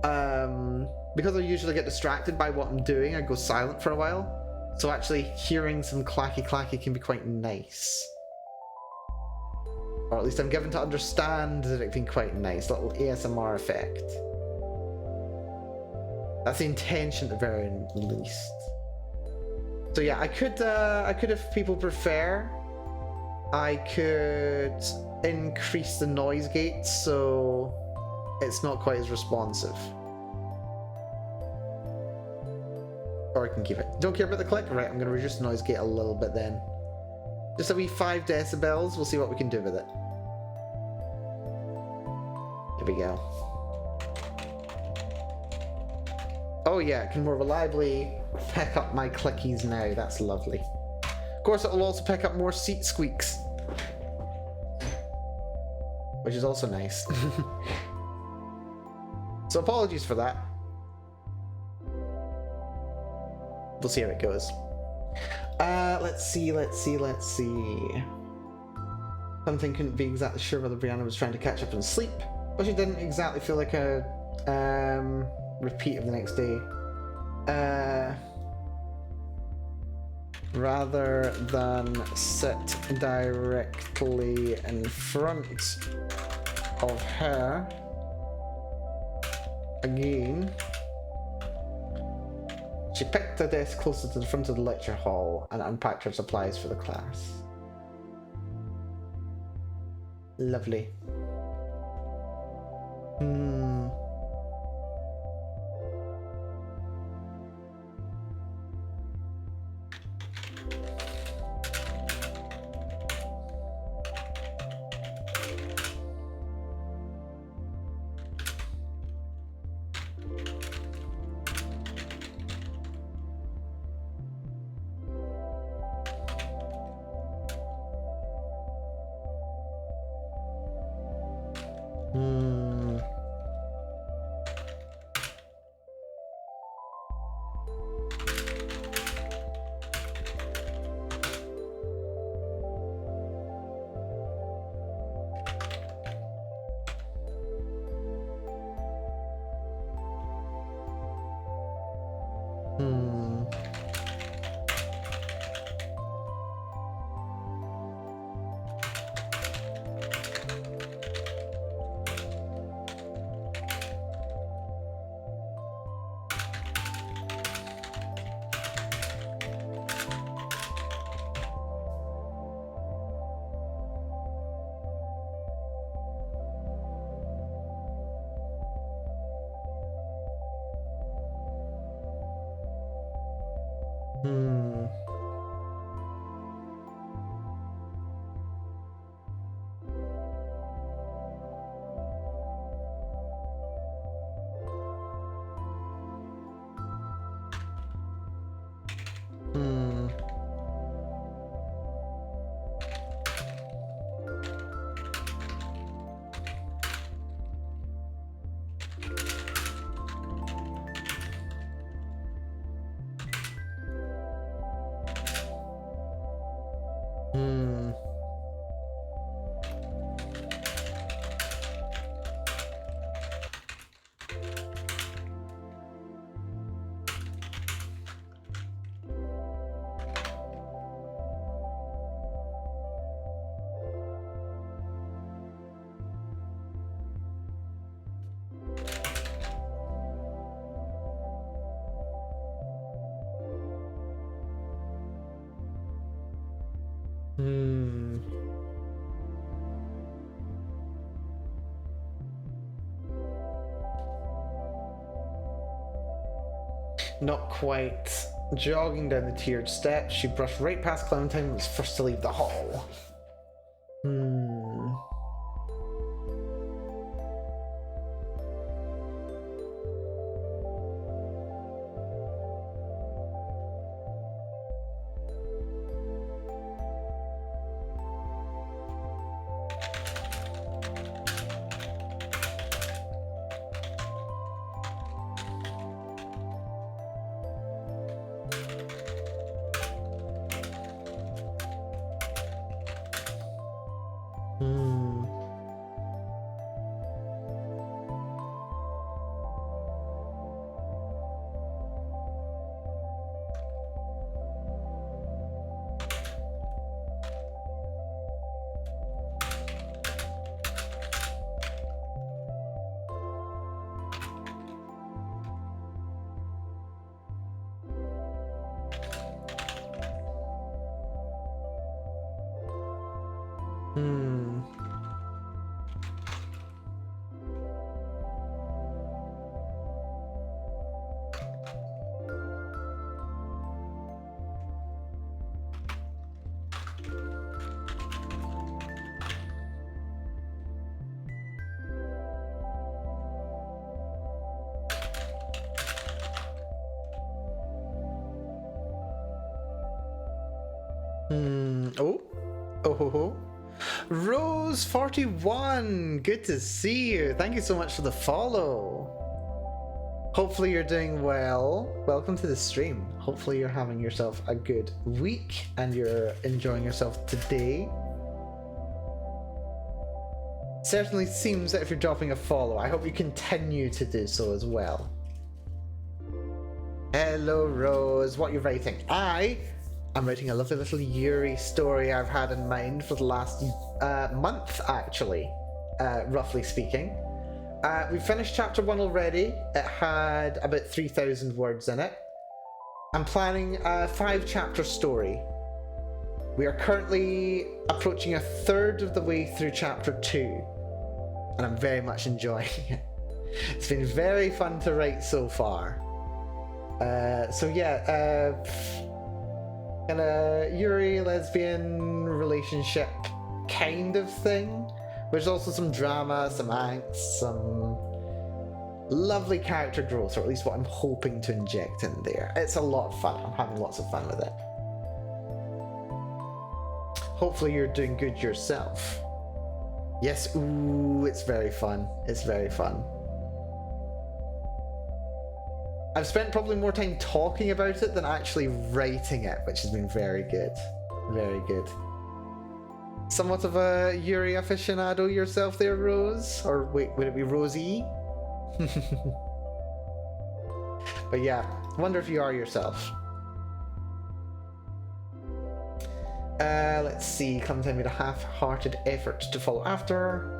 because I usually get distracted by what I'm doing, I go silent for a while. So actually hearing some clacky clacky can be quite nice. Or at least I'm given to understand that it can be quite nice. Little ASMR effect. That's the intention at the very least. So yeah, I could if people prefer, I could increase the noise gate so it's not quite as responsive. Or I can keep it. Don't care about the click? Right, I'm going to reduce the noise gate a little bit then. Just a wee 5 decibels, we'll see what we can do with it. Here we go. Oh yeah, it can more reliably pick up my clickies now, that's lovely. Of course, it will also pick up more seat squeaks. Which is also nice. So apologies for that. We'll see how it goes. Let's see. Something couldn't be exactly sure whether Brianna was trying to catch up and sleep, but she didn't exactly feel like a repeat of the next day. Rather than sit directly in front of her again. She picked a desk closer to the front of the lecture hall and unpacked her supplies for the class. Lovely. Not quite. Jogging down the tiered steps, she brushed right past Clementine and was first to leave the hall. Oh. Rose41, good to see you. Thank you so much for the follow. Hopefully you're doing well. Welcome to the stream. Hopefully you're having yourself a good week and you're enjoying yourself today. Certainly seems that if you're dropping a follow, I hope you continue to do so as well. Hello Rose, what are you writing? I'm writing a lovely little Yuri story I've had in mind for the last month, actually. roughly speaking. We finished chapter 1 already. It had about 3,000 words in it. I'm planning a 5-chapter story. We are currently approaching a third of the way through chapter 2, and I'm very much enjoying it. It's been very fun to write so far. So yeah, kind of Yuri lesbian relationship kind of thing. There's also some drama, some angst, some lovely character growth, or at least what I'm hoping to inject in there. It's a lot of fun. I'm having lots of fun with it. Hopefully you're doing good yourself. Yes, ooh, it's very fun. It's very fun. I've spent probably more time talking about it than actually writing it, which has been very good. Very good. Somewhat of a Yuri aficionado yourself there, Rose? Or wait, would it be Rosie? But yeah, wonder if you are yourself. Let's see, Clementine made a half-hearted effort to follow after.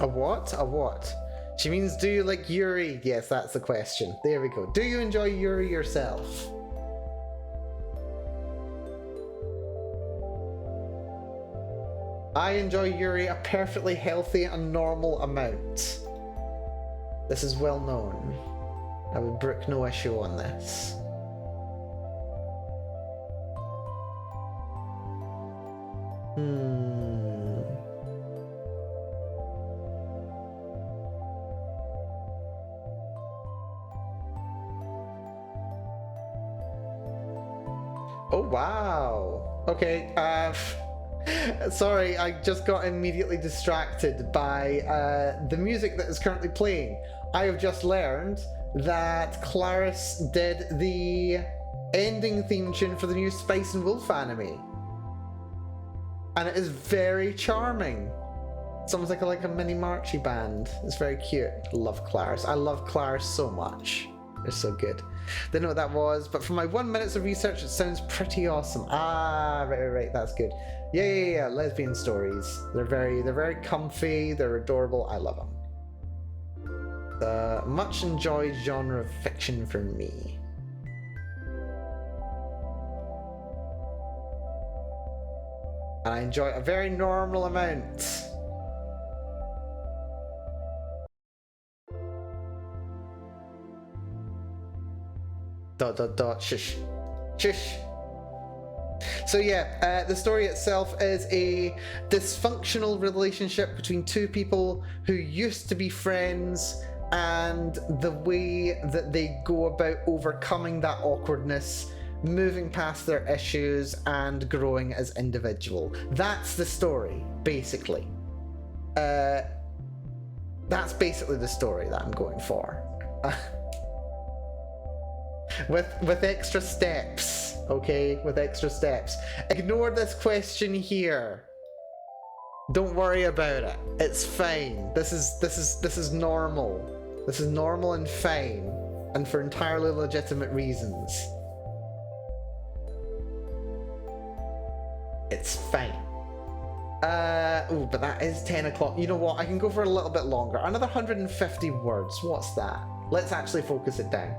A what? A what? She means, do you like Yuri? Yes, that's the question. There we go. Do you enjoy Yuri yourself? I enjoy Yuri a perfectly healthy and normal amount. This is well known. I would brook no issue on this. Oh, wow. Okay, sorry, I just got immediately distracted by the music that is currently playing. I have just learned that Clarice did the ending theme tune for the new Spice and Wolf anime. And it is very charming. Sounds like a mini marchy band. It's very cute. Love Clarice. I love Clarice so much. It's so good. Didn't know what that was, but from my 1 minute of research, it sounds pretty awesome. Ah, right. That's good. Yeah. Lesbian stories. They're very comfy. They're adorable. I love them. The much enjoyed genre of fiction for me. And I enjoy a very normal amount. Shush. So yeah, the story itself is a dysfunctional relationship between two people who used to be friends, and the way that they go about overcoming that awkwardness, moving past their issues, and growing as individual. That's the story, basically. That's basically the story that I'm going for. With extra steps, okay? With extra steps. Ignore this question here. Don't worry about it. It's fine. This is normal. This is normal and fine, and for entirely legitimate reasons. It's fine. Oh, but that is 10 o'clock. You know what? I can go for a little bit longer. Another 150 words. What's that? Let's actually focus it down.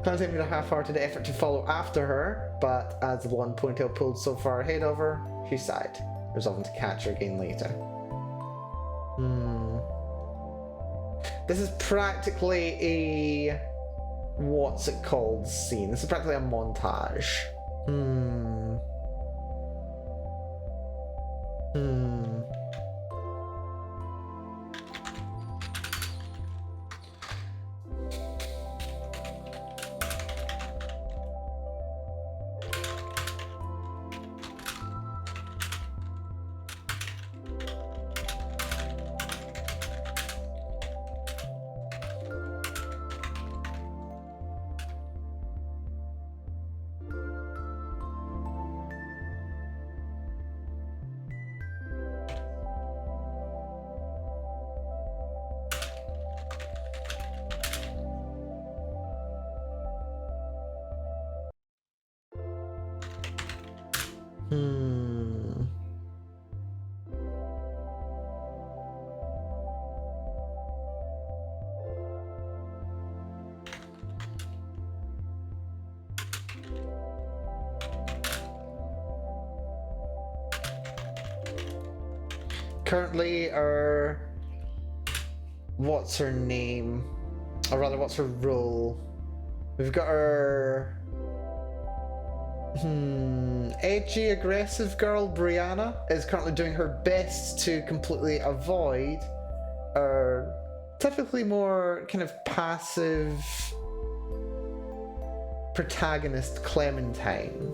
Clementine made a half-hearted effort to follow after her, but as the blonde ponytail pulled so far ahead of her, she sighed, resolving to catch her again later. This is practically a... what's it called scene? This is practically a montage. Currently, what's her name? Or rather, what's her role? We've got our... edgy, aggressive girl, Brianna, is currently doing her best to completely avoid our typically more kind of passive protagonist, Clementine,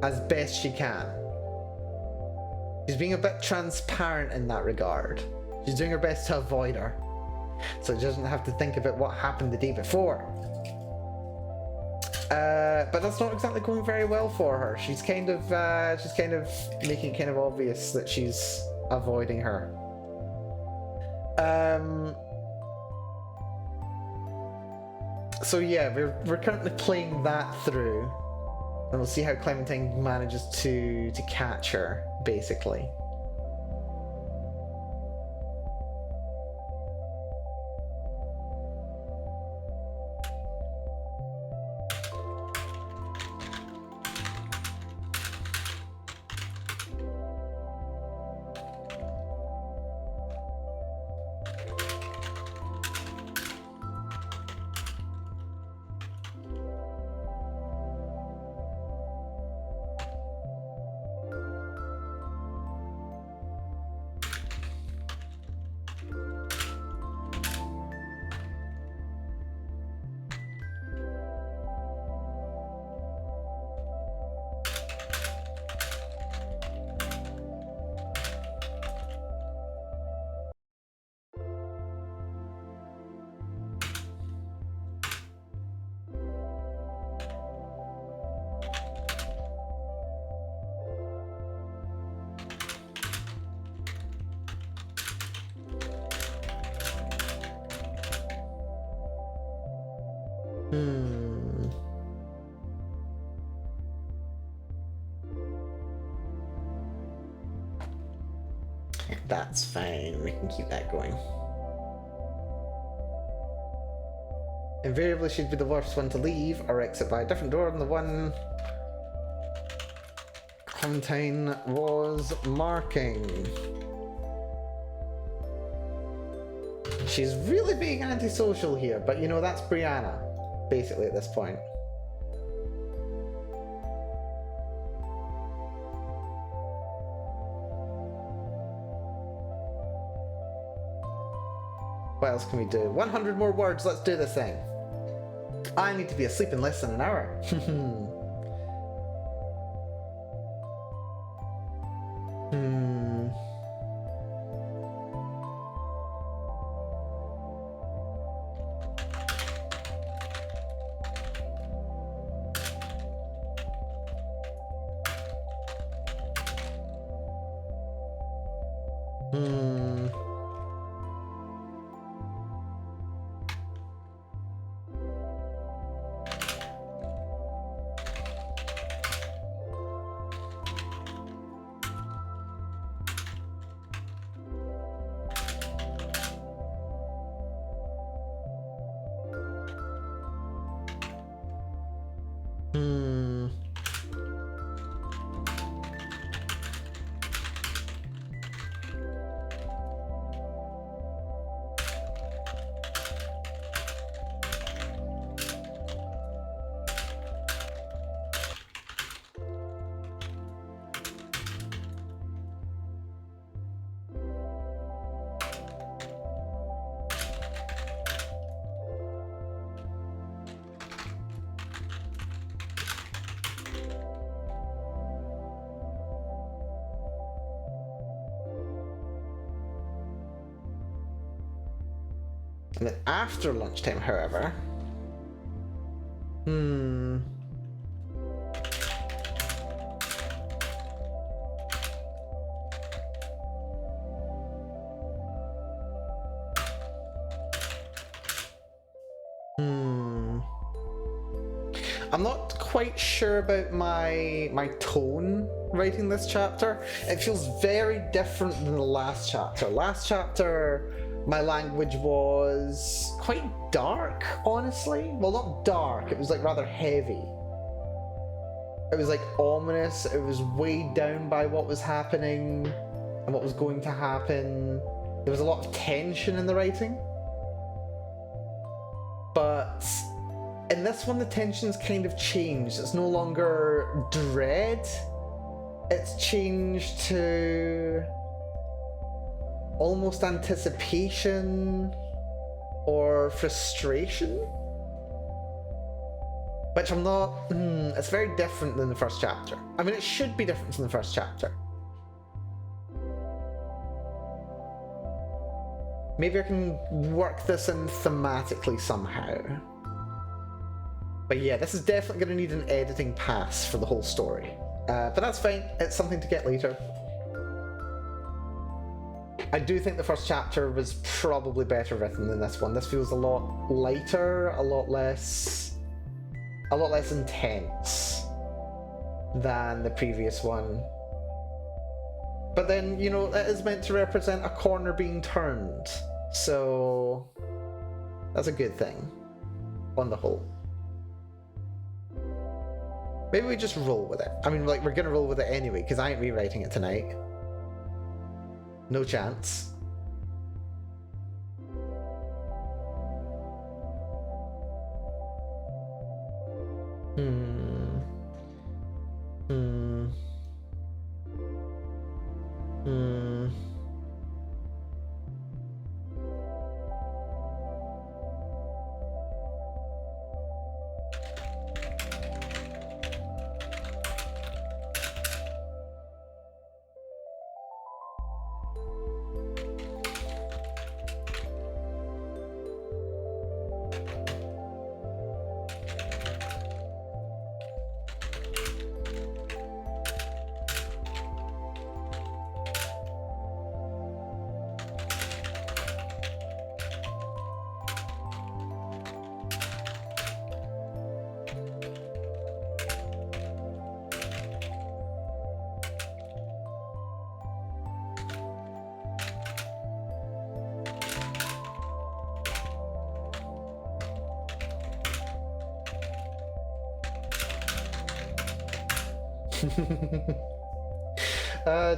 as best she can. She's being a bit transparent in that regard. She's doing her best to avoid her, so she doesn't have to think about what happened the day before. But that's not exactly going very well for her. She's kind of making it kind of obvious that she's avoiding her. So yeah, we're currently playing that through, and we'll see how Clementine manages to catch her, basically. That's fine, we can keep that going. Invariably she'd be the worst one to leave or exit by a different door than the one Clementine was marking. She's really being antisocial here, but you know, that's Brianna, basically, at this point. What else can we do? 100 more words, let's do this thing. I need to be asleep in less than an hour. And then after lunchtime, however... Hmm... I'm not quite sure about my tone writing this chapter. It feels very different than the last chapter. Last chapter, my language was quite dark, honestly. Well, not dark, it was like rather heavy. It was like ominous, it was weighed down by what was happening and what was going to happen. There was a lot of tension in the writing. But in this one, the tension's kind of changed. It's no longer dread. It's changed to almost anticipation or frustration. Which I'm not... it's very different than the first chapter. I mean, it should be different from the first chapter. Maybe I can work this in thematically somehow. But yeah, this is definitely going to need an editing pass for the whole story. But that's fine, it's something to get later. I do think the first chapter was probably better written than this one. This feels a lot lighter, a lot less intense than the previous one. But then, you know, it is meant to represent a corner being turned. So that's a good thing on the whole. Maybe we just roll with it. I mean, like, we're gonna roll with it anyway, because I ain't rewriting it tonight. No chance.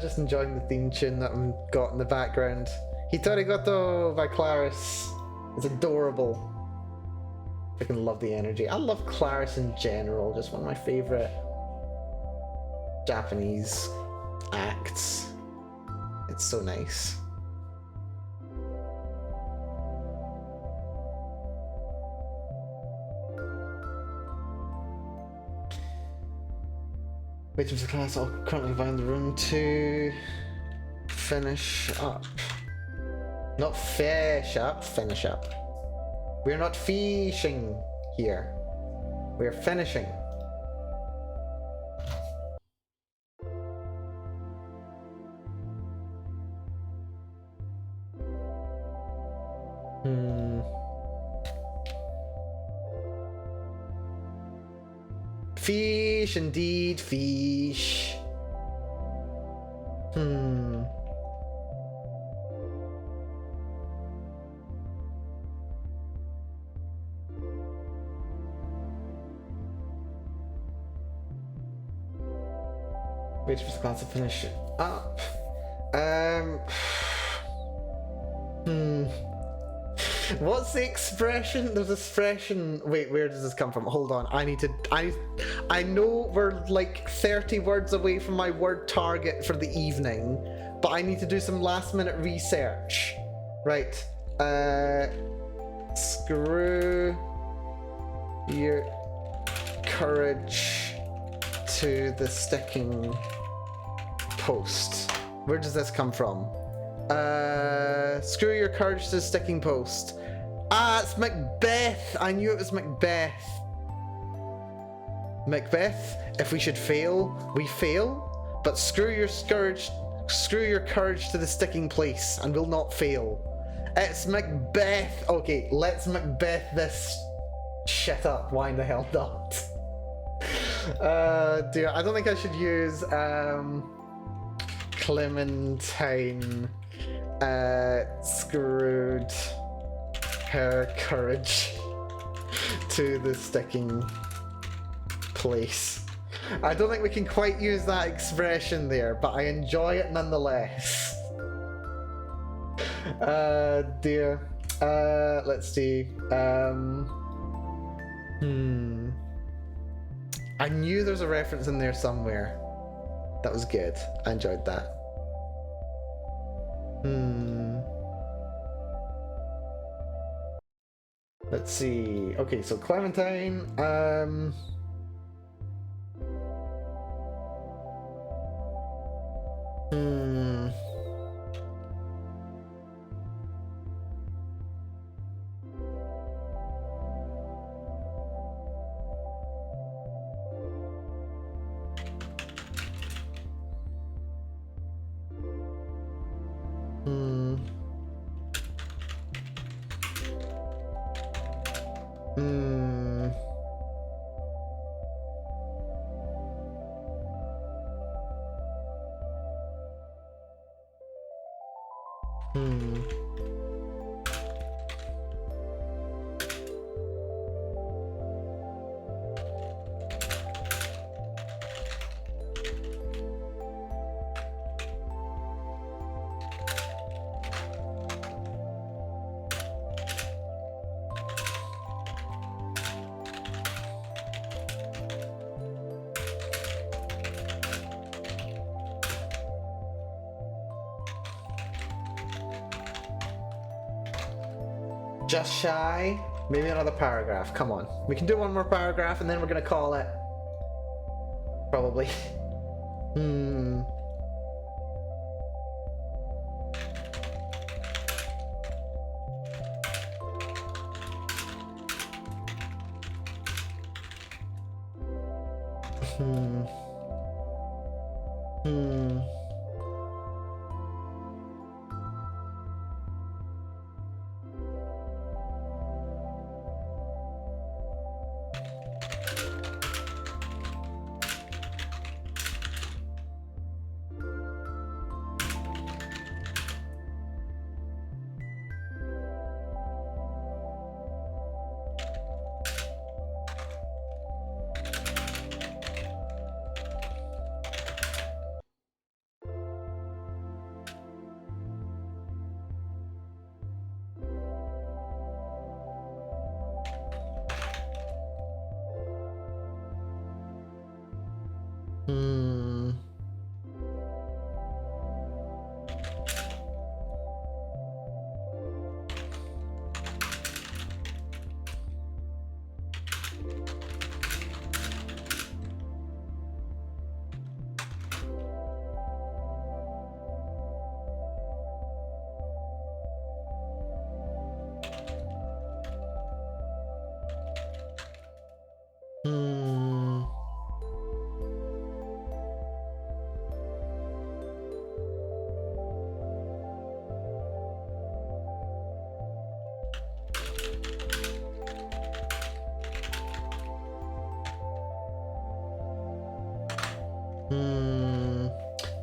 Just enjoying the theme tune that I've got in the background. Hitorigoto by Claris. It's adorable. I freaking love the energy. I love Claris in general, just one of my favorite Japanese acts. It's so nice. Wait for the class, I'll currently find the room to finish up. Not fish up, finish up. We're not fishing here. We're finishing. Fish, indeed, fish. Wait for the class to finish up. What's the expression? There's this expression. Wait, where does this come from? Hold on. I know we're like 30 words away from my word target for the evening, but I need to do some last minute research. Right. Screw your courage to the sticking post. Where does this come from? Screw your courage to the sticking post. Ah, it's Macbeth! I knew it was Macbeth. Macbeth, if we should fail, we fail. But screw your courage to the sticking place, and we'll not fail. It's Macbeth! Okay, let's Macbeth this shit up. Why the hell not? Dear, I don't think I should use Clementine screwed her courage to the sticking place. I don't think we can quite use that expression there, but I enjoy it nonetheless. Dear. Let's see. I knew there's a reference in there somewhere. That was good. I enjoyed that. Let's see. Okay, so Clementine. Just shy. Maybe another paragraph. Come on. We can do one more paragraph and then we're gonna call it. Probably.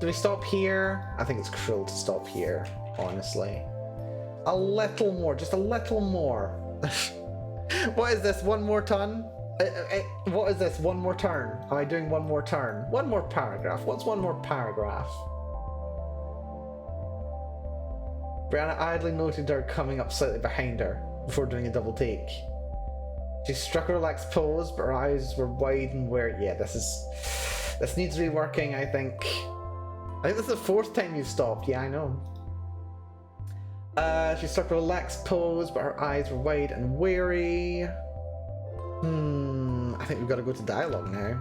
Do we stop here? I think it's cruel to stop here, honestly. A little more, just a little more. What is this, one more turn? What is this, one more turn? Am I doing one more turn? One more paragraph. What's one more paragraph? Brianna idly noted her coming up slightly behind her before doing a double take. She struck a relaxed pose, but her eyes were wide and wary. Yeah, this needs reworking, I think. I think this is the fourth time you've stopped. Yeah, I know. She struck a relaxed pose, but her eyes were wide and wary. I think we've got to go to dialogue now.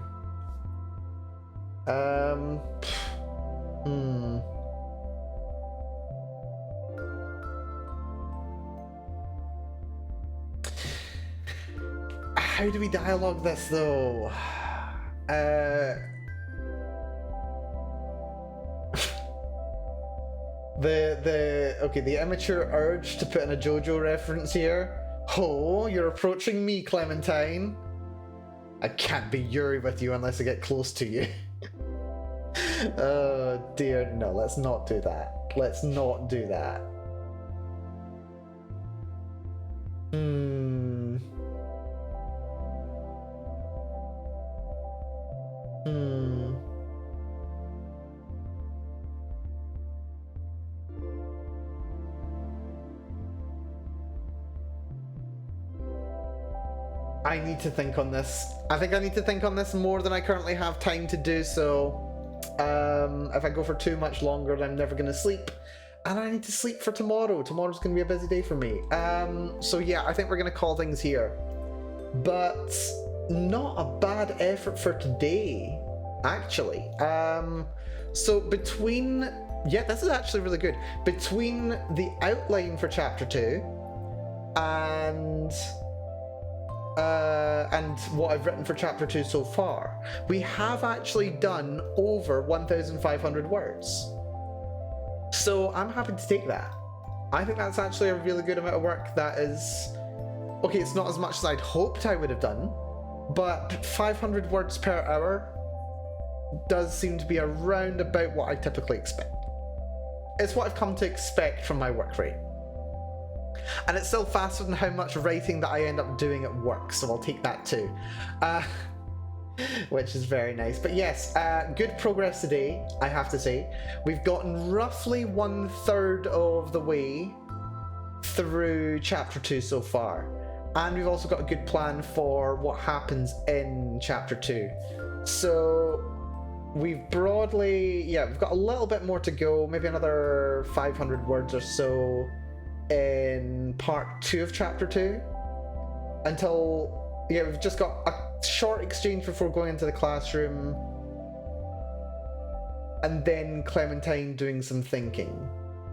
how do we dialogue this though? The immature urge to put in a JoJo reference here. Oh, you're approaching me, Clementine. I can't be Yuri with you unless I get close to you. Oh dear, no, let's not do that. Let's not do that. I need to think on this. I think I need to think on this more than I currently have time to do so. If I go for too much longer, I'm never going to sleep. And I need to sleep for tomorrow. Tomorrow's going to be a busy day for me. So yeah, I think we're going to call things here. But not a bad effort for today, actually. So between... Yeah, this is actually really good. Between the outline for Chapter 2 and what I've written for Chapter 2 so far, we have actually done over 1,500 words. So I'm happy to take that. I think that's actually a really good amount of work. That is... Okay, it's not as much as I'd hoped I would have done, but 500 words per hour does seem to be around about what I typically expect. It's what I've come to expect from my work rate. And it's still faster than how much writing that I end up doing at work, so I'll take that too. Which is very nice. But yes, good progress today, I have to say. We've gotten roughly 1/3 of the way through Chapter 2 so far. And we've also got a good plan for what happens in Chapter 2. So we've broadly... Yeah, we've got a little bit more to go, maybe another 500 words or so in Part 2 of Chapter 2. Until... Yeah, we've just got a short exchange before going into the classroom. And then Clementine doing some thinking.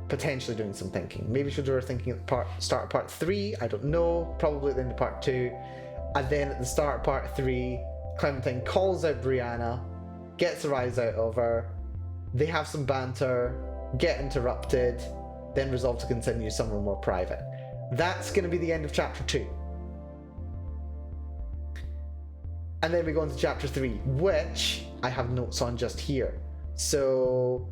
Potentially doing some thinking. Maybe she'll do her thinking at the start of Part 3, I don't know. Probably at the end of Part 2. And then at the start of Part 3, Clementine calls out Brianna, gets a rise out of her. They have some banter, get interrupted, then resolve to continue somewhere more private. That's going to be the end of Chapter 2. And then we go into Chapter 3, which I have notes on just here. So,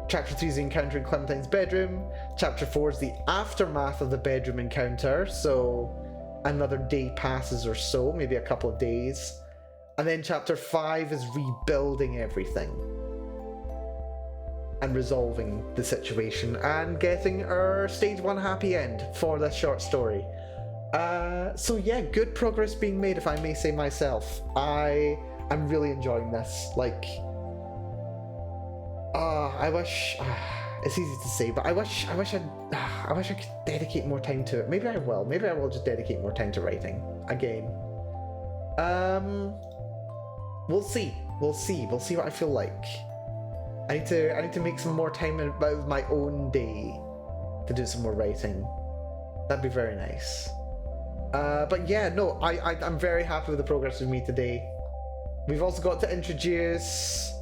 Chapter 3 is the encounter in Clementine's bedroom. Chapter 4 is the aftermath of the bedroom encounter. So, another day passes or so, maybe a couple of days. And then Chapter 5 is rebuilding everything. And resolving the situation and getting our Stage 1 happy end for this short story. So yeah, good progress being made, if I may say myself. I'm really enjoying this. Like, I wish it's easy to say, but I wish I could dedicate more time to it. Maybe I will. Maybe I will just dedicate more time to writing again. We'll see. We'll see what I feel like. I need to make some more time out of my own day to do some more writing. That'd be very nice. But yeah, no, I'm very happy with the progress we've made today. We've also got to introduce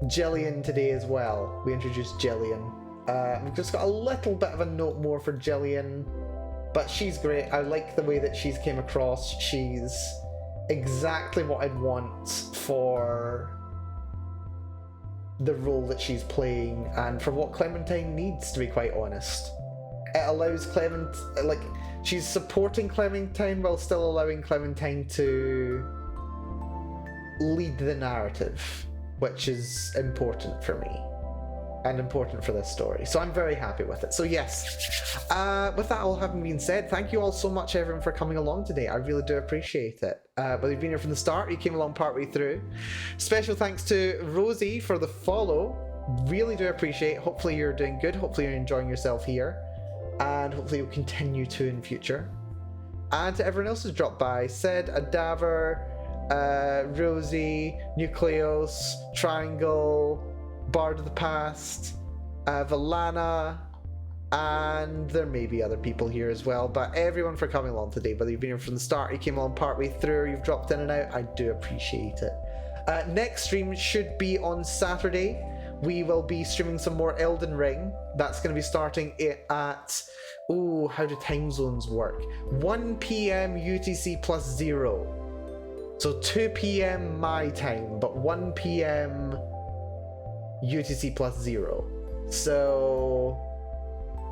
Jillian today as well. We introduced Jillian. We've just got a little bit of a note more for Jillian, but she's great. I like the way that she's came across. She's exactly what I'd want for the role that she's playing and for what Clementine needs, to be quite honest. It allows she's supporting Clementine while still allowing Clementine to lead the narrative, which is important for me and important for this story. So I'm very happy with it. So yes, with that all having been said, thank you all so much, everyone, for coming along today. I really do appreciate it. Whether you've been here from the start or you came along partway through. Special thanks to Rosie for the follow. Really do appreciate it. Hopefully you're doing good. Hopefully you're enjoying yourself here. And hopefully you'll continue to in future. And to everyone else who's dropped by: Sid, Adaver, Rosie, Nucleos, Triangle, Bard of the Past, Valana, And there may be other people here as well, but everyone for coming along today, whether you've been here from the start, you came along partway through, or you've dropped in and out, I do appreciate it. Next stream should be on Saturday. We will be streaming some more Elden Ring. That's going to be starting at, oh, how do time zones work? 1 p.m. UTC plus 0. So 2 p.m. my time, but 1 p.m. UTC plus 0. So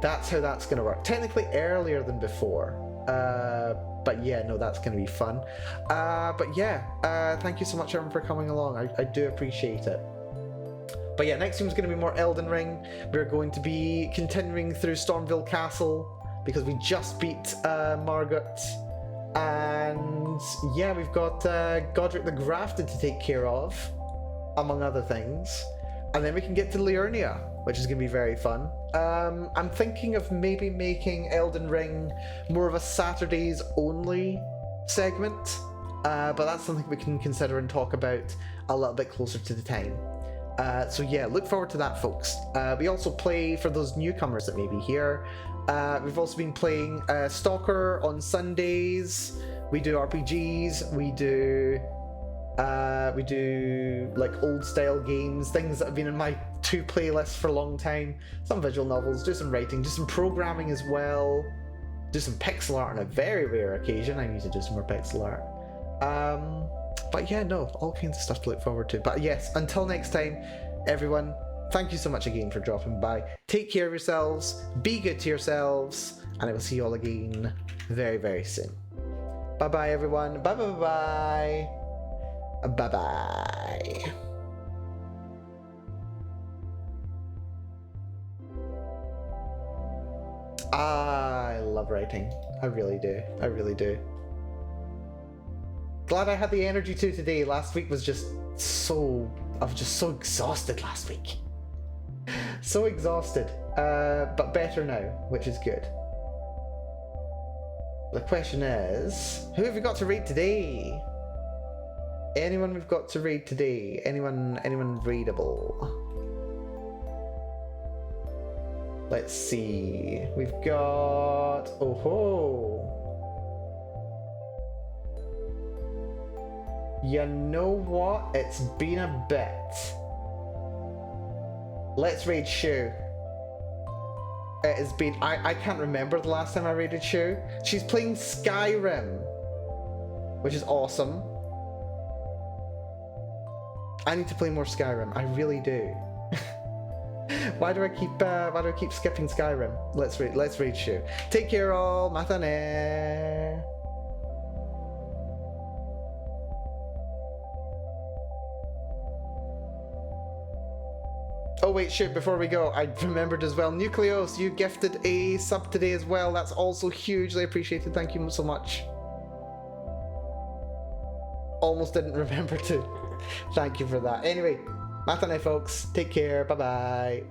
that's how that's going to work. Technically earlier than before. But yeah, no, that's going to be fun. But yeah, thank you so much, everyone, for coming along. I do appreciate it. But yeah, next stream is going to be more Elden Ring. We're going to be continuing through Stormville Castle because we just beat Margot. And yeah, we've got Godric the Grafted to take care of, among other things. And then we can get to Liurnia, which is going to be very fun. I'm thinking of maybe making Elden Ring more of a Saturdays only segment. But that's something we can consider and talk about a little bit closer to the time. So yeah, look forward to that, folks. We also play, for those newcomers that may be here, we've also been playing Stalker on Sundays. We do RPGs, we do like old style games, things that have been in my 2 playlists for a long time. Some visual novels, do some writing, do some programming as well, do some pixel art on a very rare occasion. I need to do some more pixel art. But yeah, no, all kinds of stuff to look forward to. But yes, until next time, everyone, thank you so much again for dropping by. Take care of yourselves, be good to yourselves, and I will see you all again very, very soon. Bye bye, everyone. Bye bye bye bye. Bye bye. I love writing. I really do. I really do. Glad I had the energy to today. Last week was just so... I was just so exhausted last week. So exhausted. But better now, which is good. The question is, who have we got to read today? Anyone we've got to read today? Anyone readable? Let's see. We've got... Oh ho! You know what? It's been a bit. Let's raid Shu. It has been... I can't remember the last time I raided Shu. She's playing Skyrim, which is awesome. I need to play more Skyrim. I really do. Why do I keep skipping Skyrim? Let's raid Shu. Take care all. Matane. Oh wait, shoot, before we go, I remembered as well, Nucleos, you gifted a sub today as well. That's also hugely appreciated. Thank you so much. Almost didn't remember to. Thank you for that. Anyway, matane folks, take care, bye bye.